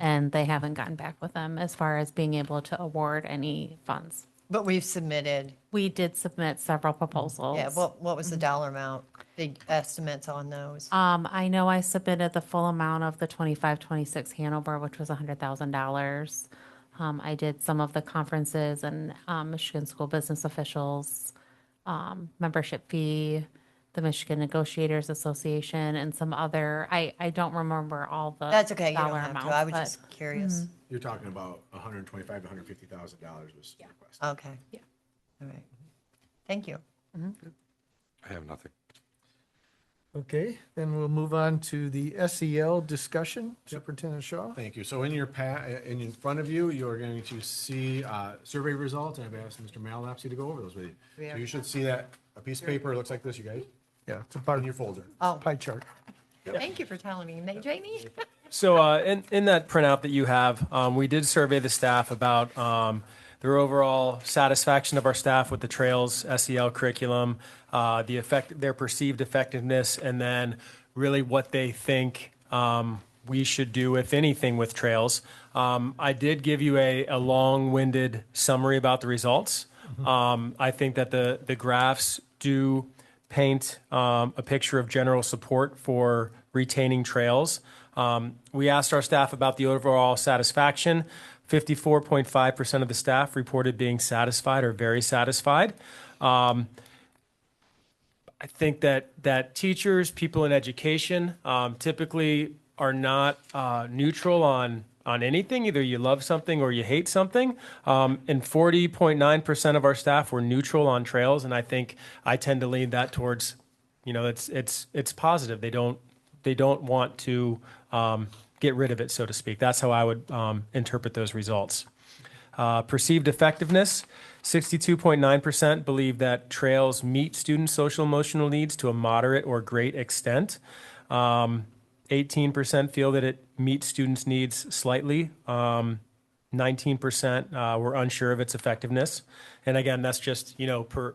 And they haven't gotten back with them as far as being able to award any funds. But we've submitted, We did submit several proposals. yeah, what was the dollar amount? Big estimates on those? I know I submitted the full amount of the 25-26 Hanover, which was $100,000. I did some of the conferences and Michigan School Business Officials membership fee, the Michigan Negotiators Association, and some other, I don't remember all the That's okay, you don't dollar have to. amounts, I was but- just curious. You're talking about $125,000 to $150,000 was the request. Okay. Yeah. All right. Thank you. I have nothing. Okay, then we'll move on to the SEL discussion. Superintendent Shaw? Thank you. So in your in front of you, you're going to see survey results, and I've asked Mr. Malinowski to go over those with you. So you should see that, a piece of paper, it looks like this, you guys, Yeah, it's a part in of your folder. Oh, pie chart. thank you for telling me, Jamie. So in that printout that you have, we did survey the staff about their overall satisfaction of our staff with the Trails SEL curriculum, their perceived effectiveness, and then really what they think we should do, if anything, with Trails. I did give you a long-winded summary about the results. I think that the graphs do paint a picture of general support for retaining Trails. We asked our staff about the overall satisfaction. 54.5% of the staff reported being satisfied or very satisfied. I think that teachers, people in education, typically are not neutral on anything. Either you love something or you hate something. And 40.9% of our staff were neutral on Trails, and I think I tend to lean that towards, it's positive. They don't want to get rid of it, so to speak. That's how I would interpret those results. Perceived effectiveness, 62.9% believe that Trails meet student social emotional needs to a moderate or great extent. 18% feel that it meets students' needs slightly. 19% were unsure of its effectiveness. And again, that's just,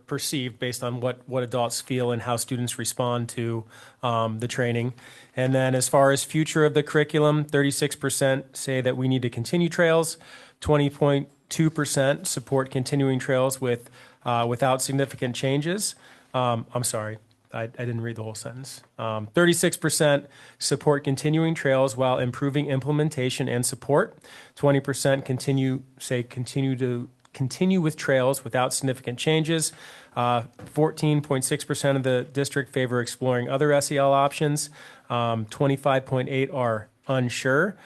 perceived based on what adults feel and how students respond to the training. And then as far as future of the curriculum, 36% say that we need to continue Trails. 20.2% support continuing Trails without significant changes. I'm sorry, I didn't read the whole sentence. 36% support continuing Trails while improving implementation and support. 20% continue with Trails without significant changes. 14.6% of the district favor exploring other SEL options. 25.8% are unsure.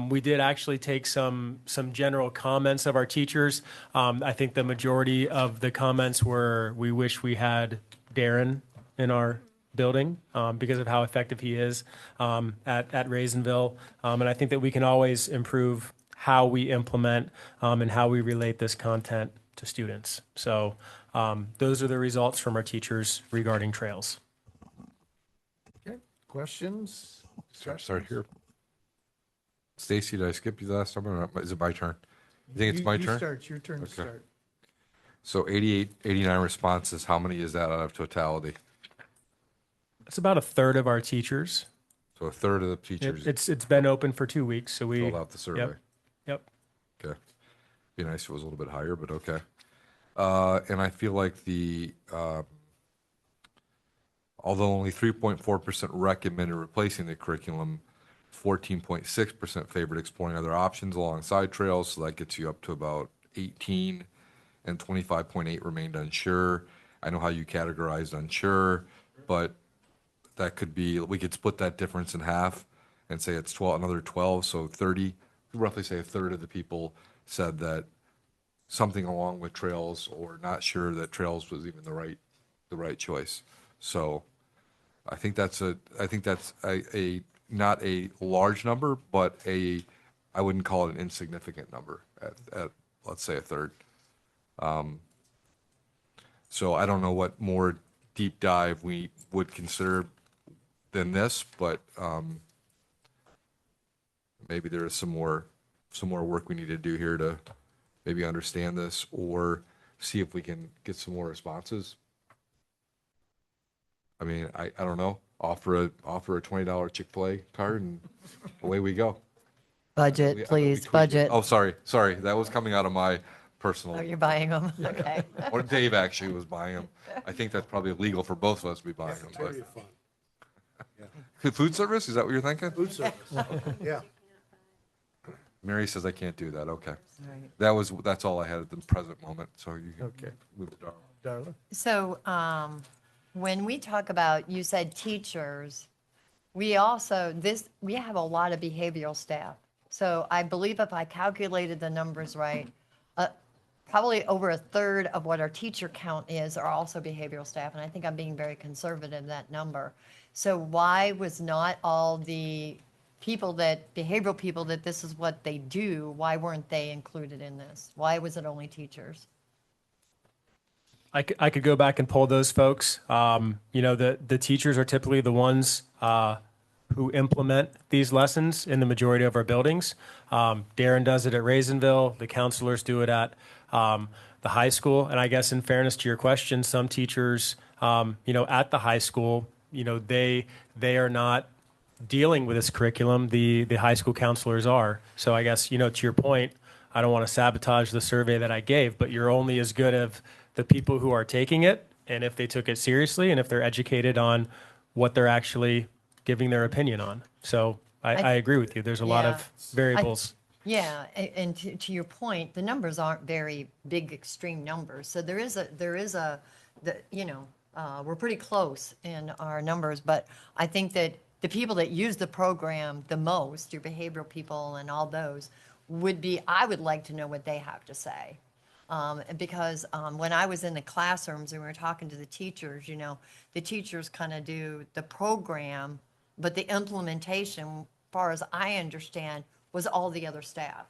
We did actually take some general comments of our teachers. I think the majority of the comments were, we wish we had Darren in our building because of how effective he is at Raisinville. And I think that we can always improve how we implement and how we relate this content to students. So those are the results from our teachers regarding Trails. Okay, questions? Start here. Stacy, did I skip you last time? Or is it my turn? You think it's my You turn? start, it's your turn to Okay. start. So 89 responses. How many is that out of totality? It's about a third of our teachers. So a third of the teachers It's been open for 2 weeks, so we filled out the survey. Yep. Okay. Be nice if it was a little bit higher, but okay. And I feel like although only 3.4% recommended replacing the curriculum, 14.6% favored exploring other options alongside Trails. So that gets you up to about 18, and 25.8 remained unsure. I know how you categorized unsure, but that could be, we could split that difference in half and say it's 12, another 12, so 30, roughly say a third of the people said that something along with trails, or not sure that trails was even the right choice. So I think that's a not a large number, but I wouldn't call it an insignificant number at let's say a third. So I don't know what more deep dive we would consider than this, but maybe there is some more work we need to do here to maybe understand this, or see if we can get some more responses. I mean, I don't know, offer a $20 Chick-fil-A card and away we go. Budget, please, budget. Oh, sorry, that was coming out of my personal. Oh, you're buying them? Okay. Or Dave actually was buying them. I think that's probably illegal for both of us to be buying them, but. Food service, is that what you're thinking? Food service, yeah. Mary says I can't do that, okay. Right. That's all I had at the present moment, so you can Okay. move it down. Darla? So when we talk about, you said teachers, we have a lot of behavioral staff. So I believe if I calculated the numbers right, probably over a third of what our teacher count is are also behavioral staff. And I think I'm being very conservative in that number. So why was not all the behavioral people that this is what they do, why weren't they included in this? Why was it only teachers? I could go back and poll those folks. The teachers are typically the ones who implement these lessons in the majority of our buildings. Darren does it at Raisinville. The counselors do it at the high school. And I guess in fairness to your question, some teachers, at the high school, they are not dealing with this curriculum. The high school counselors are. So I guess, to your point, I don't want to sabotage the survey that I gave, but you're only as good as the people who are taking it, and if they took it seriously, and if they're educated on what they're actually giving their opinion on. So I agree with you. There's a lot of variables. Yeah, and to your point, the numbers aren't very big, extreme numbers. So we're pretty close in our numbers, but I think that the people that use the program the most, your behavioral people and all those, I would like to know what they have to say. Because when I was in the classrooms and we were talking to the teachers, the teachers kind of do the program, but the implementation, as far as I understand, was all the other staff.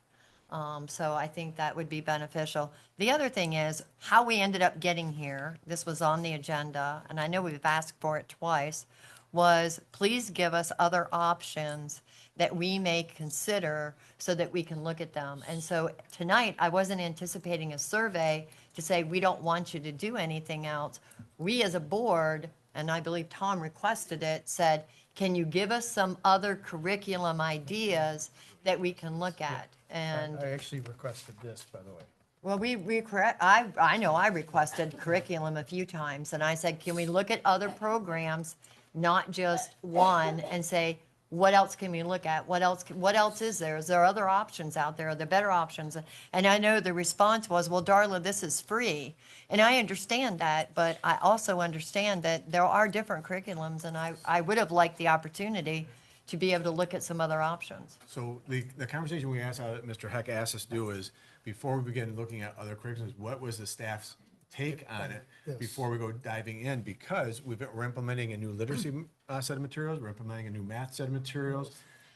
So I think that would be beneficial. The other thing is how we ended up getting here. This was on the agenda, and I know we've asked for it twice, was please give us other options that we may consider so that we can look at them. And so tonight, I wasn't anticipating a survey to say, we don't want you to do anything else. We as a board, and I believe Tom requested it, said, can you give us some other curriculum ideas that we can look at? And I actually requested this, by the way. well, I know I requested curriculum a few times, and I said, can we look at other programs, not just one, and say, what else can we look at? What else is there? Is there other options out there? Are there better options? And I know the response was, well, Darla, this is free. And I understand that, but I also understand that there are different curriculums, and I would have liked the opportunity to be able to look at some other options. So the conversation we asked, Mr. Heck asked us to do is, before we begin looking at other curriculums, what was the staff's take on it before we go diving in? Because we're implementing a new literacy set of materials, we're implementing a new math set of materials,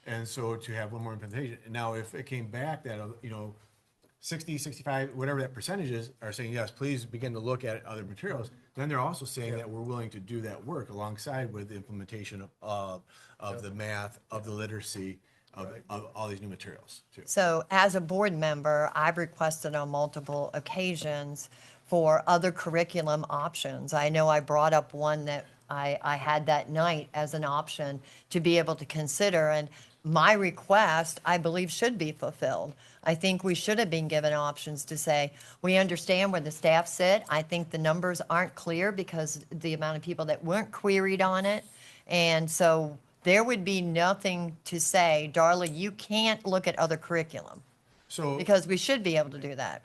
and so to have one more implementation. Now, if it came back that, 60, 65, whatever that percentage is, are saying, yes, please begin to look at other materials, then they're also saying that we're willing to do that work alongside with the implementation of the math, of the literacy, of all these new materials, too. So as a board member, I've requested on multiple occasions for other curriculum options. I know I brought up one that I had that night as an option to be able to consider, and my request, I believe, should be fulfilled. I think we should have been given options to say, we understand where the staff sit. I think the numbers aren't clear because the amount of people that weren't queried on it. And so there would be nothing to say, Darla, you can't look at other curriculum, So because we should be able to do that.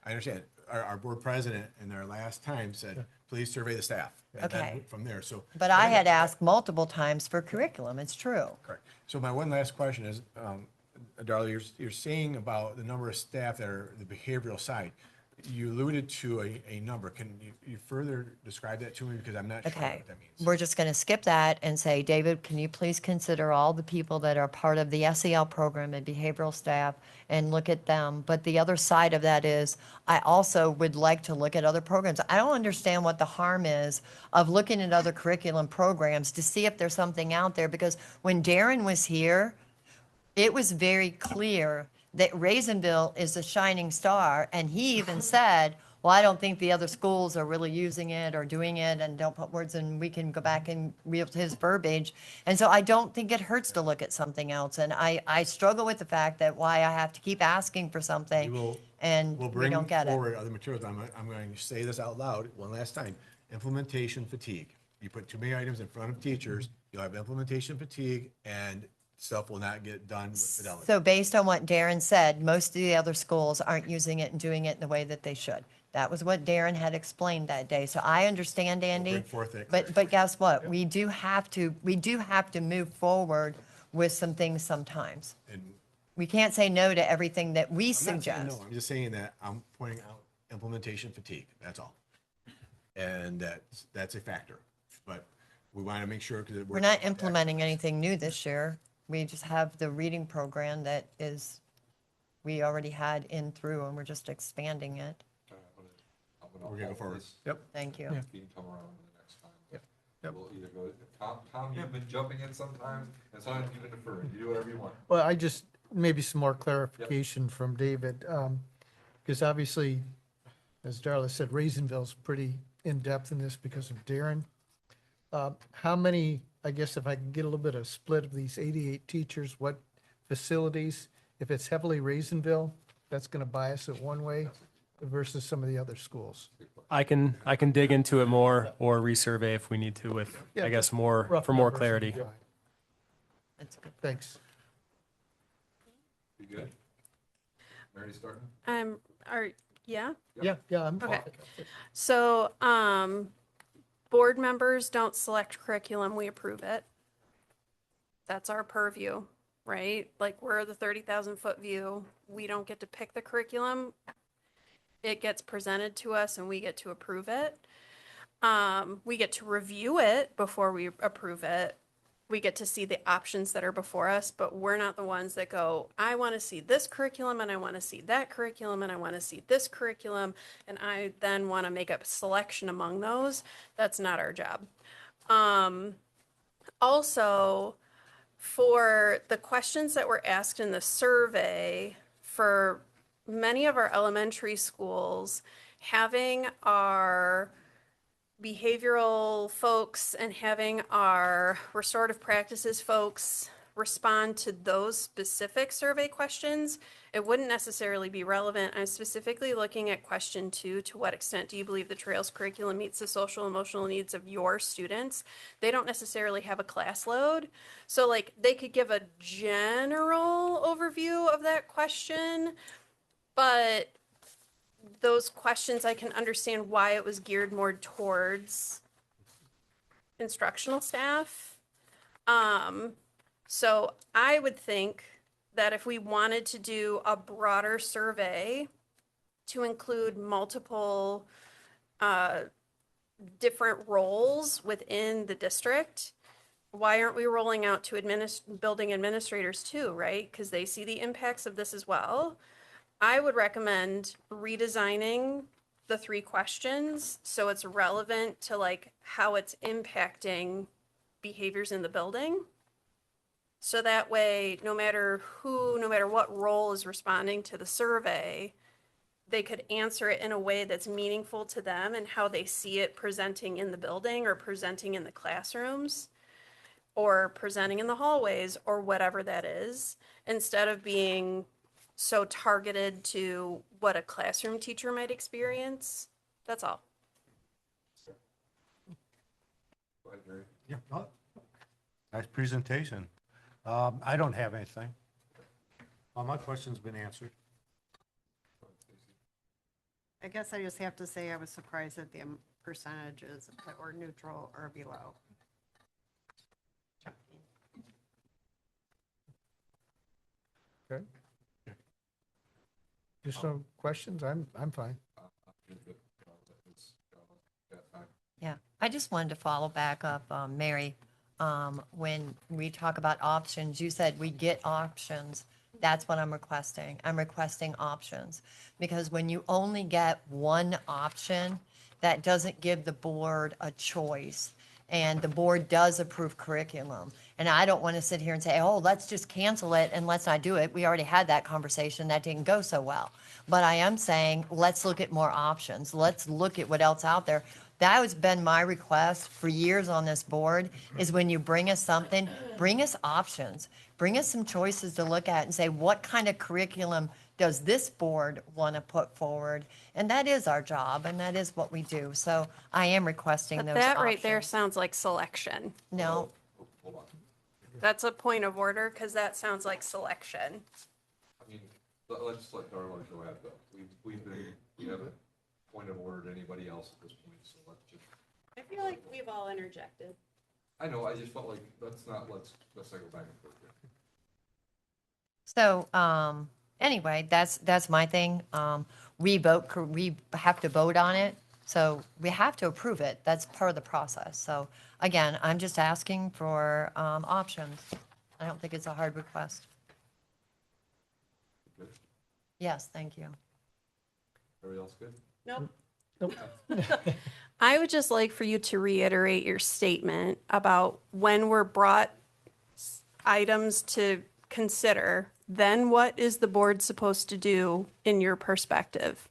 I understand. Our board president in their last time said, please survey the staff. And then Okay. from there, so. But I had asked multiple times for curriculum, it's true. Correct. So my one last question is, Darla, you're saying about the number of staff that are the behavioral side. you alluded to a number. Can you further describe that to me? Because I'm not sure Okay, what that means. we're just going to skip that and say, David, can you please consider all the people that are part of the SEL program and behavioral staff and look at them? But the other side of that is, I also would like to look at other programs. I don't understand what the harm is of looking at other curriculum programs to see if there's something out there, because when Darren was here, it was very clear that Raisinville is a shining star, and he even said, well, I don't think the other schools are really using it or doing it, and don't put words in, we can go back and read his verbiage. And so I don't think it hurts to look at something else, and I struggle with the fact that why I have to keep asking for something, and We'll we bring don't get it. forward other materials. I'm going to say this out loud one last time. Implementation fatigue. You put too many items in front of teachers, you'll have implementation fatigue, and stuff will not get done with fidelity. So based on what Darren said, most of the other schools aren't using it and doing it in the way that they should. That was what Darren had explained that day. So I understand, Andy. bring forth that But guess what? We do have to move forward with some things sometimes. And We can't say no to everything that we I'm not saying suggest. no, I'm just saying that I'm pointing out implementation fatigue, that's all. And that's a factor, but we want to make sure because We're not implementing anything new this year. We just have the reading program that is, we already had in through, and we're just expanding it. We're gonna go forward. Yep. Thank you. Can you come around the next time? Yep. We'll either go, Tom, you've been jumping in sometimes, and sometimes you've been deferring. You do whatever you want. Well, I just, maybe some more clarification from David, because obviously, as Darla said, Raisinville's pretty in-depth in this because of Darren. How many, I guess if I can get a little bit of split of these 88 teachers, what facilities, if it's heavily Raisinville, that's going to bias it one way versus some of the other schools? I can dig into it more or resurvey if we need to with, Yeah, I guess, more, rough for more numbers. clarity. Yeah. That's good. Thanks. You good? Mary starting? Yeah? Yeah, I'm. Okay. So, board members don't select curriculum, we approve it. That's our purview, right? Like, we're the 30,000-foot view. We don't get to pick the curriculum. It gets presented to us and we get to approve it. We get to review it before we approve it. We get to see the options that are before us, but we're not the ones that go, I want to see this curriculum and I want to see that curriculum and I want to see this curriculum, and I then want to make a selection among those. That's not our job. Also, for the questions that were asked in the survey, for many of our elementary schools, having our behavioral folks and having our restorative practices folks respond to those specific survey questions, it wouldn't necessarily be relevant. I'm specifically looking at question 2, to what extent do you believe the Trails curriculum meets the social and emotional needs of your students? They don't necessarily have a class load. So like they could give a general overview of that question, but those questions, I can understand why it was geared more towards instructional staff. So I would think that if we wanted to do a broader survey to include multiple different roles within the district, why aren't we rolling out to building administrators too, right? Because they see the impacts of this as well. I would recommend redesigning the 3 questions so it's relevant to like how it's impacting behaviors in the building. So that way, no matter what role is responding to the survey, they could answer it in a way that's meaningful to them and how they see it presenting in the building or presenting in the classrooms or presenting in the hallways or whatever that is, instead of being so targeted to what a classroom teacher might experience. That's all. Go ahead, Mary. Yeah. Nice presentation. I don't have anything. All my questions been answered. I guess I just have to say I was surprised at the percentages that were neutral or below. Okay. Just some questions? I'm fine. I just wanted to follow back up, Mary. When we talk about options, you said we get options. That's what I'm requesting. I'm requesting options. Because when you only get one option, that doesn't give the board a choice. And the board does approve curriculum. And I don't want to sit here and say, oh, let's just cancel it and let's not do it. We already had that conversation. That didn't go so well. But I am saying, let's look at more options. Let's look at what else out there. That has been my request for years on this board, is when you bring us something, bring us options. Bring us some choices to look at and say, what kind of curriculum does this board want to put forward? And that is our job, and that is what we do. So I am requesting But those that right there options. sounds like selection. No, That's a point of order, because that sounds like selection. I mean, let's let Darla go ahead, though. We haven't point of order to anybody else at this point, so let's just. I feel like we've all interjected. I know, I just felt like, let's not go back and forth here. so, anyway, that's my thing. We have to vote on it, so we have to approve it. That's part of the process. So again, I'm just asking for, options. I don't think it's a hard request. Good. Yes, thank you. Everybody else good? Nope. I would just like for you to reiterate your statement about when we're brought items to consider, then what is the board supposed to do in your perspective?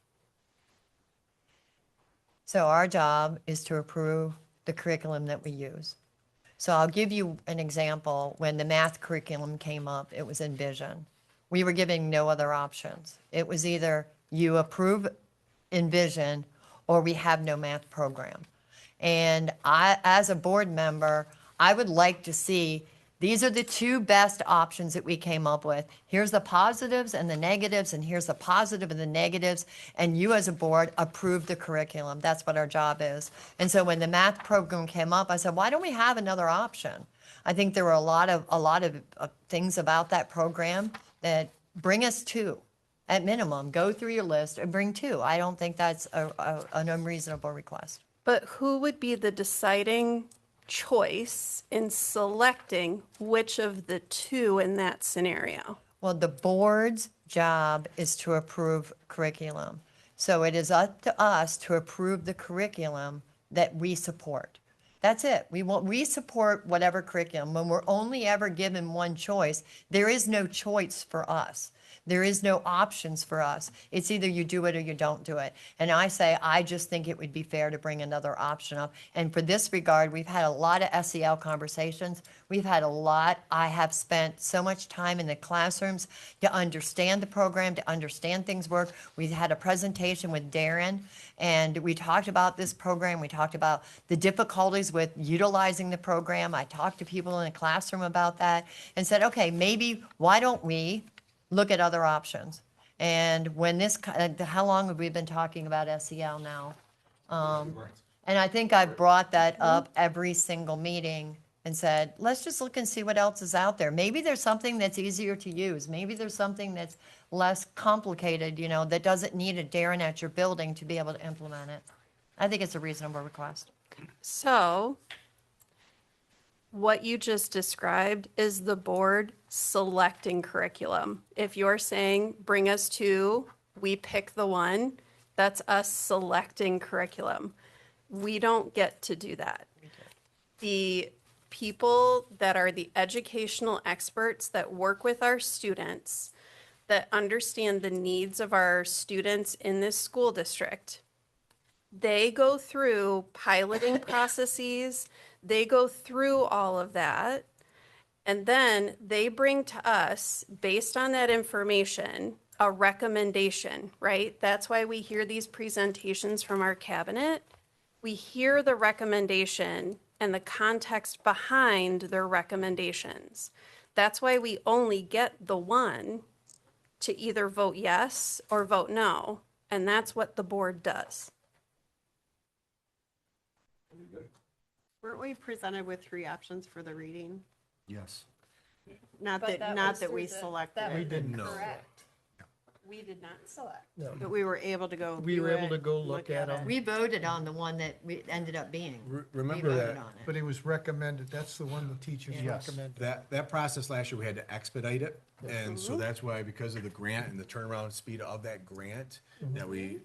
So our job is to approve the curriculum that we use. So I'll give you an example. When the math curriculum came up, it was Envision. We were giving no other options. It was either you approve Envision or we have no math program. And I, as a board member, I would like to see, these are the two best options that we came up with. Here's the positives and the negatives, and here's the positive and the negatives. And you as a board approve the curriculum. That's what our job is. And so when the math program came up, I said, why don't we have another option? I think there were a lot of things about that program that bring us two. At minimum, go through your list and bring two. I don't think that's an unreasonable request. But who would be the deciding choice in selecting which of the two in that scenario? Well, the board's job is to approve curriculum. So it is up to us to approve the curriculum that we support. That's it. We support whatever curriculum. When we're only ever given one choice, there is no choice for us. There is no options for us. It's either you do it or you don't do it. And I say, I just think it would be fair to bring another option up. And for this regard, we've had a lot of SEL conversations. We've had a lot. I have spent so much time in the classrooms to understand the program, to understand things work. We had a presentation with Darren, and we talked about this program. We talked about the difficulties with utilizing the program. I talked to people in the classroom about that and said, okay, maybe why don't we look at other options? And when this, how long have we been talking about SEL now? And I think I've brought that up every single meeting and said, let's just look and see what else is out there. Maybe there's something that's easier to use. Maybe there's something that's less complicated, that doesn't need a Darren at your building to be able to implement it. I think it's a reasonable request. So what you just described is the board selecting curriculum. If you're saying, bring us two, we pick the one, that's us selecting curriculum. We don't get to do that. The people that are the educational experts that work with our students, that understand the needs of our students in this school district, they go through piloting processes, they go through all of that, and then they bring to us, based on that information, a recommendation, right? That's why we hear these presentations from our cabinet. We hear the recommendation and the context behind their recommendations. That's why we only get the one to either vote yes or vote no, and that's what the board does. Weren't we presented with three options for the reading? Yes. Not But that was we through selected. that it. was didn't. No. Correct. We did not select. No. But we were able to go. We view were able it, to go look at them. We voted on the one that we ended up being. Remember We that, voted on it. But it was recommended, that's the one the teachers Yes. recommended. that process last year, we had to expedite it. And so that's why, because of the grant and the turnaround speed of that grant, that we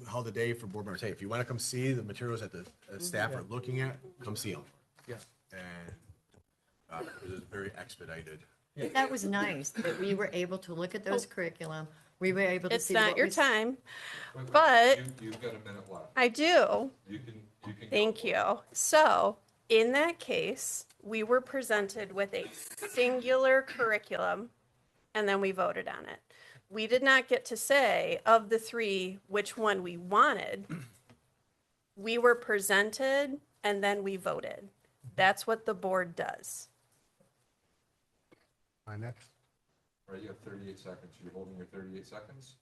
held a day for board members. Hey, if you want to come see the materials that the staff are looking at, come see them. Yeah. And it was very expedited. That was nice, that we were able to look at those curriculum. We were able to It's see. not what your we- time, but You've got a minute left. I do. You can go. Thank you. So, in that case, we were presented with a singular curriculum, and then we voted on it. We did not get to say, of the three, which one we wanted. We were presented, and then we voted. That's what the board does. My next. All right, you have 38 seconds. You're holding your 38 seconds?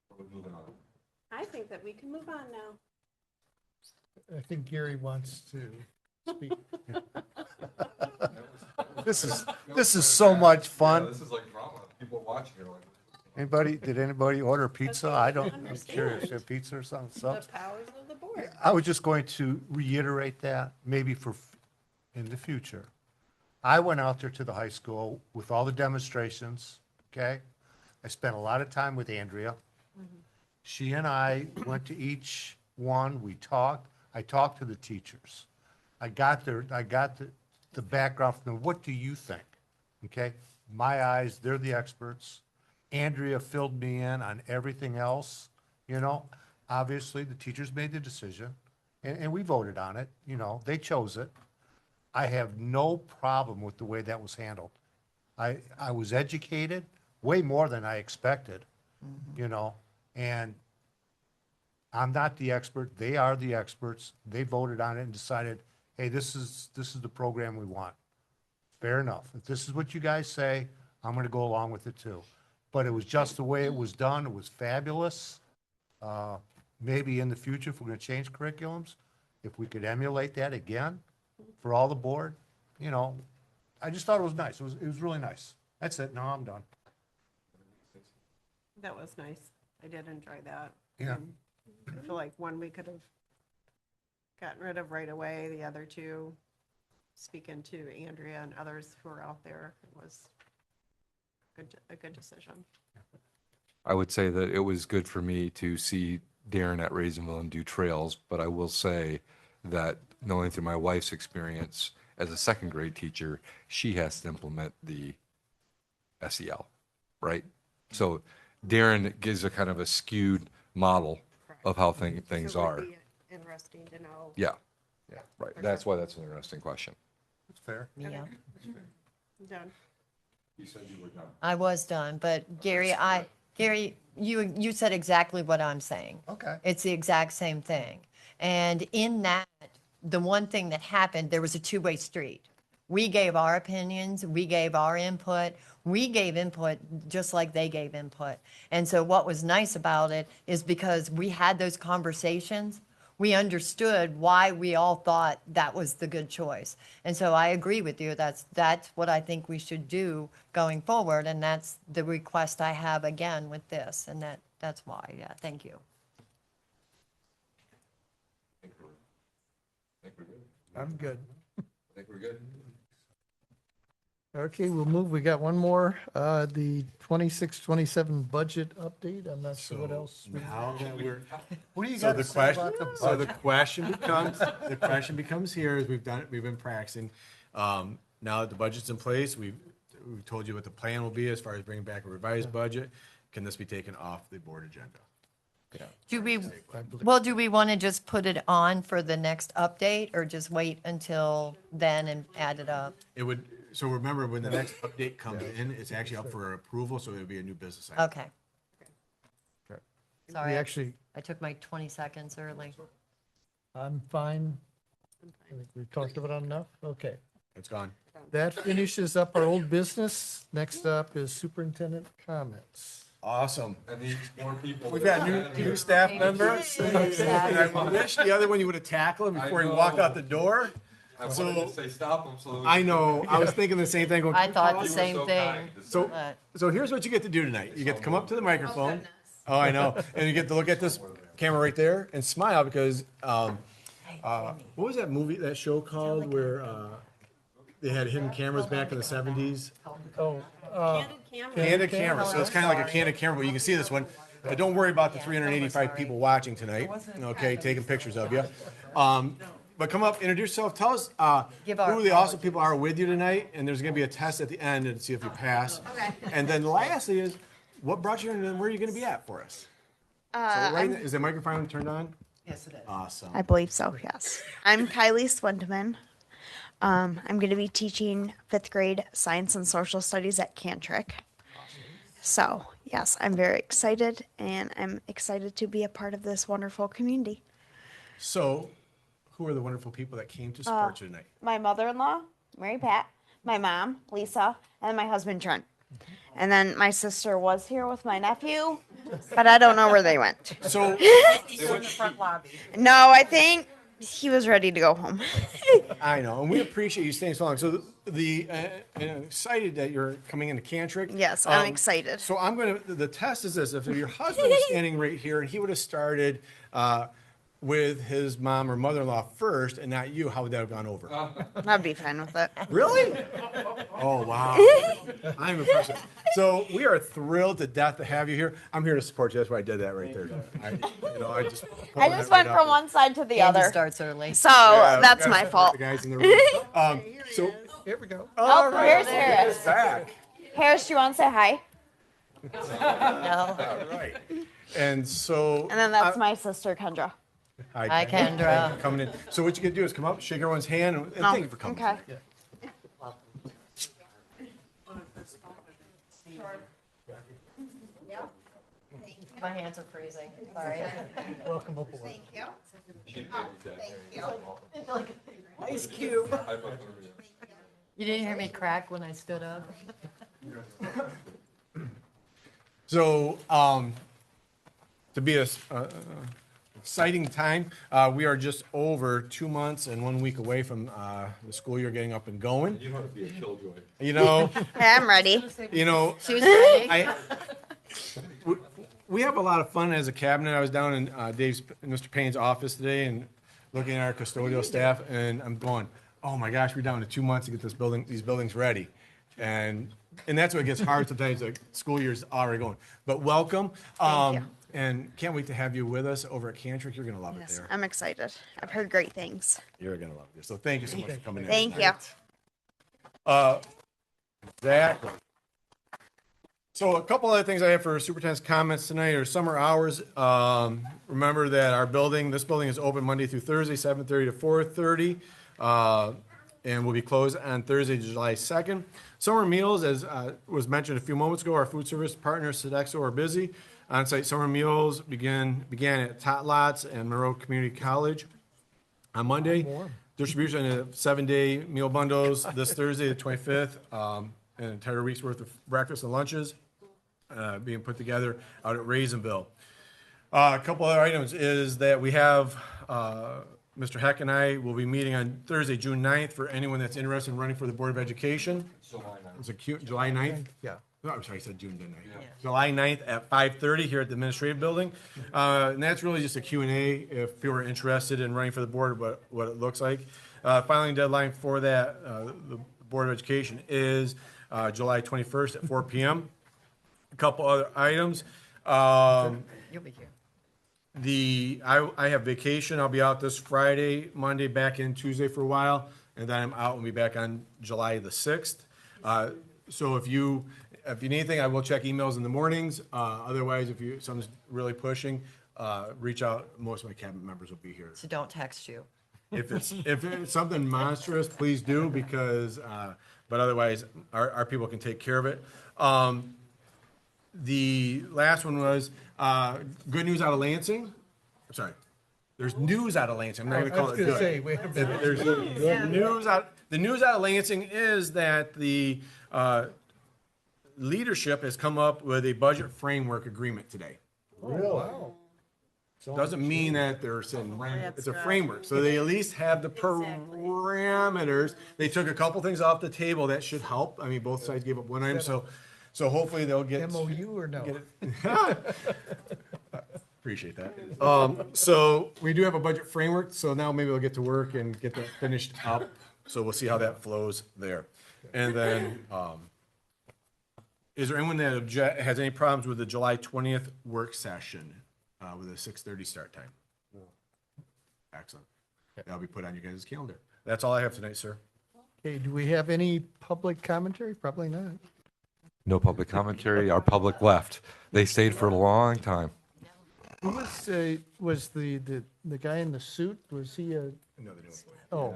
Or we're moving on? I think that we can move on now. I think Gary wants to speak. This is so much Yeah, fun. this is like drama. People watching are like. Did anybody order pizza? I don't, I'm Understand. curious, if pizza or something, The powers of the board. I was just going to reiterate that, maybe in the future. I went out there to the high school with all the demonstrations, okay? I spent a lot of time with Andrea. She and I went to each one, we talked, I talked to the teachers. I got the background from them, what do you think? Okay, my eyes, they're the experts. Andrea filled me in on everything else, you know? Obviously, the teachers made the decision, and we voted on it, you know, they chose it. I have no problem with the way that was handled. I was educated, way more than I expected, you know, and I'm not the expert, they are the experts. They voted on it and decided, hey, this is the program we want. Fair enough. If this is what you guys say, I'm gonna go along with it too. But it was just the way it was done, it was fabulous. Maybe in the future, if we're gonna change curriculums, if we could emulate that again for all the board, you know, I just thought it was nice. It was really nice. That's it. Now I'm done. That was nice. I did enjoy that. Yeah. I feel like one we could have gotten rid of right away, the other two, speaking to Andrea and others who are out there, it was a good decision. I would say that it was good for me to see Darren at Raisinville and do trails, but I will say that knowing through my wife's experience as a second grade teacher, she has to implement the SEL, right? So Darren gives a kind of a skewed model of how things So it would are. be interesting to know. Yeah, yeah, right. That's why that's an interesting question. That's fair. Yeah, Done. You said you were done. I was done, but Gary, you said exactly what I'm saying. Okay. It's the exact same thing. And in that, the one thing that happened, there was a two-way street. We gave our opinions, we gave our input, we gave input just like they gave input. And so what was nice about it is because we had those conversations, we understood why we all thought that was the good choice. And so I agree with you, that's what I think we should do going forward, and that's the request I have again with this, and that's why, yeah, thank you. I think we're good. I'm good. I think we're good. Okay, we'll move. We got one more, the 26-27 budget update. I'm not sure what So else. we- now that we're, What do you so got the to say question, about the so the budget? question becomes here, as we've been practicing. Now that the budget's in place, we've told you what the plan will be as far as bringing back a revised budget. Can this be taken off the board agenda? Do we want to just put it on for the next update, or just wait until then and add it up? It would, so remember, when the next update comes in, it's actually up for approval, so it would be a new business item. Okay. Okay. Sorry, We actually, I took my 20 seconds early. I'm fine. I think we've talked about it enough. Okay. It's gone. That finishes up our old business. Next up is superintendent comments. Awesome. And these more people. We've got new staff members. And I wish the other one you would have tackled him before he walked out the door. I wanted to say stop them, so. I know, I was thinking the same thing. going, I thought the were same so thing. kind. So, but- so here's what you get to do tonight. You get to come up to the microphone. Oh, I know. And you get to look at this camera right there and smile because, what was that movie, that show called where, they had hidden cameras back in the 70s? Oh, Candid camera. So it's kind of like a candid camera, but you can see this one. But don't worry about the 385 people watching tonight, okay, taking pictures of you. But come up, introduce yourself, tell us Give our who the awesome people are with you tonight, and there's gonna be a test at the end and see if you pass. And then lastly is, what brought you here and then where are you gonna be at for us? So right, is the microphone turned on? Yes, it is. Awesome. I believe so, yes. I'm Kylie Swindeman. I'm going to be teaching 5th grade science and social studies at Cantrick. So, yes, I'm very excited, and I'm excited to be a part of this wonderful community. So, who are the wonderful people that came to support you tonight? My mother-in-law, Mary Pat, my mom, Lisa, and my husband, Trent. And then my sister was here with my nephew, but I don't know where they went. So, He's in the front lobby. No, I think he was ready to go home. I know, and we appreciate you staying so long. So I'm excited that you're coming into Cantrick. Yes, I'm excited. So I'm going to, the test is this, if your husband was standing right here and he would have started with his mom or mother-in-law first and not you, how would that have gone over? I'd be fine with it. Really? Oh, wow. I'm impressed. So we are thrilled to death to have you here. I'm here to support you. That's why I did that right there. I just went from one side to the Andy other. starts early. So Yeah, that's gotta my support fault. The guys in the room. So, here we go. all here's right, Harris. back. Harris, do you want to say hi? No. All right. And so. And then that's my sister, Kendra. Hi, Kendra. Thank you for coming in. So what you can do is come up, shake everyone's hand, and thank you for coming. Okay. My hands are freezing. Sorry. Welcome aboard. Thank you. Thank you. Ice cube. You didn't hear me crack when I stood up? So, to be a exciting time, we are just over 2 months and 1 week away from the school year getting up and going. You don't have to be a killjoy. You know, Hey, I'm ready. you know, She was ready. we have a lot of fun as a cabinet. I was down in Mr. Payne's office today and looking at our custodial staff, and I'm going, oh my gosh, we're down to 2 months to get these buildings ready. And that's what gets hard sometimes, the school year's already going. But welcome. Thank you. And can't wait to have you with us over at Cantrick. You're going to love it Yes, there. I'm excited. I've heard great things. You're going to love it. So thank you so much for coming in. Thank you. Exactly. So a couple other things I have for superintendent's comments tonight are summer hours. Remember that our building, this building is open Monday through Thursday, 7:30 to 4:30, and will be closed on Thursday, July 2nd. Summer meals, as was mentioned a few moments ago, our food service partners, Sodexo, are busy. On-site summer meals began at Tot Lots and Monroe Community College on Monday. Distribution of 7-day meal bundles this Thursday, the 25th, an entire week's worth of breakfast and lunches being put together out at Raisinville. A couple other items is that we have, Mr. Heck and I will be meeting on Thursday, June 9th, for anyone that's interested in running for the Board of Education. It's a July 9th? Yeah. No, I'm sorry, I said June, didn't I? July 9th at 5:30 here at the Administrative Building. And that's really just a Q&A if people are interested in running for the board, what it looks like. Filing deadline for that, the Board of Education is July 21st at 4 p.m. A couple other items. You'll be here. I have vacation. I'll be out this Friday, Monday, back in Tuesday for a while, and then I'm out and be back on July the 6th. So if you need anything, I will check emails in the mornings. Otherwise, if someone's really pushing, reach out. Most of my cabinet members will be here. So don't text you. If it's something monstrous, please do, because but otherwise our people can take care of it. The last one was good news out of Lansing. I'm sorry. There's news out of Lansing. I'm not going to I call was it going to good. say, wait a minute. There's good news out. The news out of Lansing is that the leadership has come up with a budget framework agreement today. Oh, wow. Doesn't mean that they're saying, That's it's a good. framework. So they at least have the parameters. They took a couple things off the table that should help. I mean, both sides gave up one item, so hopefully they'll get. MOU or no? Get it. Appreciate that. So we do have a budget framework, so now maybe we'll get to work and get that finished up. So we'll see how that flows there. And then, is there anyone that has any problems with the July 20th work session, with a 6:30 start time? Excellent. That'll be put on your guys' calendar. That's all I have tonight, sir. Okay, do we have any public commentary? Probably not. No public commentary. Our public left. They stayed for a long time. Who was the guy in the suit? Was he a, No, they don't. oh,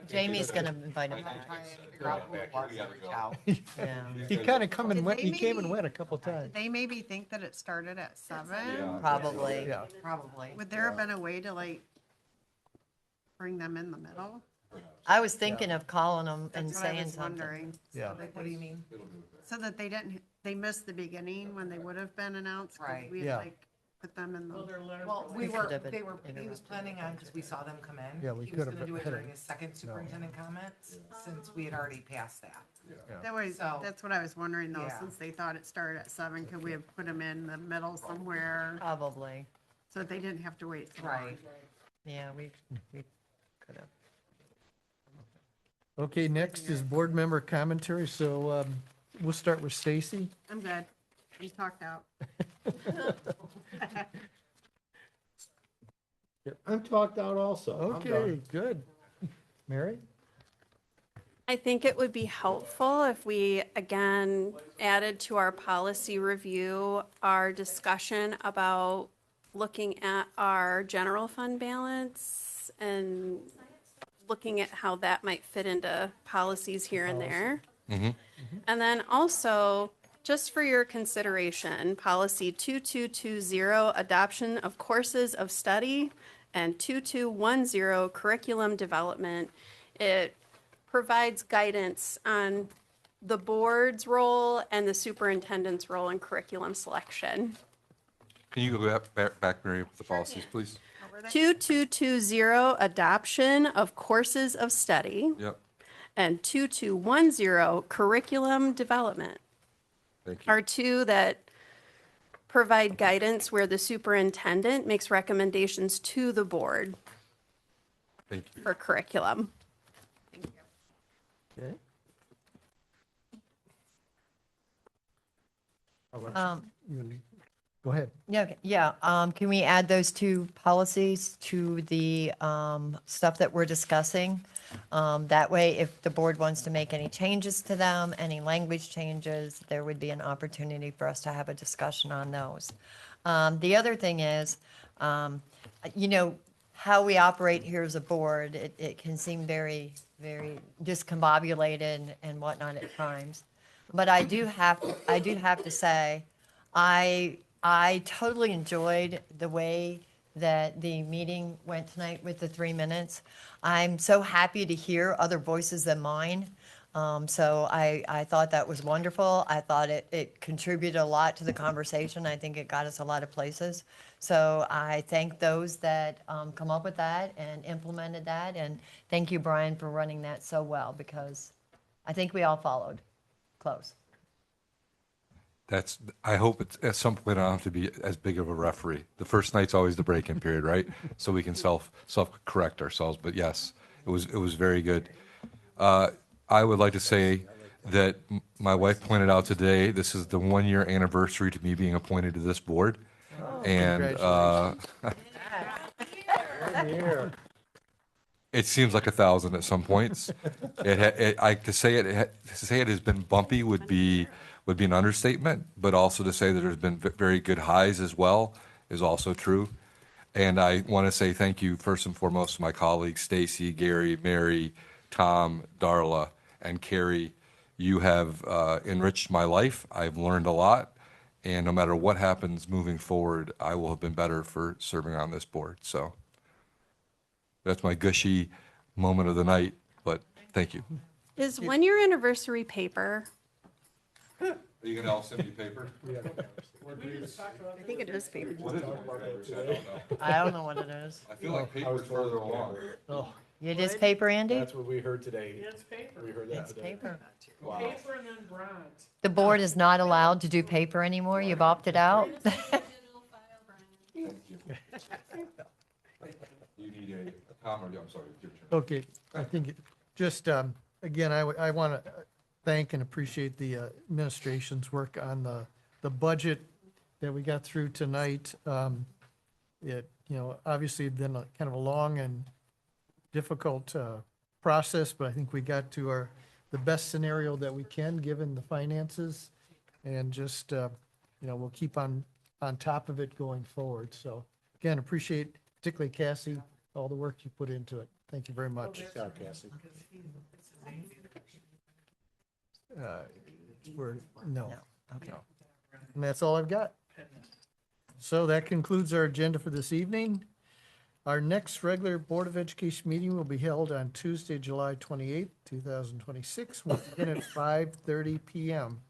Jamie's going to invite him Trying back. to figure out who it was that reached out. Yeah. he kind of come and Did went, they he came and maybe- went a couple times. They maybe think that it started at 7. Probably. Yeah. Probably. Would there have been a way to like bring them in the middle? I was thinking of calling them and That's what I saying was something. wondering. Yeah. What do you mean? So that they didn't, they missed the beginning when they would have been announced. 'cause Right. We Yeah. had like put them in the, Well, We we were, could have they were, interrupted. he was planning on, because we saw them come in. Yeah, we He was could have gonna do it hit it. during his second superintendent comments, since we had already passed that. that was, So- that's what I was wondering though, Yeah. since they thought it started at 7, could we have put them in the middle somewhere Probably. so that they didn't have to wait so long? Right. Yeah, we could have. Okay, next is board member commentary, so we'll start with Stacy. I'm good. We talked out. I'm talked out also. I'm Okay, done. good. Mary? I think it would be helpful if we, again, added to our policy review, our discussion about looking at our general fund balance and looking at how that might fit into policies here and there. And then also, just for your consideration, policy 2220, adoption of courses of study, and 2210, curriculum development. It provides guidance on the board's role and the superintendent's role in curriculum selection. Can you go back, Mary, with the policies, please? 2220, adoption of courses of study, Yep, and 2210, curriculum development thank you. are two that provide guidance where the superintendent makes recommendations to the board Thank you. for curriculum. Okay. Go ahead. Yeah, okay, yeah. Can we add those two policies to the stuff that we're discussing? That way, if the board wants to make any changes to them, any language changes, there would be an opportunity for us to have a discussion on those. The other thing is, how we operate here as a board, it can seem very, very discombobulated and whatnot at times. But I do have to say, I totally enjoyed the way that the meeting went tonight with the 3 minutes. I'm so happy to hear other voices than mine. So I thought that was wonderful. I thought it contributed a lot to the conversation. I think it got us a lot of places. So I thank those that come up with that and implemented that. And thank you, Brian, for running that so well, because I think we all followed close. I hope it's, at some point I don't have to be as big of a referee. The first night's always the break-in period, right? So we can self-correct ourselves, but yes, it was very good. I would like to say that my wife pointed out today, this is the 1-year anniversary to me being appointed to this board. And it seems like 1,000 at some points. To say it has been bumpy would be an understatement, but also to say that there's been very good highs as well is also true. And I want to say thank you first and foremost to my colleagues, Stacy, Gary, Mary, Tom, Darla, and Carrie. You have enriched my life. I've learned a lot. And no matter what happens moving forward, I will have been better for serving on this board. So that's my gushy moment of the night, but thank you. Is 1-year anniversary paper? Are you gonna all send me paper? I think it is paper. What is it? I don't know what it is. I feel like paper's further along. Oh, It is paper, Andy? That's what we heard today. It's paper. We heard that It's today. paper. Wow. Paper and then bronze. The board is not allowed to do paper anymore. You've opted out. You need a comment, I'm sorry. your turn. okay, I think, just, again, I want to thank and appreciate the administration's work on the budget that we got through tonight. It, obviously been kind of a long and difficult process, but I think we got to the best scenario that we can, given the finances. And just, we'll keep on top of it going forward. So again, appreciate particularly Cassie, all the work you put into it. Thank you very much. Cassie. No. Okay. And that's all I've got. So that concludes our agenda for this evening. Our next regular Board of Education meeting will be held on Tuesday, July 28th, 2026. We'll begin at 5:30 PM.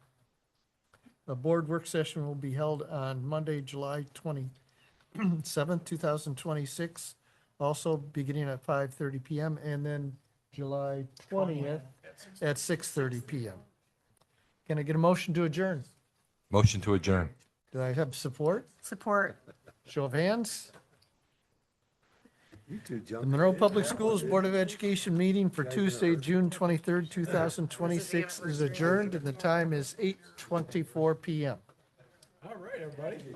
The board work session will be held on Monday, July 27th, 2026, also beginning at 5:30 PM, and then July 20th at 6:30 PM. Can I get a motion to adjourn? Motion to adjourn. Do I have support? Support. Show of hands. You two The jump. Monroe Public Schools Board of Education meeting for Tuesday, June 23rd, 2026 is adjourned, and the time is 8:24 PM. All right, everybody.